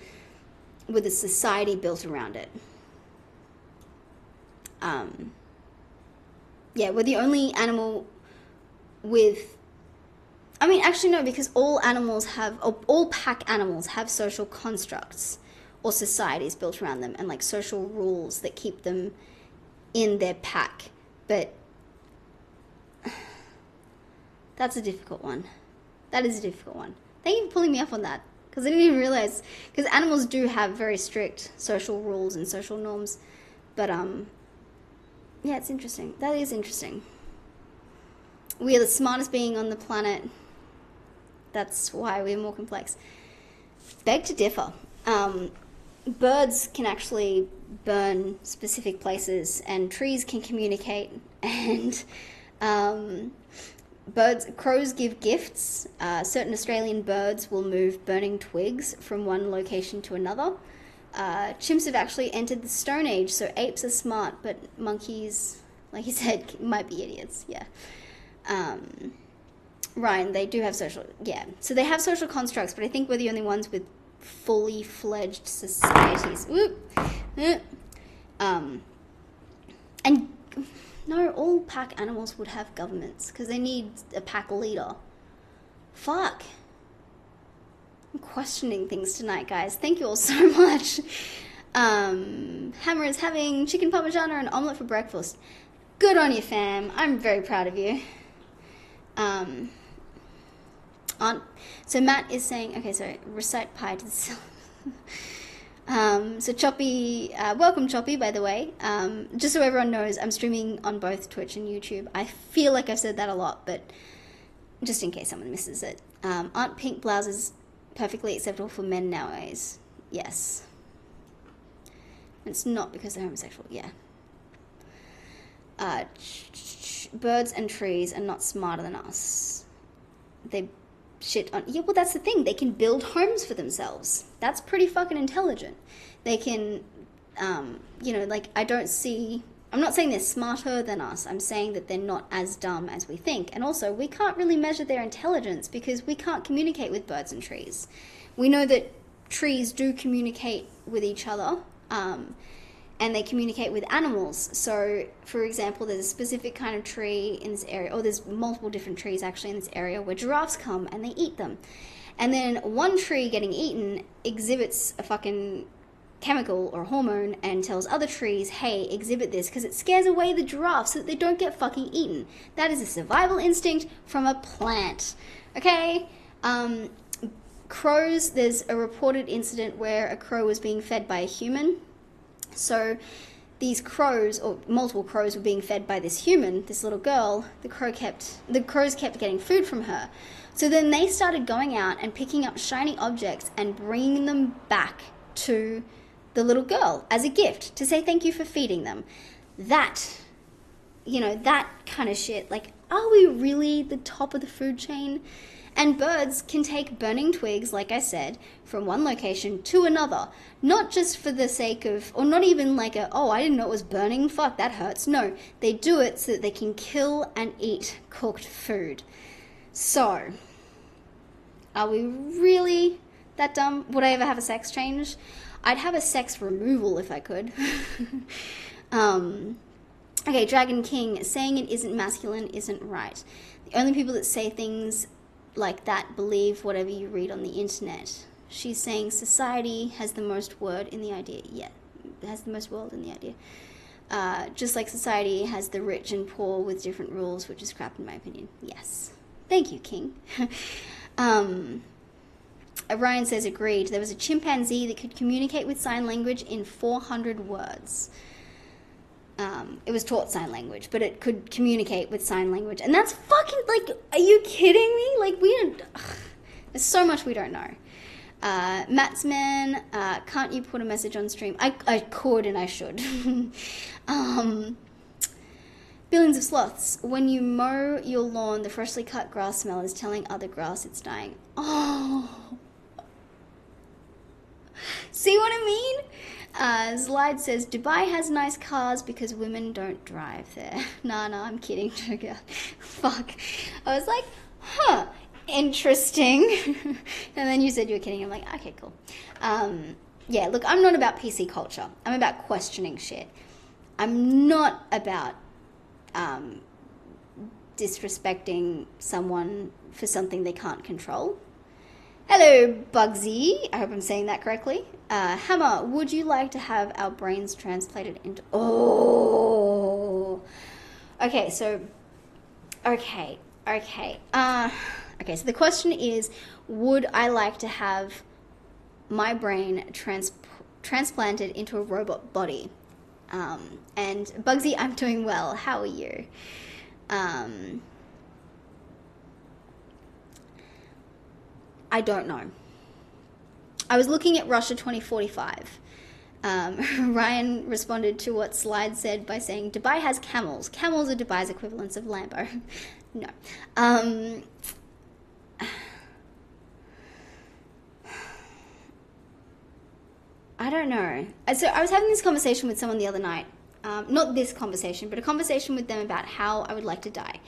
with a society built around it. Yeah, we're the only animal with, I mean, actually no, because all pack animals have social constructs or societies built around them and like social rules that keep them in their pack. But that's a difficult one. That is a difficult one. Thank you for pulling me up on that, because I didn't even realize, because animals do have very strict social rules and social norms. But yeah, it's interesting. That is interesting. We are the smartest being on the planet. That's why we're more complex. Beg to differ. Birds can actually burn specific places, and trees can communicate, and crows give gifts. Certain Australian birds will move burning twigs from one location to another. Chimps have actually entered the Stone Age, so apes are smart, but monkeys, like you said, might be idiots. Yeah. Ryan, they do have social, yeah. So they have social constructs, but I think we're the only ones with fully fledged societies. And no, all pack animals would have governments, because they need a pack leader. Fuck. I'm questioning things tonight, guys. Thank you all so much. Hammer is having chicken parmigiana and omelette for breakfast. Good on you, fam. I'm very proud of you. So Matt is saying, okay, so recite pi to the so Choppy, welcome Choppy, by the way. Just so everyone knows, I'm streaming on both Twitch and YouTube. I feel like I've said that a lot, but just in case someone misses it. Aren't pink blouses perfectly acceptable for men nowadays? Yes. It's not because they're homosexual, yeah. Birds and trees are not smarter than us. They shit on, yeah, well, that's the thing. They can build homes for themselves. That's pretty fucking intelligent. They can, you know, like, I'm not saying they're smarter than us. I'm saying that they're not as dumb as we think. And also, we can't really measure their intelligence because we can't communicate with birds and trees. We know that trees do communicate with each other, and they communicate with animals. So, for example, there's a specific kind of tree in this area, or there's multiple different trees actually in this area where giraffes come and they eat them. And then one tree getting eaten exhibits a fucking chemical or hormone and tells other trees, hey, exhibit this, because it scares away the giraffes so that they don't get fucking eaten. That is a survival instinct from a plant. Okay? Crows, there's a reported incident where a crow was being fed by a human. So these crows, or multiple crows, were being fed by this human, this little girl. The crows kept getting food from her. So then they started going out and picking up shiny objects and bringing them back to the little girl as a gift to say thank you for feeding them. That, you know, that kind of shit. Like, are we really the top of the food chain? And birds can take burning twigs, like I said, from one location to another. Not just for the sake of, or not even like oh, I didn't know it was burning, fuck, that hurts. No, they do it so that they can kill and eat cooked food. So, are we really that dumb? Would I ever have a sex change? I'd have a sex removal if I could. Okay, Dragon King, saying it isn't masculine isn't right. The only people that say things like that believe whatever you read on the internet. She's saying society has the most word in the idea. Yeah, it has the most word in the idea. Just like society has the rich and poor with different rules, which is crap in my opinion. Yes. Thank you, King. Ryan says, agreed. There was a chimpanzee that could communicate with sign language in 400 words. It was taught sign language, but it could communicate with sign language. And that's fucking, like, are you kidding me? Like, we don't, there's so much we don't know. Matsman, can't you put a message on stream? I could and I should. Billions of sloths. When you mow your lawn, the freshly cut grass smell is telling other grass it's dying. Oh. See what I mean? Slide says Dubai has nice cars because women don't drive there. Nah, I'm kidding. Fuck. I was like, huh, interesting. And then you said you were kidding. I'm like, okay, cool. Yeah, look, I'm not about PC culture. I'm about questioning shit. I'm not about disrespecting someone for something they can't control. Hello, Bugsy. I hope I'm saying that correctly. Hammer, would you like to have our brains translated into... Oh! Okay, so... Okay, so the question is, would I like to have my brain transplanted into a robot body? And Bugsy, I'm doing well. How are you? I don't know. I was looking at Russia 2045. Ryan responded to what Slide said by saying, Dubai has camels. Camels are Dubai's equivalents of Lambo. No. I don't know. So I was having this conversation with someone the other night. Not this conversation, but a conversation with them about how I would like to die.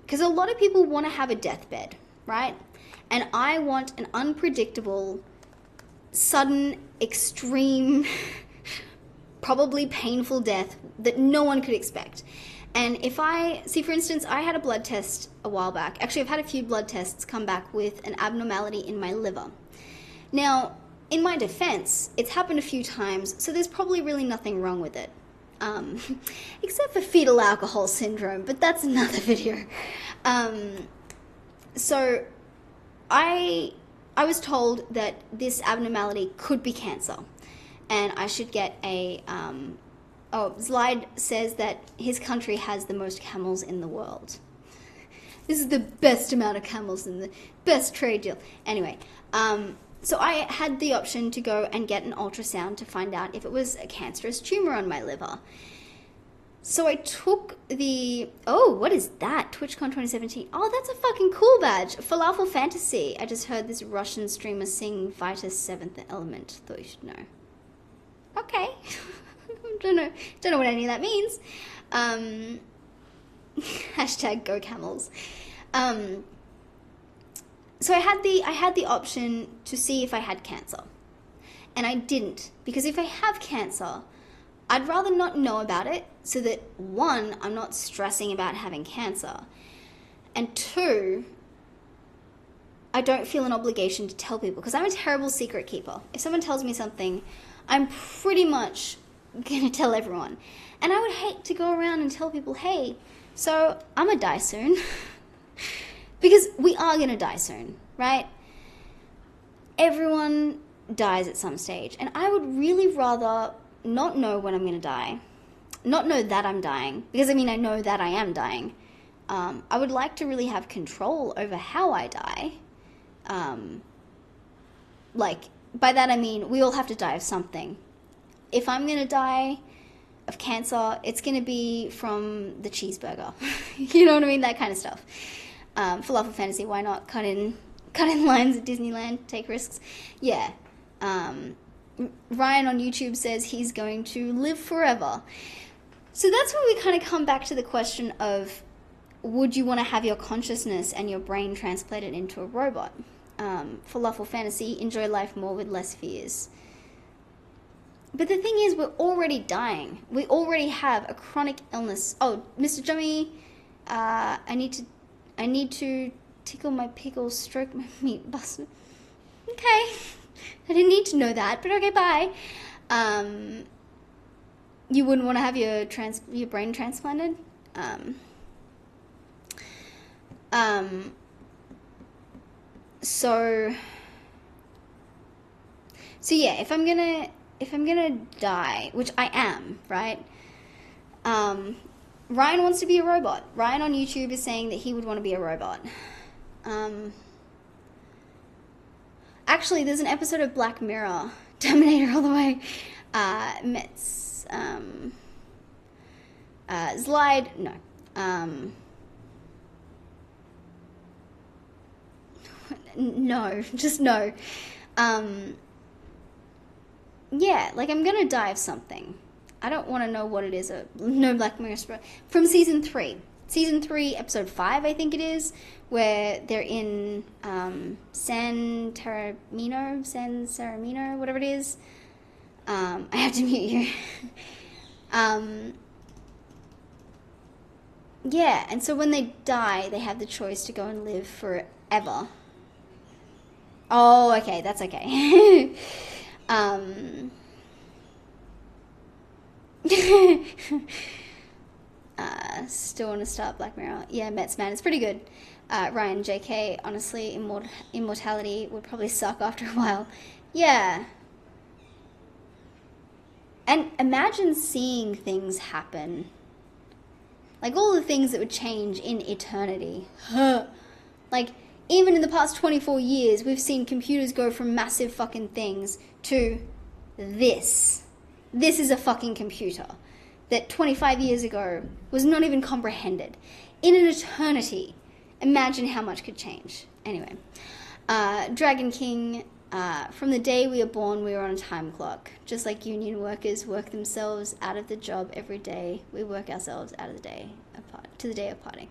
Because a lot of people want to have a deathbed, right? And I want an unpredictable, sudden, extreme, probably painful death that no one could expect. And if for instance, I had a blood test a while back. Actually, I've had a few blood tests come back with an abnormality in my liver. Now, in my defense, it's happened a few times, so there's probably really nothing wrong with it. Except for fetal alcohol syndrome, but that's another video. So I was told that this abnormality could be cancer, and I should get a, Slide says that his country has the most camels in the world. This is the best amount of camels and the best trade deal. Anyway, so I had the option to go and get an ultrasound to find out if it was a cancerous tumor on my liver. So I took what is that? TwitchCon 2017. Oh, that's a fucking cool badge. Falafel Fantasy. I just heard this Russian streamer sing Vitus Seventh Element. Thought you should know. Okay. Don't know what any of that means. Hashtag go camels. So I had the option to see if I had cancer. And I didn't. Because if I have cancer, I'd rather not know about it so that, one, I'm not stressing about having cancer, and two, I don't feel an obligation to tell people, because I'm a terrible secret keeper. If someone tells me something, I'm pretty much going to tell everyone. And I would hate to go around and tell people, hey, so I'm going to die soon. Because we are going to die soon, right? Everyone dies at some stage. And I would really rather not know when I'm going to die, not know that I'm dying, because I know that I am dying. I would like to really have control over how I die. By that I mean, we all have to die of something. If I'm going to die of cancer, it's going to be from the cheeseburger. You know what I mean? That kind of stuff. Falafel Fantasy, why not cut in lines at Disneyland, take risks? Yeah. Ryan on YouTube says he's going to live forever. So that's when we kind of come back to the question of, would you want to have your consciousness and your brain transplanted into a robot? Falafel Fantasy, enjoy life more with less fears. But the thing is, we're already dying. We already have a chronic illness. Oh, Mr. Jummy, I need to tickle my pickles, stroke my meat busted. Okay. I didn't need to know that, but okay, bye. You wouldn't want to have your brain transplanted? So yeah, if I'm gonna die, which I am, right? Ryan wants to be a robot. Ryan on YouTube is saying that he would want to be a robot. Actually, there's an episode of Black Mirror, Terminator all the way, Mets, Slide, no, no, just no. yeah, like I'm gonna die of something. I don't want to know what it is. No Black Mirror from season 3. Season 3, episode 5, I think it is, where they're in San Saramino, whatever it is. I have to mute you. Yeah, and so when they die, they have the choice to go and live forever. Oh, okay, that's okay. Still want to start Black Mirror. Yeah, Mets Man, it's pretty good. Ryan, JK, honestly, immortality would probably suck after a while. Yeah. And imagine seeing things happen. Like all the things that would change in eternity. Like, even in the past 24 years, we've seen computers go from massive fucking things to this. This is a fucking computer that 25 years ago was not even comprehended. In an eternity, imagine how much could change. Anyway, Dragon King, from the day we are born, we are on a time clock. Just like union workers work themselves out of the job every day, we work ourselves out of the day to the day of parting.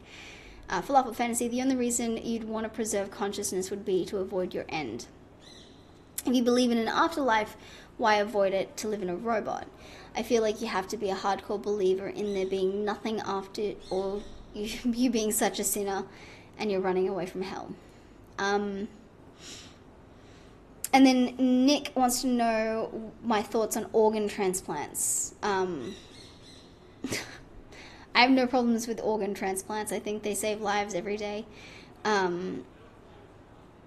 Falafel Fantasy, the only reason you'd want to preserve consciousness would be to avoid your end. If you believe in an afterlife, why avoid it to live in a robot? I feel like you have to be a hardcore believer in there being nothing after, or you being such a sinner and you're running away from hell. And then Nick wants to know my thoughts on organ transplants. I have no problems with organ transplants. I think they save lives every day.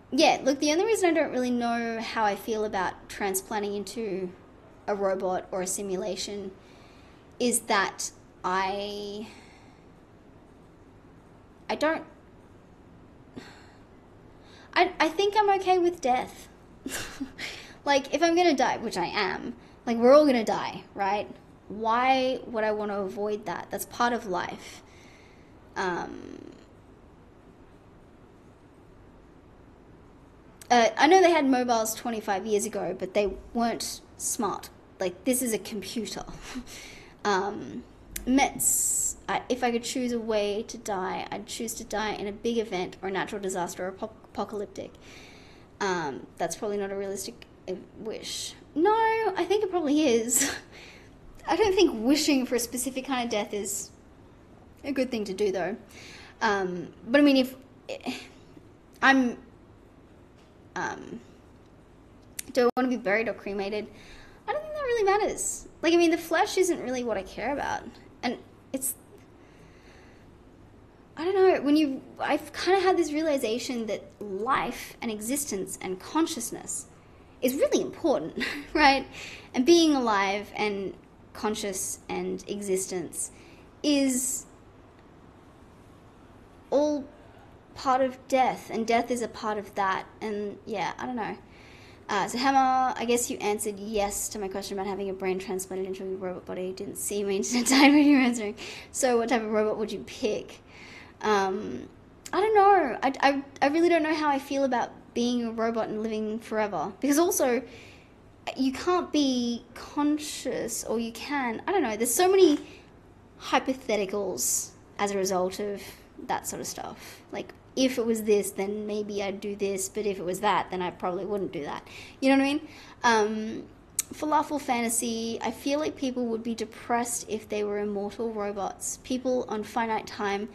Yeah, look, the only reason I don't really know how I feel about transplanting into a robot or a simulation is that I think I'm okay with death. Like, if I'm gonna die, which I am, like, we're all gonna die, right? Why would I want to avoid that? That's part of life. I know they had mobiles 25 years ago, but they weren't smart. Like, this is a computer. Mets, if I could choose a way to die, I'd choose to die in a big event or a natural disaster or apocalyptic. That's probably not a realistic wish. No, I think it probably is. I don't think wishing for a specific kind of death is a good thing to do, though. But I mean, if I'm, do I want to be buried or cremated? I don't think that really matters. Like, I mean, the flesh isn't really what I care about. And it's, I don't know, I've kind of had this realization that life and existence and consciousness is really important, right? And being alive and conscious and existence is all part of death, and death is a part of that. And yeah, I don't know. So Hammer, I guess you answered yes to my question about having a brain transplanted into a robot body. Didn't see my internet died when you were answering. So what type of robot would you pick? I don't know. I really don't know how I feel about being a robot and living forever. Because also, you can't be conscious, or you can. I don't know. There's so many hypotheticals as a result of that sort of stuff. Like, if it was this, then maybe I'd do this, but if it was that, then I probably wouldn't do that. You know what I mean? Falafel Fantasy, I feel like people would be depressed if they were immortal robots. People on finite time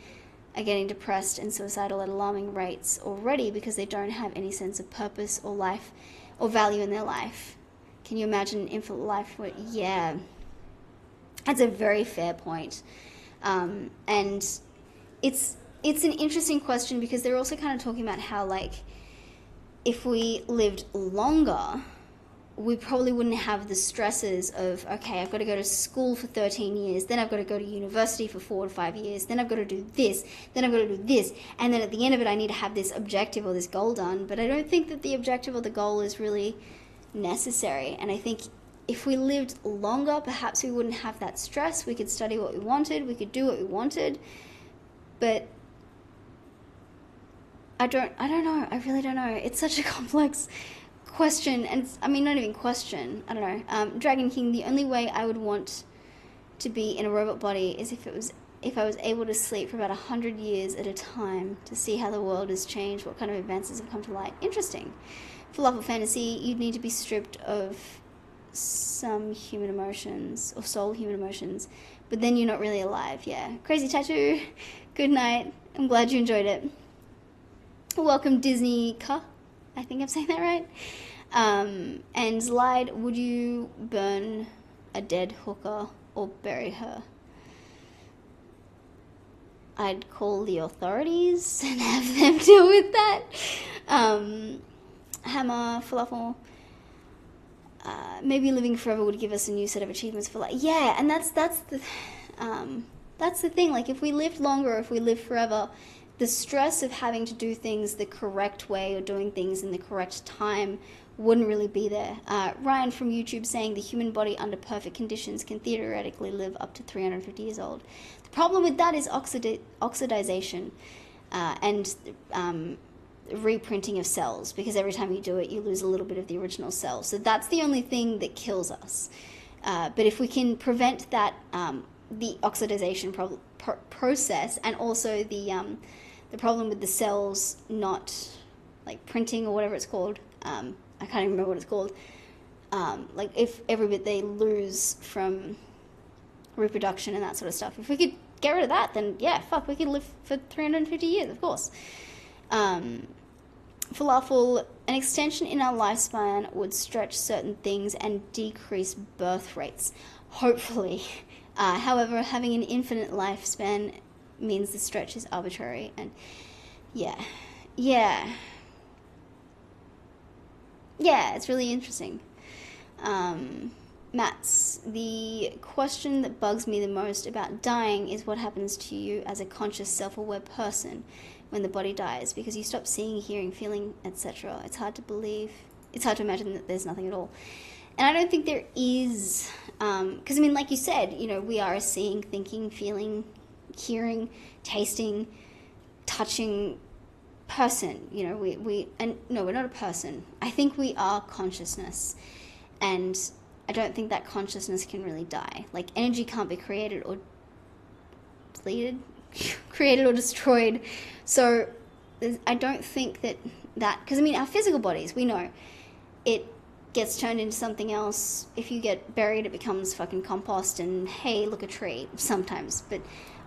are getting depressed and suicidal at alarming rates already because they don't have any sense of purpose or life or value in their life. Can you imagine infinite life? Yeah, that's a very fair point. And it's an interesting question because they're also kind of talking about how, like, if we lived longer, we probably wouldn't have the stresses of, okay, I've got to go to school for 13 years, then I've got to go to university for 4 to 5 years, then I've got to do this, then I've got to do this, and then at the end of it I need to have this objective or this goal done. But I don't think that the objective or the goal is really necessary. And I think if we lived longer, perhaps we wouldn't have that stress. We could study what we wanted, we could do what we wanted. But I don't know. I really don't know. It's such a complex question, and I mean, not even question, I don't know. Dragon King, the only way I would want to be in a robot body is if I was able to sleep for about 100 years at a time to see how the world has changed, what kind of advances have come to light. Interesting. Falafel Fantasy, you'd need to be stripped of some human emotions, or soul human emotions, but then you're not really alive. Yeah. Crazy Tattoo, good night. I'm glad you enjoyed it. Welcome, Disney Ka. I think I'm saying that right. And Lied, would you burn a dead hooker or bury her? I'd call the authorities and have them deal with that. Hammer, Falafel, maybe living forever would give us a new set of achievements for life. Yeah, and that's the thing. Like, if we lived longer, if we lived forever, the stress of having to do things the correct way or doing things in the correct time wouldn't really be there. Ryan from YouTube saying the human body under perfect conditions can theoretically live up to 350 years old. The problem with that is oxidization and reprinting of cells, because every time you do it, you lose a little bit of the original cell. So that's the only thing that kills us. But if we can prevent that, the oxidization process, and also the problem with the cells not like printing or whatever it's called, I can't even remember what it's called. Like, if every bit they lose from reproduction and that sort of stuff, if we could get rid of that, then yeah, fuck, we could live for 350 years, of course. Falafel, an extension in our lifespan would stretch certain things and decrease birth rates. Hopefully. However, having an infinite lifespan means the stretch is arbitrary, and yeah, it's really interesting. Mats, the question that bugs me the most about dying is what happens to you as a conscious, self-aware person when the body dies, because you stop seeing, hearing, feeling, etc. It's hard to imagine that there's nothing at all. And I don't think there is, because I mean, like you said, you know, we are a seeing, thinking, feeling, hearing, tasting, touching person. You know, no, we're not a person. I think we are consciousness, and I don't think that consciousness can really die. Like, energy can't be created or deleted, created or destroyed. So I don't think that, because I mean, our physical bodies, we know it gets turned into something else. If you get buried, it becomes fucking compost, and hey, look, a tree sometimes. But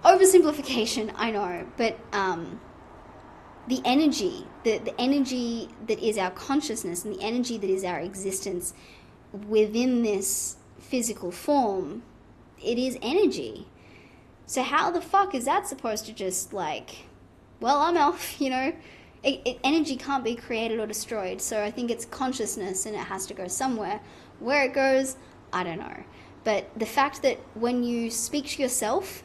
oversimplification, I know. But the energy that is our consciousness, and the energy that is our existence within this physical form, it is energy. So how the fuck is that supposed to just, like, well, I'm off, you know? Energy can't be created or destroyed, so I think it's consciousness, and it has to go somewhere. Where it goes, I don't know. But the fact that when you speak to yourself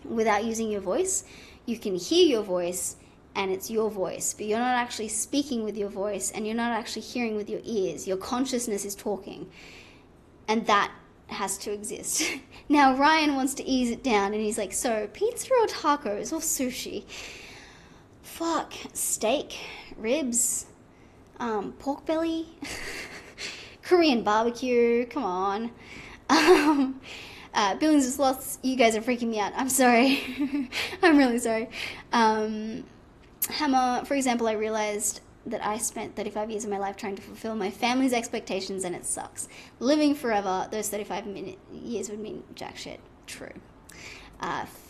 without using your voice, you can hear your voice, and it's your voice, but you're not actually speaking with your voice, and you're not actually hearing with your ears. Your consciousness is talking, and that has to exist. Now, Ryan wants to ease it down, and he's like, so, pizza or tacos or sushi? Fuck, steak, ribs, pork belly, Korean barbecue, come on. Billions of Sloths, you guys are freaking me out. I'm sorry. I'm really sorry. Hammer, for example, I realized that I spent 35 years of my life trying to fulfill my family's expectations, and it sucks. Living forever, those 35 years would mean jack shit. True.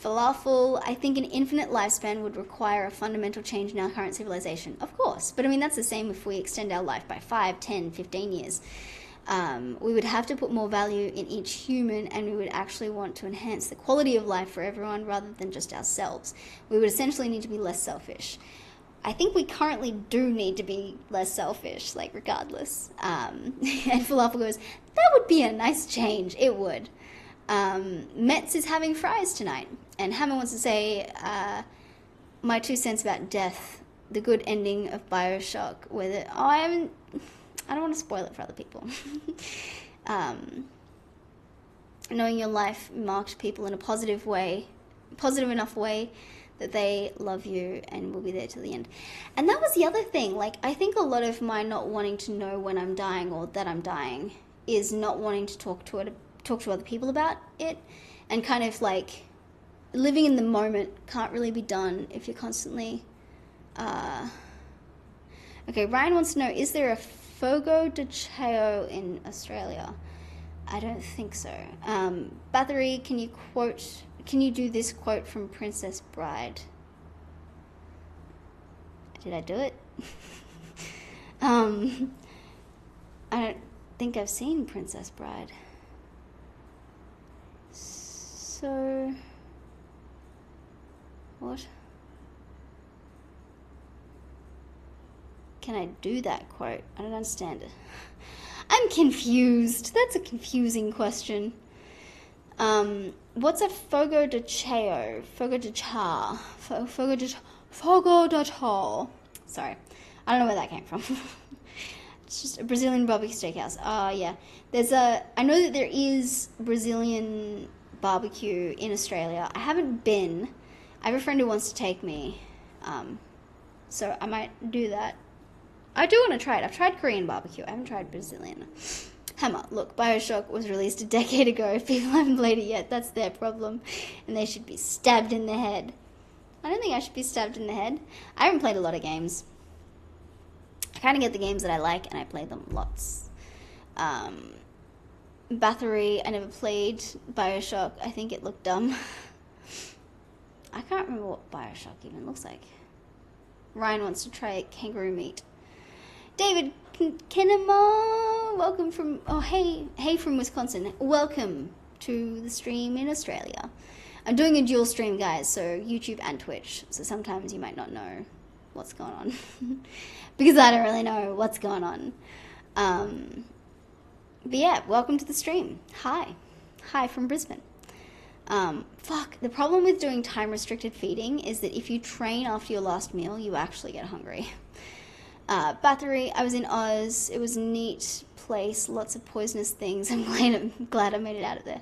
Falafel, I think an infinite lifespan would require a fundamental change in our current civilization. Of course, but I mean, that's the same if we extend our life by 5, 10, 15 years. We would have to put more value in each human, and we would actually want to enhance the quality of life for everyone rather than just ourselves. We would essentially need to be less selfish. I think we currently do need to be less selfish, like, regardless. And Falafel goes, that would be a nice change. It would. Metz is having fries tonight. And Hammer wants to say, my 2 cents about death, the good ending of BioShock, I don't want to spoil it for other people. Knowing your life marked people in a positive enough way that they love you and will be there till the end. And that was the other thing. Like, I think a lot of my not wanting to know when I'm dying or that I'm dying is not wanting to talk to other people about it, and kind of like living in the moment can't really be done if you're constantly. Okay, Ryan wants to know: is there a Fogo de Chao in Australia? I don't think so. Bathory, can you do this quote from Princess Bride? Did I do it? I don't think I've seen Princess Bride. So, what? Can I do that quote? I don't understand it. I'm confused. That's a confusing question. What's a Fogo de Chao? Fogo de Chao. Fogo de Chao. Sorry. I don't know where that came from. It's just a Brazilian barbecue steakhouse. Yeah. I know that there is Brazilian barbecue in Australia. I haven't been. I have a friend who wants to take me. So I might do that. I do want to try it. I've tried Korean barbecue. I haven't tried Brazilian. Hammer, look, BioShock was released a decade ago. If people haven't played it yet, that's their problem. And they should be stabbed in the head. I don't think I should be stabbed in the head. I haven't played a lot of games. I kind of get the games that I like, and I play them lots. Bathory, I never played BioShock. I think it looked dumb. I can't remember what BioShock even looks like. Ryan wants to try kangaroo meat. David Kinema, welcome from, hey from Wisconsin. Welcome to the stream in Australia. I'm doing a dual stream, guys, so YouTube and Twitch. So sometimes you might not know what's going on. Because I don't really know what's going on. But yeah, welcome to the stream. Hi from Brisbane. The problem with doing time-restricted feeding is that if you train after your last meal, you actually get hungry. Bathory, I was in Oz. It was a neat place, lots of poisonous things. I'm glad I made it out of there.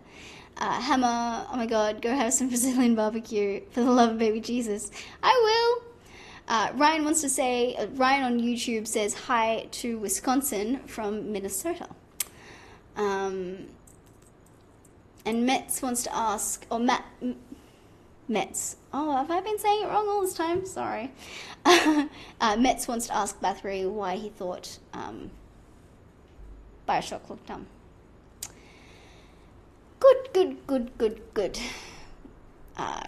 Hammer, oh my god, go have some Brazilian barbecue for the love of baby Jesus. I will. Ryan wants to say, Ryan on YouTube says hi to Wisconsin from Minnesota. And Metz wants to ask, or Metz. Oh, have I been saying it wrong all this time? Sorry. Metz wants to ask Bathory why he thought BioShock looked dumb. Good.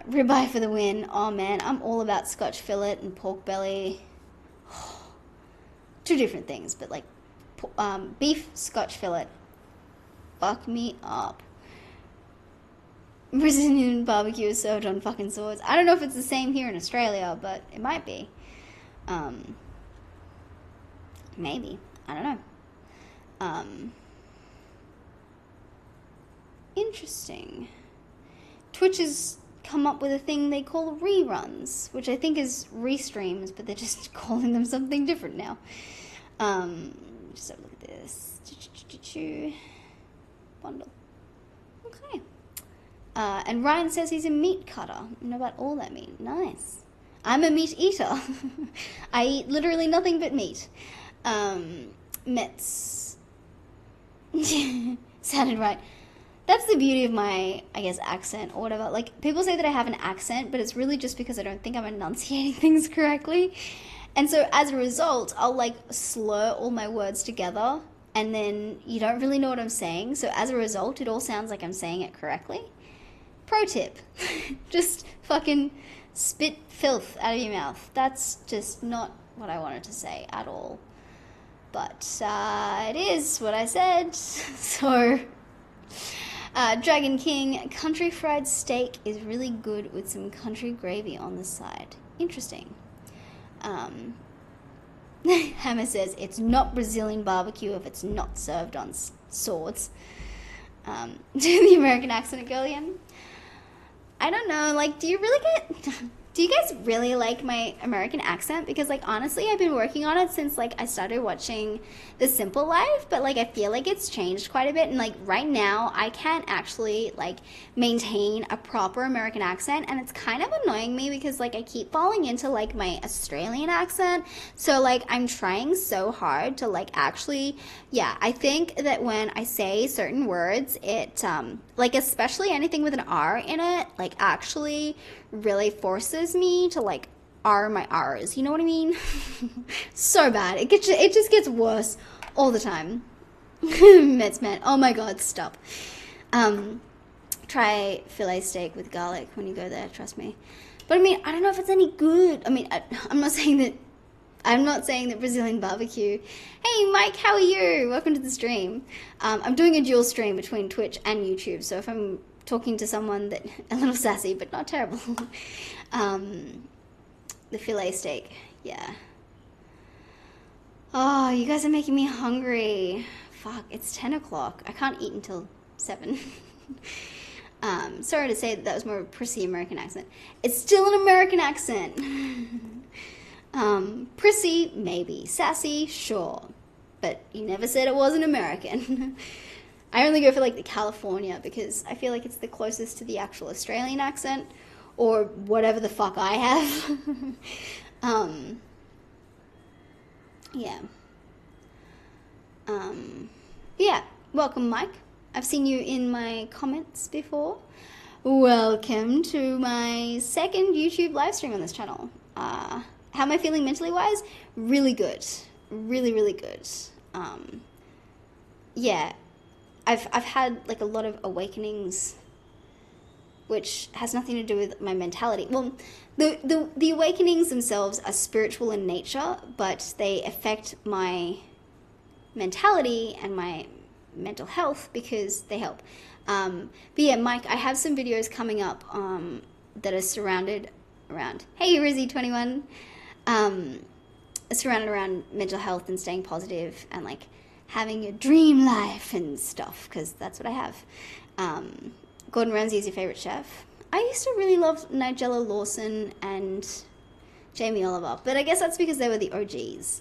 Ribeye for the win. Oh man, I'm all about Scotch fillet and pork belly. Two different things, but like beef Scotch fillet. Fuck me up. Brazilian barbecue is served on fucking swords. I don't know if it's the same here in Australia, but it might be. Maybe. I don't know. Interesting. Twitch has come up with a thing they call reruns, which I think is restreams, but they're just calling them something different now. Just have a look at this. Bundle. Okay. And Ryan says he's a meat cutter. I know about all that meat. Nice. I'm a meat eater. I eat literally nothing but meat. Metz. Sounded right. That's the beauty of my, I guess, accent or whatever. Like, people say that I have an accent, but it's really just because I don't think I'm enunciating things correctly. And so, as a result, I'll, like, slur all my words together, and then you don't really know what I'm saying. So, as a result, it all sounds like I'm saying it correctly. Pro tip. Just fucking spit filth out of your mouth. That's just not what I wanted to say at all. But it is what I said. So, Dragon King, country fried steak is really good with some country gravy on the side. Interesting. Hammer says, it's not Brazilian barbecue if it's not served on swords. Do the American accent, Girlian? I don't know, like, do you really get... Do you guys really like my American accent? Because, like, honestly, I've been working on it since, like, I started watching The Simple Life, but, like, I feel like it's changed quite a bit. And, like, right now, I can't actually, like, maintain a proper American accent. And it's kind of annoying me because, like, I keep falling into, like, my Australian accent. So, like, I'm trying so hard to, like, actually, yeah, I think that when I say certain words, it, like, especially anything with an R in it, like, actually really forces me to like R my R's. You know what I mean? So bad. It just gets worse all the time. Mets man. Oh my god, stop. Try filet steak with garlic when you go there, trust me. But I mean, I don't know if it's any good. I mean, I'm not saying that Brazilian barbecue. Hey Mike, how are you? Welcome to the stream. I'm doing a dual stream between Twitch and YouTube, so if I'm talking to someone that a little sassy but not terrible. The filet steak, yeah. Oh, you guys are making me hungry. Fuck, it's 10 o'clock. I can't eat until 7. Sorry to say that was more of a prissy American accent. It's still an American accent. Prissy, maybe. Sassy, sure. But you never said it wasn't American. I only go for like the California because I feel like it's the closest to the actual Australian accent or whatever the fuck I have. Yeah. Yeah. Welcome, Mike. I've seen you in my comments before. Welcome to my second YouTube live stream on this channel. How am I feeling mentally wise? Really good. Really, really good. Yeah. I've had like a lot of awakenings, which has nothing to do with my mentality. Well, the awakenings themselves are spiritual in nature, but they affect my mentality and my mental health because they help. But yeah, Mike, I have some videos coming up that are surrounded around, hey Rizzy21, surrounded around mental health and staying positive and like having a dream life and stuff, because that's what I have. Gordon Ramsay is your favorite chef. I used to really love Nigella Lawson and Jamie Oliver, but I guess that's because they were the OGs.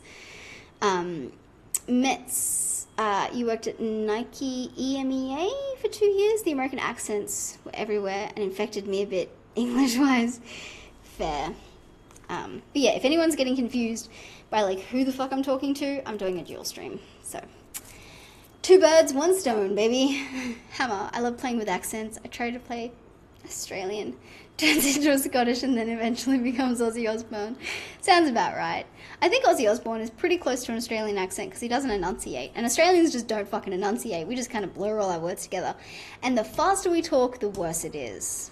Metz, you worked at Nike EMEA for 2 years. The American accents were everywhere and infected me a bit English-wise. Fair. But yeah, if anyone's getting confused by like who the fuck I'm talking to, I'm doing a dual stream. So, 2 birds, 1 stone, baby. Hammer. I love playing with accents. I try to play Australian, turns into a Scottish, and then eventually becomes Ozzy Osbourne. Sounds about right. I think Ozzy Osbourne is pretty close to an Australian accent because he doesn't enunciate. And Australians just don't fucking enunciate. We just kind of blur all our words together. And the faster we talk, the worse it is.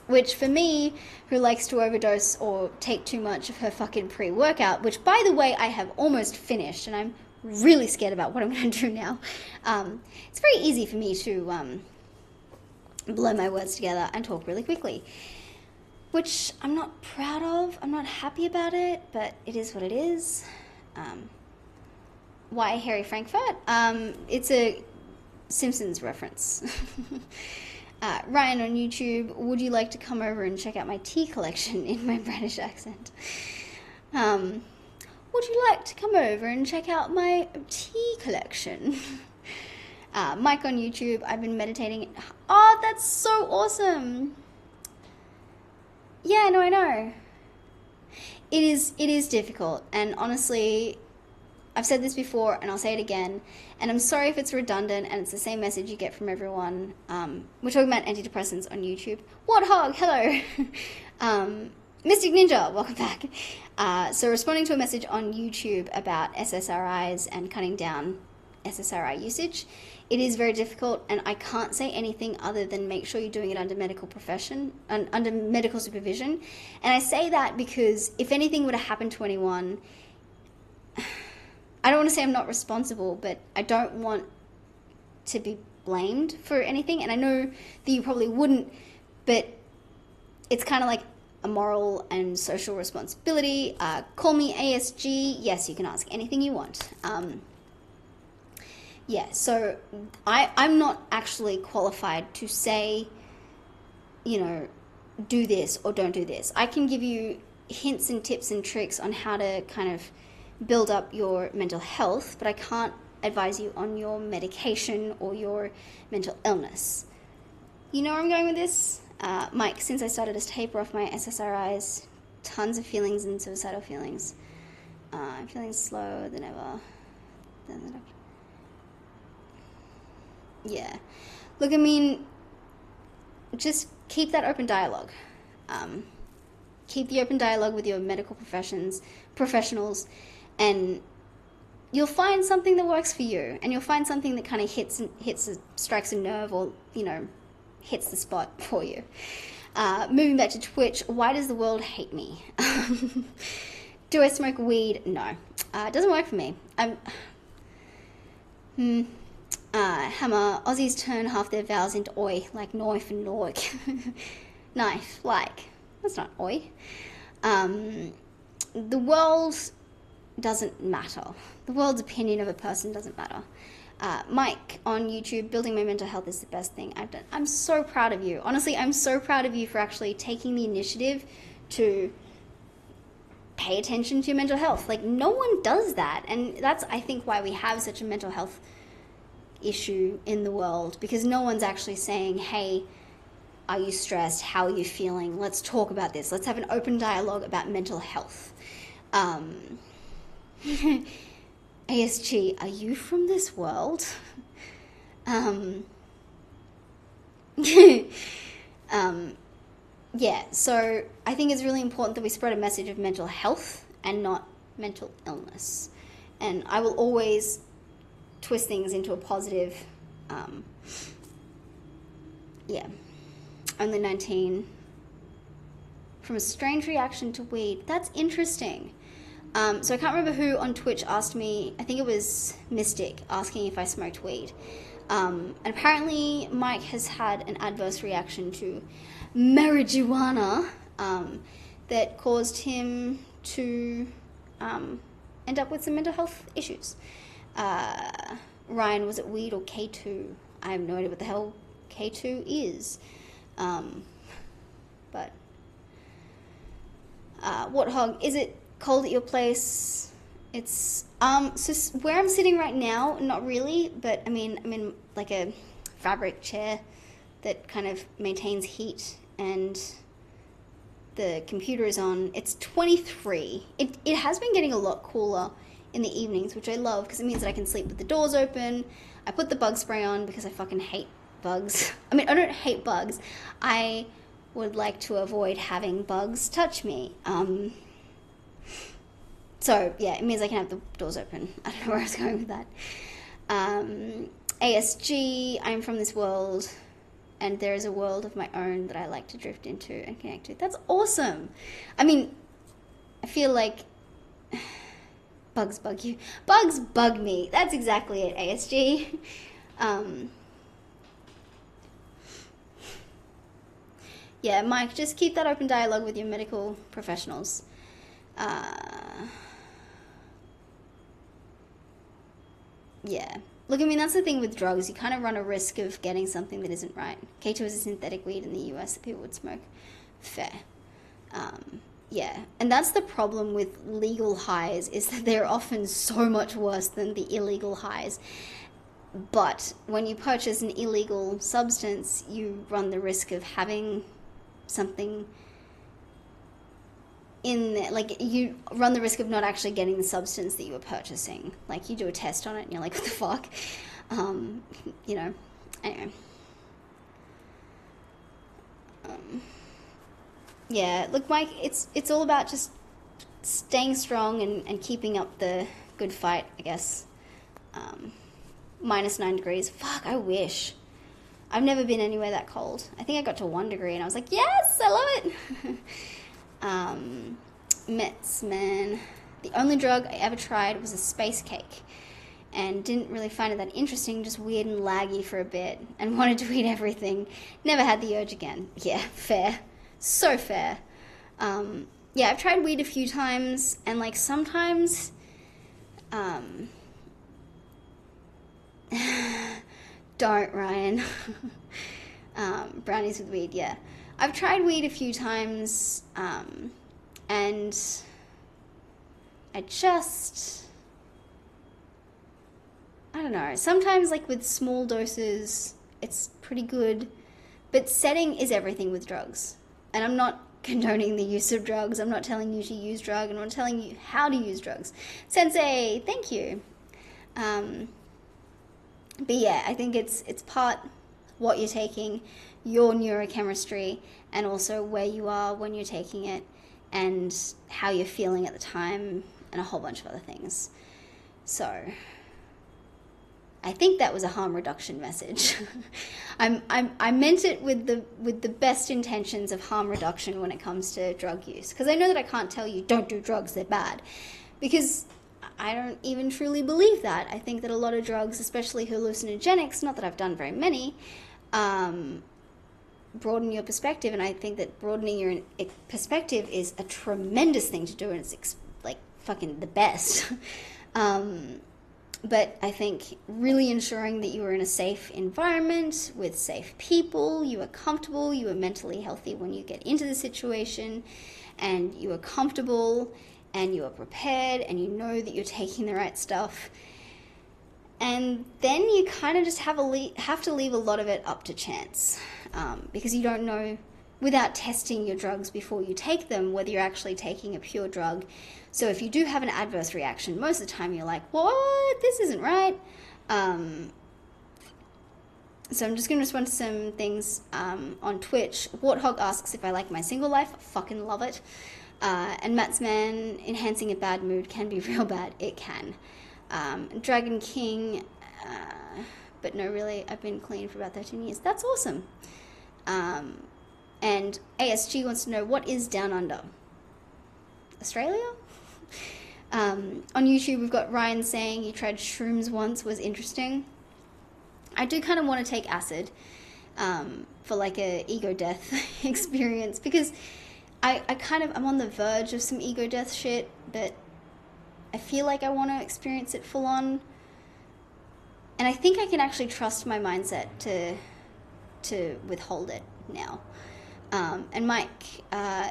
Which, for me, who likes to overdose or take too much of her fucking pre-workout, which, by the way, I have almost finished, and I'm really scared about what I'm going to do now. It's very easy for me to blow my words together and talk really quickly, which I'm not proud of. I'm not happy about it, but it is what it is. Why Harry Frankfurt? It's a Simpsons reference. Ryan on YouTube, would you like to come over and check out my tea collection in my British accent? Would you like to come over and check out my tea collection? Mike on YouTube, I've been meditating. Oh, that's so awesome. Yeah, no, I know. It is difficult, and honestly, I've said this before and I'll say it again, and I'm sorry if it's redundant and it's the same message you get from everyone. We're talking about antidepressants on YouTube. Warthog, hello. Mystic Ninja, welcome back. So responding to a message on YouTube about SSRIs and cutting down SSRI usage, it is very difficult, and I can't say anything other than make sure you're doing it under medical supervision. And I say that because if anything were to happen to anyone, I don't want to say I'm not responsible, but I don't want to be blamed for anything. And I know that you probably wouldn't, but it's kind of like a moral and social responsibility. Call me ASG. Yes, you can ask anything you want. Yeah, so I'm not actually qualified to say, you know, do this or don't do this. I can give you hints and tips and tricks on how to kind of build up your mental health, but I can't advise you on your medication or your mental illness. You know where I'm going with this? Mike, since I started to taper off my SSRIs, tons of feelings and suicidal feelings. I'm feeling slower than ever. Yeah. Look, I mean, just keep that open dialogue. Keep the open dialogue with your medical professionals, and you'll find something that works for you, and you'll find something that kind of strikes a nerve, or hits the spot for you. Moving back to Twitch, why does the world hate me? Do I smoke weed? No, it doesn't work for me. Hammer, Aussies turn half their vowels into oi, like knife and nork. Knife, like, that's not oi. The world doesn't matter. The world's opinion of a person doesn't matter. Mike on YouTube, building my mental health is the best thing I've done. I'm so proud of you. Honestly, I'm so proud of you for actually taking the initiative to pay attention to your mental health. Like, no one does that. And that's, I think, why we have such a mental health issue in the world, because no one's actually saying, hey, are you stressed? How are you feeling? Let's talk about this. Let's have an open dialogue about mental health. ASG, are you from this world? Yeah, so I think it's really important that we spread a message of mental health and not mental illness. And I will always twist things into a positive, only 19. From a strange reaction to weed. That's interesting. So I can't remember who on Twitch asked me, I think it was Mystic, asking if I smoked weed. And apparently Mike has had an adverse reaction to marijuana that caused him to end up with some mental health issues. Ryan, was it weed or K2? I have no idea what the hell K2 is. But Warthog, is it cold at your place? It's so where I'm sitting right now, not really, but I mean I'm in like a fabric chair that kind of maintains heat, and the computer is on. It's 23. It has been getting a lot cooler in the evenings, which I love because it means that I can sleep with the doors open. I put the bug spray on because I fucking hate bugs. I mean, I don't hate bugs. I would like to avoid having bugs touch me. So, yeah, it means I can have the doors open. I don't know where I was going with that. ASG, I'm from this world, and there is a world of my own that I like to drift into and connect to. That's awesome. I mean, I feel like bugs bug you. Bugs bug me. That's exactly it, ASG. Yeah, Mike, just keep that open dialogue with your medical professionals. Yeah. Look, I mean, that's the thing with drugs. You kind of run a risk of getting something that isn't right. K2 is a synthetic weed in the US that people would smoke. Fair. Yeah. And that's the problem with legal highs, is that they're often so much worse than the illegal highs. But when you purchase an illegal substance, you run the risk of having something in there, like you run the risk of not actually getting the substance that you were purchasing. Like you do a test on it and you're like, what the fuck? Anyway. Yeah, look, Mike, it's all about just staying strong and keeping up the good fight, I guess. -9 degrees. Fuck, I wish. I've never been anywhere that cold. I think I got to 1 degree and I was like, yes, I love it. Mets, man. The only drug I ever tried was a space cake, and didn't really find it that interesting, just weird and laggy for a bit, and wanted to eat everything. Never had the urge again. Yeah, fair. So fair. Yeah, I've tried weed a few times, and like sometimes, don't, Ryan. Brownies with weed, yeah. I've tried weed a few times, and I don't know. Sometimes, like with small doses, it's pretty good. But setting is everything with drugs. And I'm not condoning the use of drugs. I'm not telling you to use drugs. I'm not telling you how to use drugs. Sensei, thank you. But yeah, I think it's part what you're taking, your neurochemistry, and also where you are when you're taking it, and how you're feeling at the time, and a whole bunch of other things. So I think that was a harm reduction message. I meant it with the best intentions of harm reduction when it comes to drug use, because I know that I can't tell you don't do drugs, they're bad, because I don't even truly believe that. I think that a lot of drugs, especially hallucinogenics, not that I've done very many, broaden your perspective, and I think that broadening your perspective is a tremendous thing to do, and it's like fucking the best. But I think really ensuring that you are in a safe environment with safe people, you are comfortable, you are mentally healthy when you get into the situation, and you are comfortable, and you are prepared, and you know that you're taking the right stuff. And then you kind of just have to leave a lot of it up to chance, because you don't know, without testing your drugs before you take them, whether you're actually taking a pure drug. So if you do have an adverse reaction, most of the time you're like, what? This isn't right. So I'm just going to respond to some things on Twitch. Warthog asks if I like my single life. I fucking love it. And Matsman, enhancing a bad mood can be real bad. It can. Dragon King, but no, really, I've been clean for about 13 years. That's awesome. And ASG wants to know, what is Down Under? Australia? On YouTube, we've got Ryan saying he tried shrooms once, was interesting. I do kind of want to take acid for like a ego death experience, because I'm on the verge of some ego death shit, but I feel like I want to experience it full on. And I think I can actually trust my mindset to withhold it now. And Mike,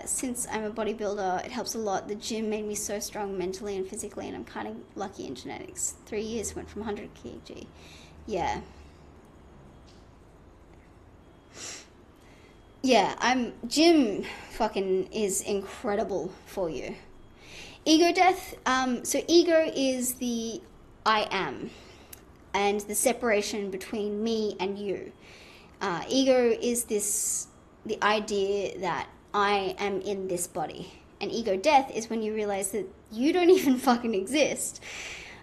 since I'm a bodybuilder, it helps a lot. The gym made me so strong mentally and physically, and I'm kind of lucky in genetics. 3 years went from 100 kg. Yeah. Yeah, gym fucking is incredible for you. Ego death, so ego is the I am, and the separation between me and you. Ego is the idea that I am in this body. And ego death is when you realize that you don't even fucking exist.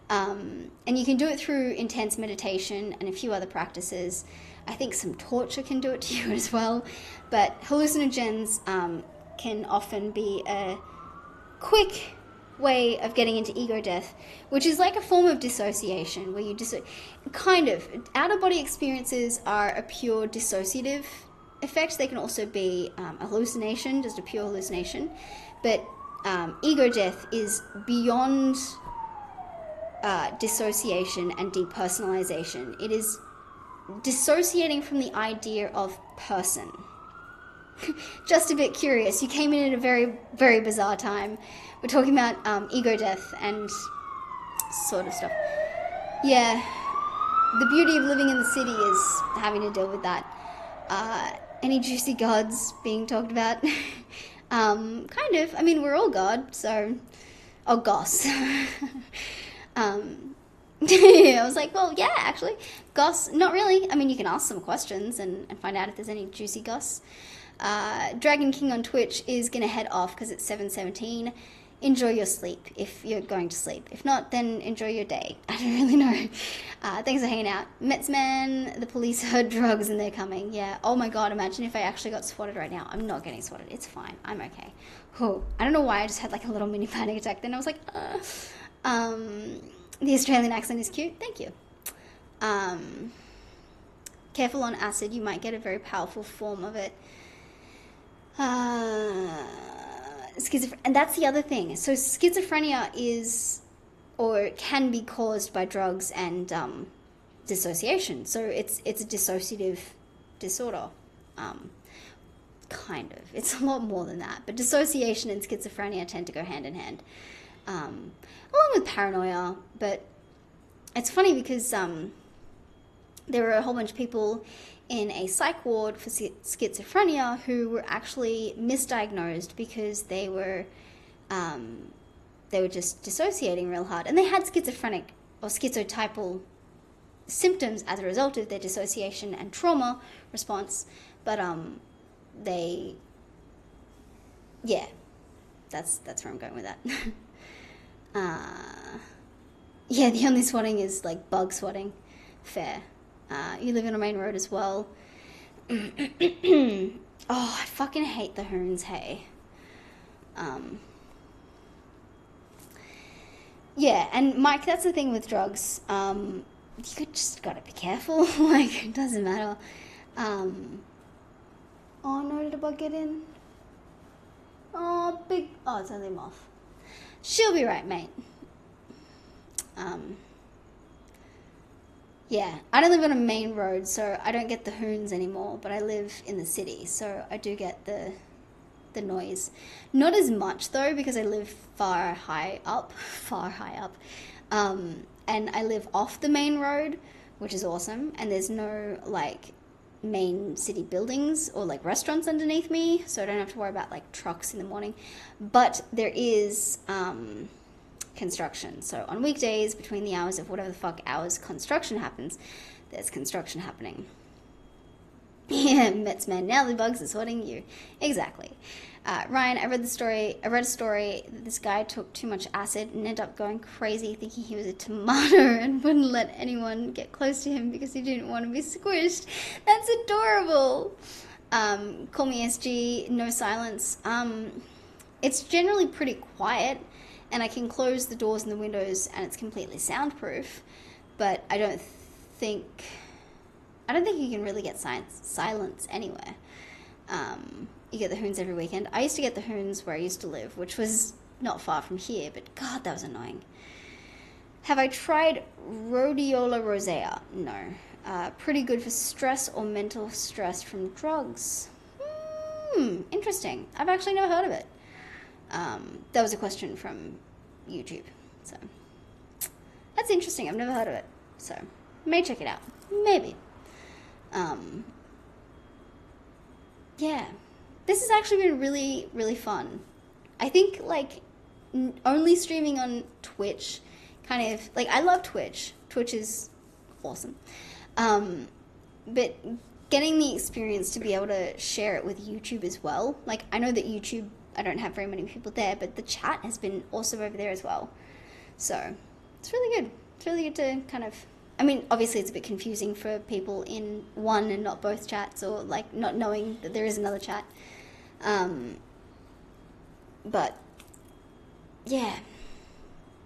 And you can do it through intense meditation and a few other practices. I think some torture can do it to you as well. But hallucinogens can often be a quick way of getting into ego death, which is like a form of dissociation, where you kind of out-of-body experiences are a pure dissociative effect. They can also be a hallucination, just a pure hallucination, but ego death is beyond dissociation and depersonalization. It is dissociating from the idea of person. Just a bit curious, you came in at a very, very bizarre time. We're talking about ego death and sort of stuff. Yeah, the beauty of living in the city is having to deal with that. Any juicy gods being talked about? Kind of. I mean, we're all God, so... Oh, goss. I was like, well, yeah, actually. Goss, not really. I mean, you can ask some questions and find out if there's any juicy goss. Dragon King on Twitch is going to head off because it's 7:17. Enjoy your sleep if you're going to sleep. If not, then enjoy your day. I don't really know. Thanks for hanging out. Metzman, the police heard drugs and they're coming. Yeah. Oh my god, imagine if I actually got swatted right now. I'm not getting swatted. It's fine. I'm okay. Oh, I don't know why I just had like a little mini panic attack then. I was like, the Australian accent is cute. Thank you. Careful on acid. You might get a very powerful form of it. And that's the other thing. So schizophrenia is, or can be caused by drugs and dissociation. So it's a dissociative disorder. kind of. It's a lot more than that. But dissociation and schizophrenia tend to go hand in hand, along with paranoia. But it's funny because there were a whole bunch of people in a psych ward for schizophrenia who were actually misdiagnosed because they were just dissociating real hard, and they had schizophrenic or schizotypal symptoms as a result of their dissociation and trauma response, but that's where I'm going with that. The only swatting is like bug swatting. Fair. You live on a main road as well. Oh, I fucking hate the hoons, hey. Yeah, and Mike, that's the thing with drugs. You just gotta be careful. Like, it doesn't matter. Oh no, did a bug get in? Oh, it's only a moth. She'll be right, mate. Yeah, I don't live on a main road, so I don't get the hoons anymore, but I live in the city, so I do get the noise. Not as much, though, because I live far high up. And I live off the main road, which is awesome, and there's no, like, main city buildings or, like, restaurants underneath me, so I don't have to worry about, like, trucks in the morning. But there is construction. So on weekdays, between the hours of whatever the fuck hours construction happens, there's construction happening. Yeah, Mets man, now the bugs are swatting you. Exactly. Ryan, I read a story that this guy took too much acid and ended up going crazy thinking he was a tomato and wouldn't let anyone get close to him because he didn't want to be squished. That's adorable. Call me SG, no silence. It's generally pretty quiet, and I can close the doors and the windows and it's completely soundproof, but I don't think you can really get silence anywhere. You get the hoons every weekend. I used to get the hoons where I used to live, which was not far from here, but God, that was annoying. Have I tried rhodiola rosea? No. Pretty good for stress or mental stress from drugs. Interesting. I've actually never heard of it. That was a question from YouTube, so that's interesting. I've never heard of it, so may check it out. Maybe. Yeah, this has actually been really, really fun. I think, like, only streaming on Twitch kind of, like, I love Twitch. Twitch is awesome. But getting the experience to be able to share it with YouTube as well. Like, I know that YouTube, I don't have very many people there, but the chat has been awesome over there as well. So, it's really good. It's really good to kind of, I mean, obviously it's a bit confusing for people in one and not both chats, or, like, not knowing that there is another chat. But, yeah,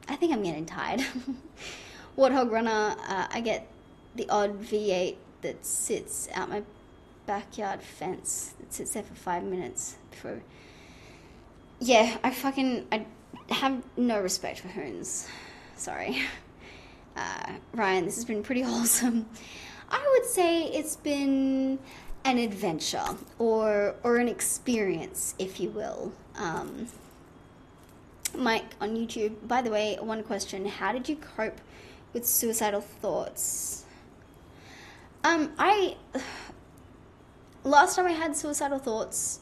I think I'm getting tired. Warthog Runner, I get the odd V8 that sits out my backyard fence, that sits there for 5 minutes before. Yeah, I have no respect for hoons. Sorry. Ryan, this has been pretty wholesome. I would say it's been an adventure, or an experience, if you will. Mike on YouTube, by the way, one question: how did you cope with suicidal thoughts? Last time I had suicidal thoughts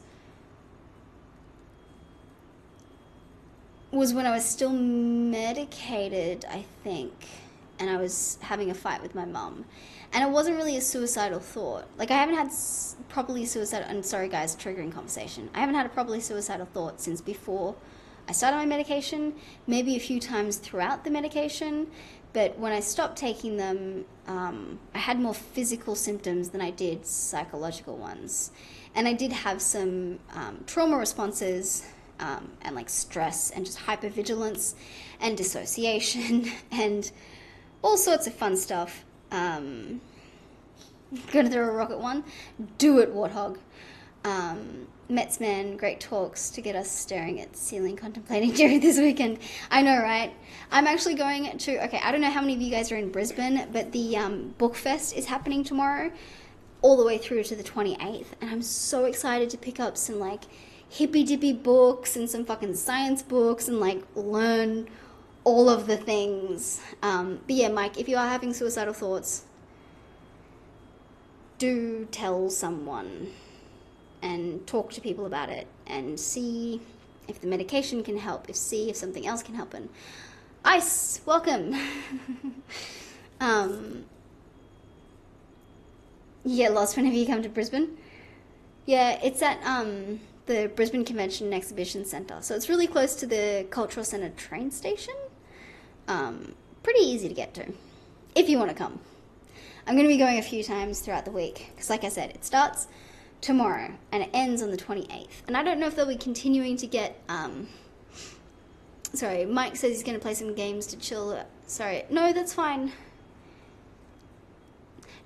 was when I was still medicated, I think, and I was having a fight with my mum. And it wasn't really a suicidal thought. Like, I haven't had properly suicidal, and sorry guys, triggering conversation. I haven't had a properly suicidal thought since before I started my medication, maybe a few times throughout the medication, but when I stopped taking them, I had more physical symptoms than I did psychological ones. And I did have some trauma responses, and like stress and just hypervigilance and dissociation and all sorts of fun stuff. Gonna throw a rocket one. Do it, Warthog. Metsman, great talks to get us staring at the ceiling, contemplating during this weekend. I know, right? I'm actually going to, okay, I don't know how many of you guys are in Brisbane, but the Book Fest is happening tomorrow. all the way through to the 28th, and I'm so excited to pick up some like hippy dippy books and some fucking science books and like learn all of the things. But yeah, Mike, if you are having suicidal thoughts, do tell someone and talk to people about it and see if the medication can help, see if something else can help. And Ice, welcome. Yeah, Lost, when have you come to Brisbane? Yeah, it's at the Brisbane Convention and Exhibition Centre. So it's really close to the Cultural Centre train station. Pretty easy to get to, if you want to come. I'm going to be going a few times throughout the week, because like I said, it starts tomorrow and it ends on the 28th. And I don't know if they'll be continuing to get, sorry, Mike says he's going to play some games to chill. Sorry, no, that's fine.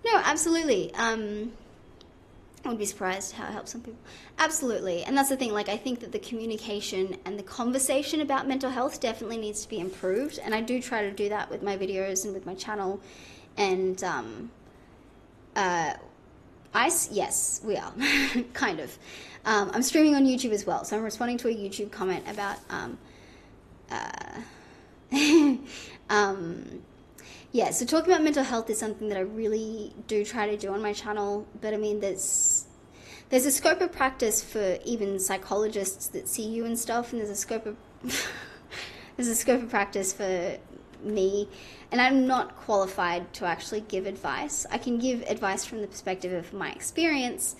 No, absolutely. I would be surprised how it helps some people. Absolutely. And that's the thing, like, I think that the communication and the conversation about mental health definitely needs to be improved. And I do try to do that with my videos and with my channel. And, Ice, yes, we are. Kind of. I'm streaming on YouTube as well. So I'm responding to a YouTube comment about, yeah, so talking about mental health is something that I really do try to do on my channel, but I mean, there's a scope of practice for even psychologists that see you and stuff, and there's a scope of practice for me, and I'm not qualified to actually give advice. I can give advice from the perspective of my experience,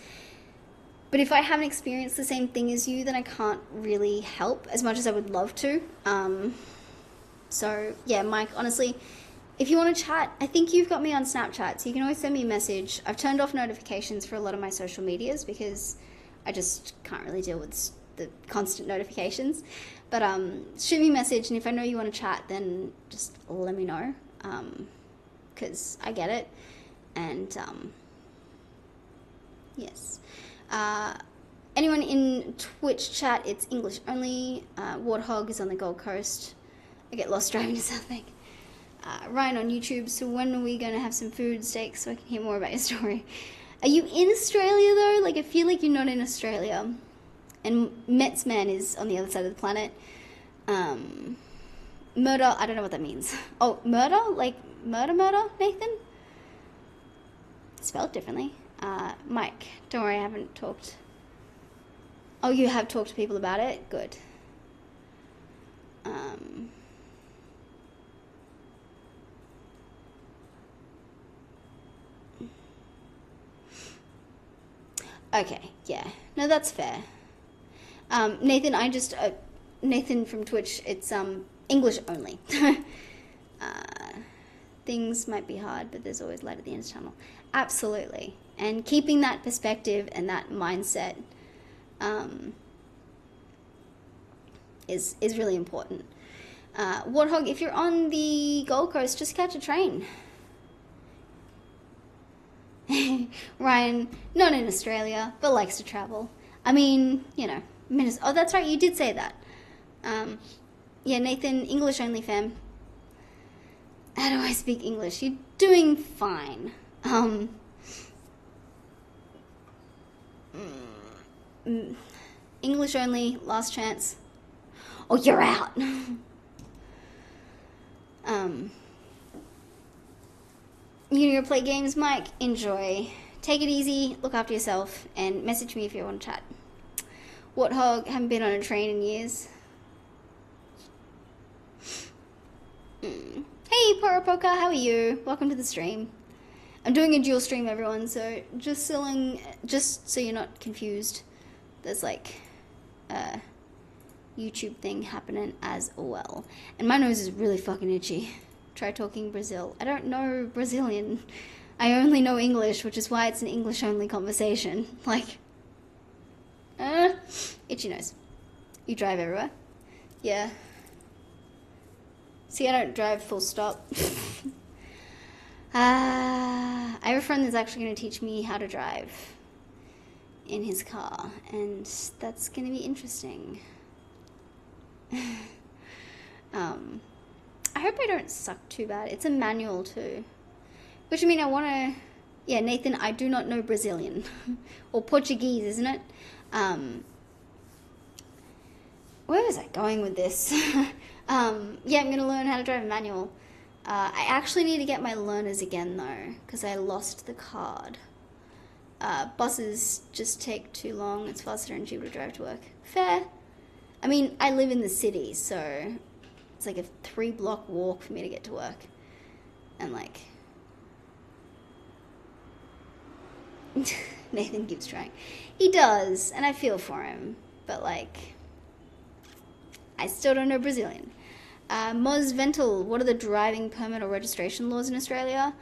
but if I haven't experienced the same thing as you, then I can't really help as much as I would love to. So yeah, Mike, honestly, if you want to chat, I think you've got me on Snapchat, so you can always send me a message. I've turned off notifications for a lot of my social medias because I just can't really deal with the constant notifications. But shoot me a message, and if I know you want to chat, then just let me know, because I get it. And yes. Anyone in Twitch chat, it's English only. Warthog is on the Gold Coast. I get lost driving to South Bank. Ryan on YouTube, so when are we going to have some food, steaks, so I can hear more about your story? Are you in Australia, though? Like, I feel like you're not in Australia. And Metzman is on the other side of the planet. Murder, I don't know what that means. Oh, murder? Like, murder, Nathan? Spelled differently. Mike, don't worry, I haven't talked. Oh, you have talked to people about it? Good. Okay, yeah. No, that's fair. Nathan, Nathan from Twitch, it's English only. Things might be hard, but there's always light at the end of the tunnel. Absolutely. And keeping that perspective and that mindset is really important. Warthog, if you're on the Gold Coast, just catch a train. Ryan, not in Australia, but likes to travel. I mean, you know, oh, that's right, you did say that. Yeah, Nathan, English only, fam. How do I speak English? You're doing fine. English only, last chance. Oh, you're out. You gonna play games, Mike? Enjoy. Take it easy, look after yourself, and message me if you want to chat. Warthog, haven't been on a train in years. Hey, Poropoka, how are you? Welcome to the stream. I'm doing a dual stream, everyone, so just so you're not confused, there's like a YouTube thing happening as well. And my nose is really fucking itchy. Try talking Brazil. I don't know Brazilian. I only know English, which is why it's an English-only conversation. Like, itchy nose. You drive everywhere? Yeah. See, I don't drive full stop. I have a friend that's actually going to teach me how to drive in his car, and that's going to be interesting. I hope I don't suck too bad. It's a manual too. Which, I mean, I want to Yeah, Nathan, I do not know Brazilian. Or Portuguese, isn't it? Where was I going with this? Yeah, I'm going to learn how to drive a manual. I actually need to get my learners again, though, because I lost the card. Buses just take too long. It's faster and cheaper to drive to work. Fair. I mean, I live in the city, so it's like a 3-block walk for me to get to work. And like... Nathan keeps trying. He does, and I feel for him. But like... I still don't know Brazilian. Moz Ventil, what are the driving permit or registration laws in Australia?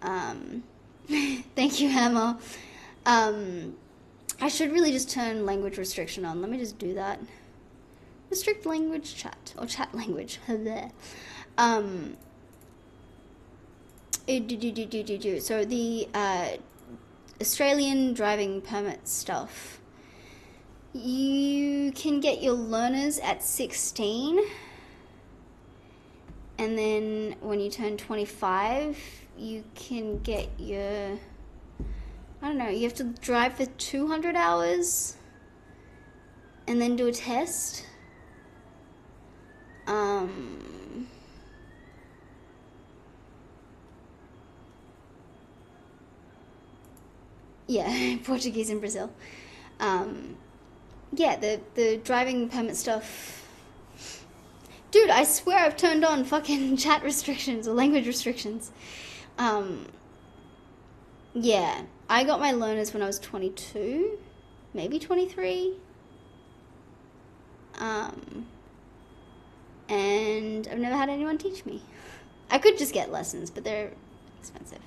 Thank you, Hammer. I should really just turn language restriction on. Let me just do that. Restrict language chat, or chat language. So the Australian driving permit stuff. You can get your learners at 16. And then when you turn 25, you can get your... I don't know, you have to drive for 200 hours and then do a test. Yeah, Portuguese in Brazil. Yeah, the driving permit stuff. Dude, I swear I've turned on fucking chat restrictions or language restrictions. Yeah, I got my learners when I was 22, maybe 23. And I've never had anyone teach me. I could just get lessons, but they're expensive.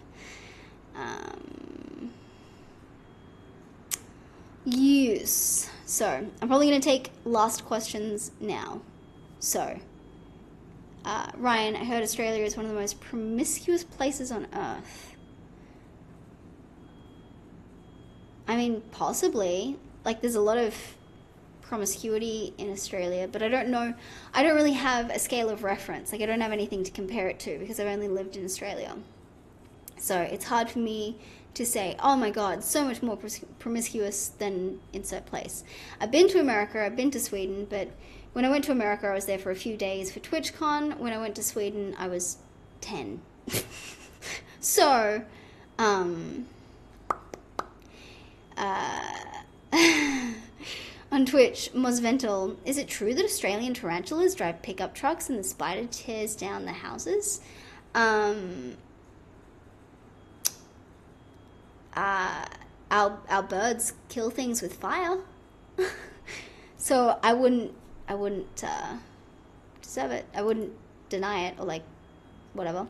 Use. So, I'm probably going to take last questions now. So, Ryan, I heard Australia is one of the most promiscuous places on Earth. I mean, possibly. Like, there's a lot of promiscuity in Australia, but I don't know. I don't really have a scale of reference. Like, I don't have anything to compare it to because I've only lived in Australia. So, it's hard for me to say, oh my god, so much more promiscuous than insert place. I've been to America, I've been to Sweden, but when I went to America, I was there for a few days for TwitchCon. When I went to Sweden, I was 10. So, on Twitch, Mosventil, is it true that Australian tarantulas drive pickup trucks and the spider tears down the houses? Our birds kill things with fire. So I wouldn't deserve it. I wouldn't deny it or like whatever.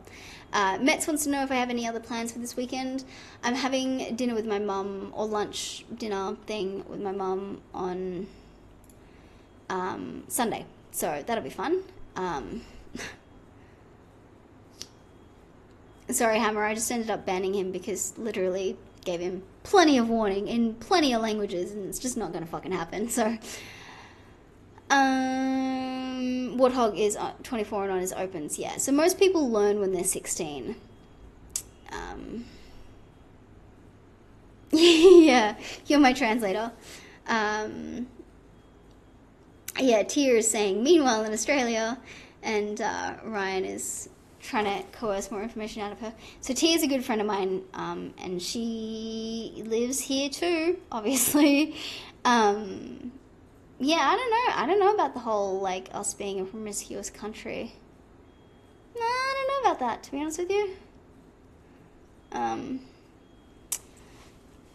Metz wants to know if I have any other plans for this weekend. I'm having dinner with my mum, or lunch dinner thing with my mum on Sunday. So that'll be fun. Sorry, Hammer, I just ended up banning him because literally gave him plenty of warning in plenty of languages, and it's just not gonna fucking happen. So, Warthog is 24 and on is opens, yeah. So most people learn when they're 16. Yeah, you're my translator. Yeah, Tia is saying, meanwhile in Australia, and Ryan is trying to coerce more information out of her. So Tia's a good friend of mine, and she lives here too, obviously. Yeah, I don't know about the whole, like, us being a promiscuous country. No, I don't know about that, to be honest with you.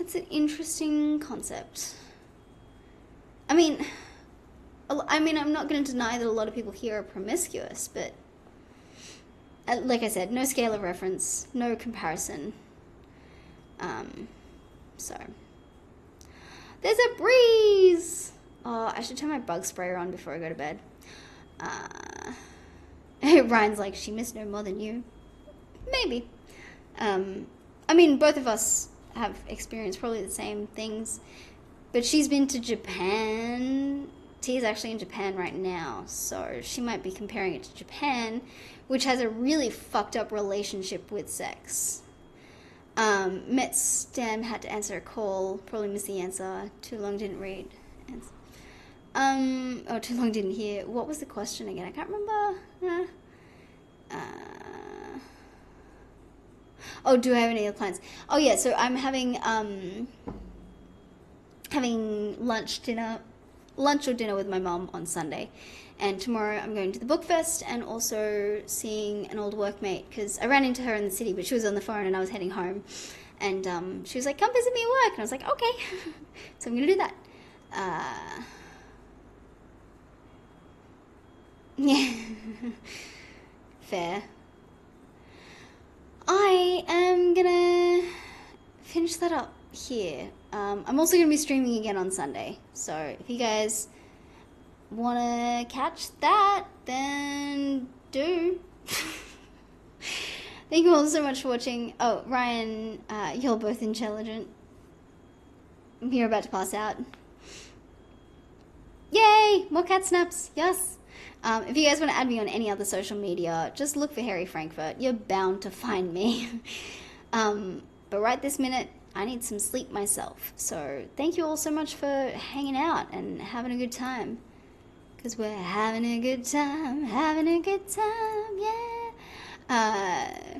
It's an interesting concept. I mean, I'm not going to deny that a lot of people here are promiscuous, but like I said, no scale of reference, no comparison. So there's a breeze. Oh, I should turn my bug sprayer on before I go to bed. Ryan's like, she missed no more than you. Maybe. I mean, both of us have experienced probably the same things, but she's been to Japan. Tia's actually in Japan right now, so she might be comparing it to Japan, which has a really fucked up relationship with sex. Met Stam had to answer a call, probably missed the answer. Too long didn't read. Too long didn't hear. What was the question again? I can't remember. Do I have any other plans? Oh yeah, so I'm having lunch or dinner with my mum on Sunday, and tomorrow I'm going to the book fest and also seeing an old workmate because I ran into her in the city, but she was on the phone and I was heading home, and she was like, "Come visit me at work," and I was like, "Okay," so I'm gonna do that. Yeah, fair. I am gonna finish that up here. I'm also gonna be streaming again on Sunday, so if you guys wanna catch that, then do. Thank you all so much for watching. Oh, Ryan, you're both intelligent. You're about to pass out. Yay! More cat snaps. Yes. If you guys want to add me on any other social media, just look for Harry Frankfurt. You're bound to find me. But right this minute, I need some sleep myself. So thank you all so much for hanging out and having a good time. Because we're having a good time, yeah.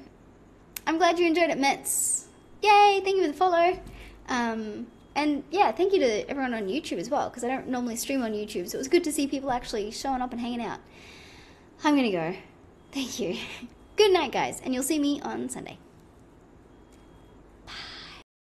I'm glad you enjoyed it, Mets. Yay, thank you for the follow. And yeah, thank you to everyone on YouTube as well, because I don't normally stream on YouTube, so it was good to see people actually showing up and hanging out. I'm gonna go. Thank you. Good night, guys, and you'll see me on Sunday.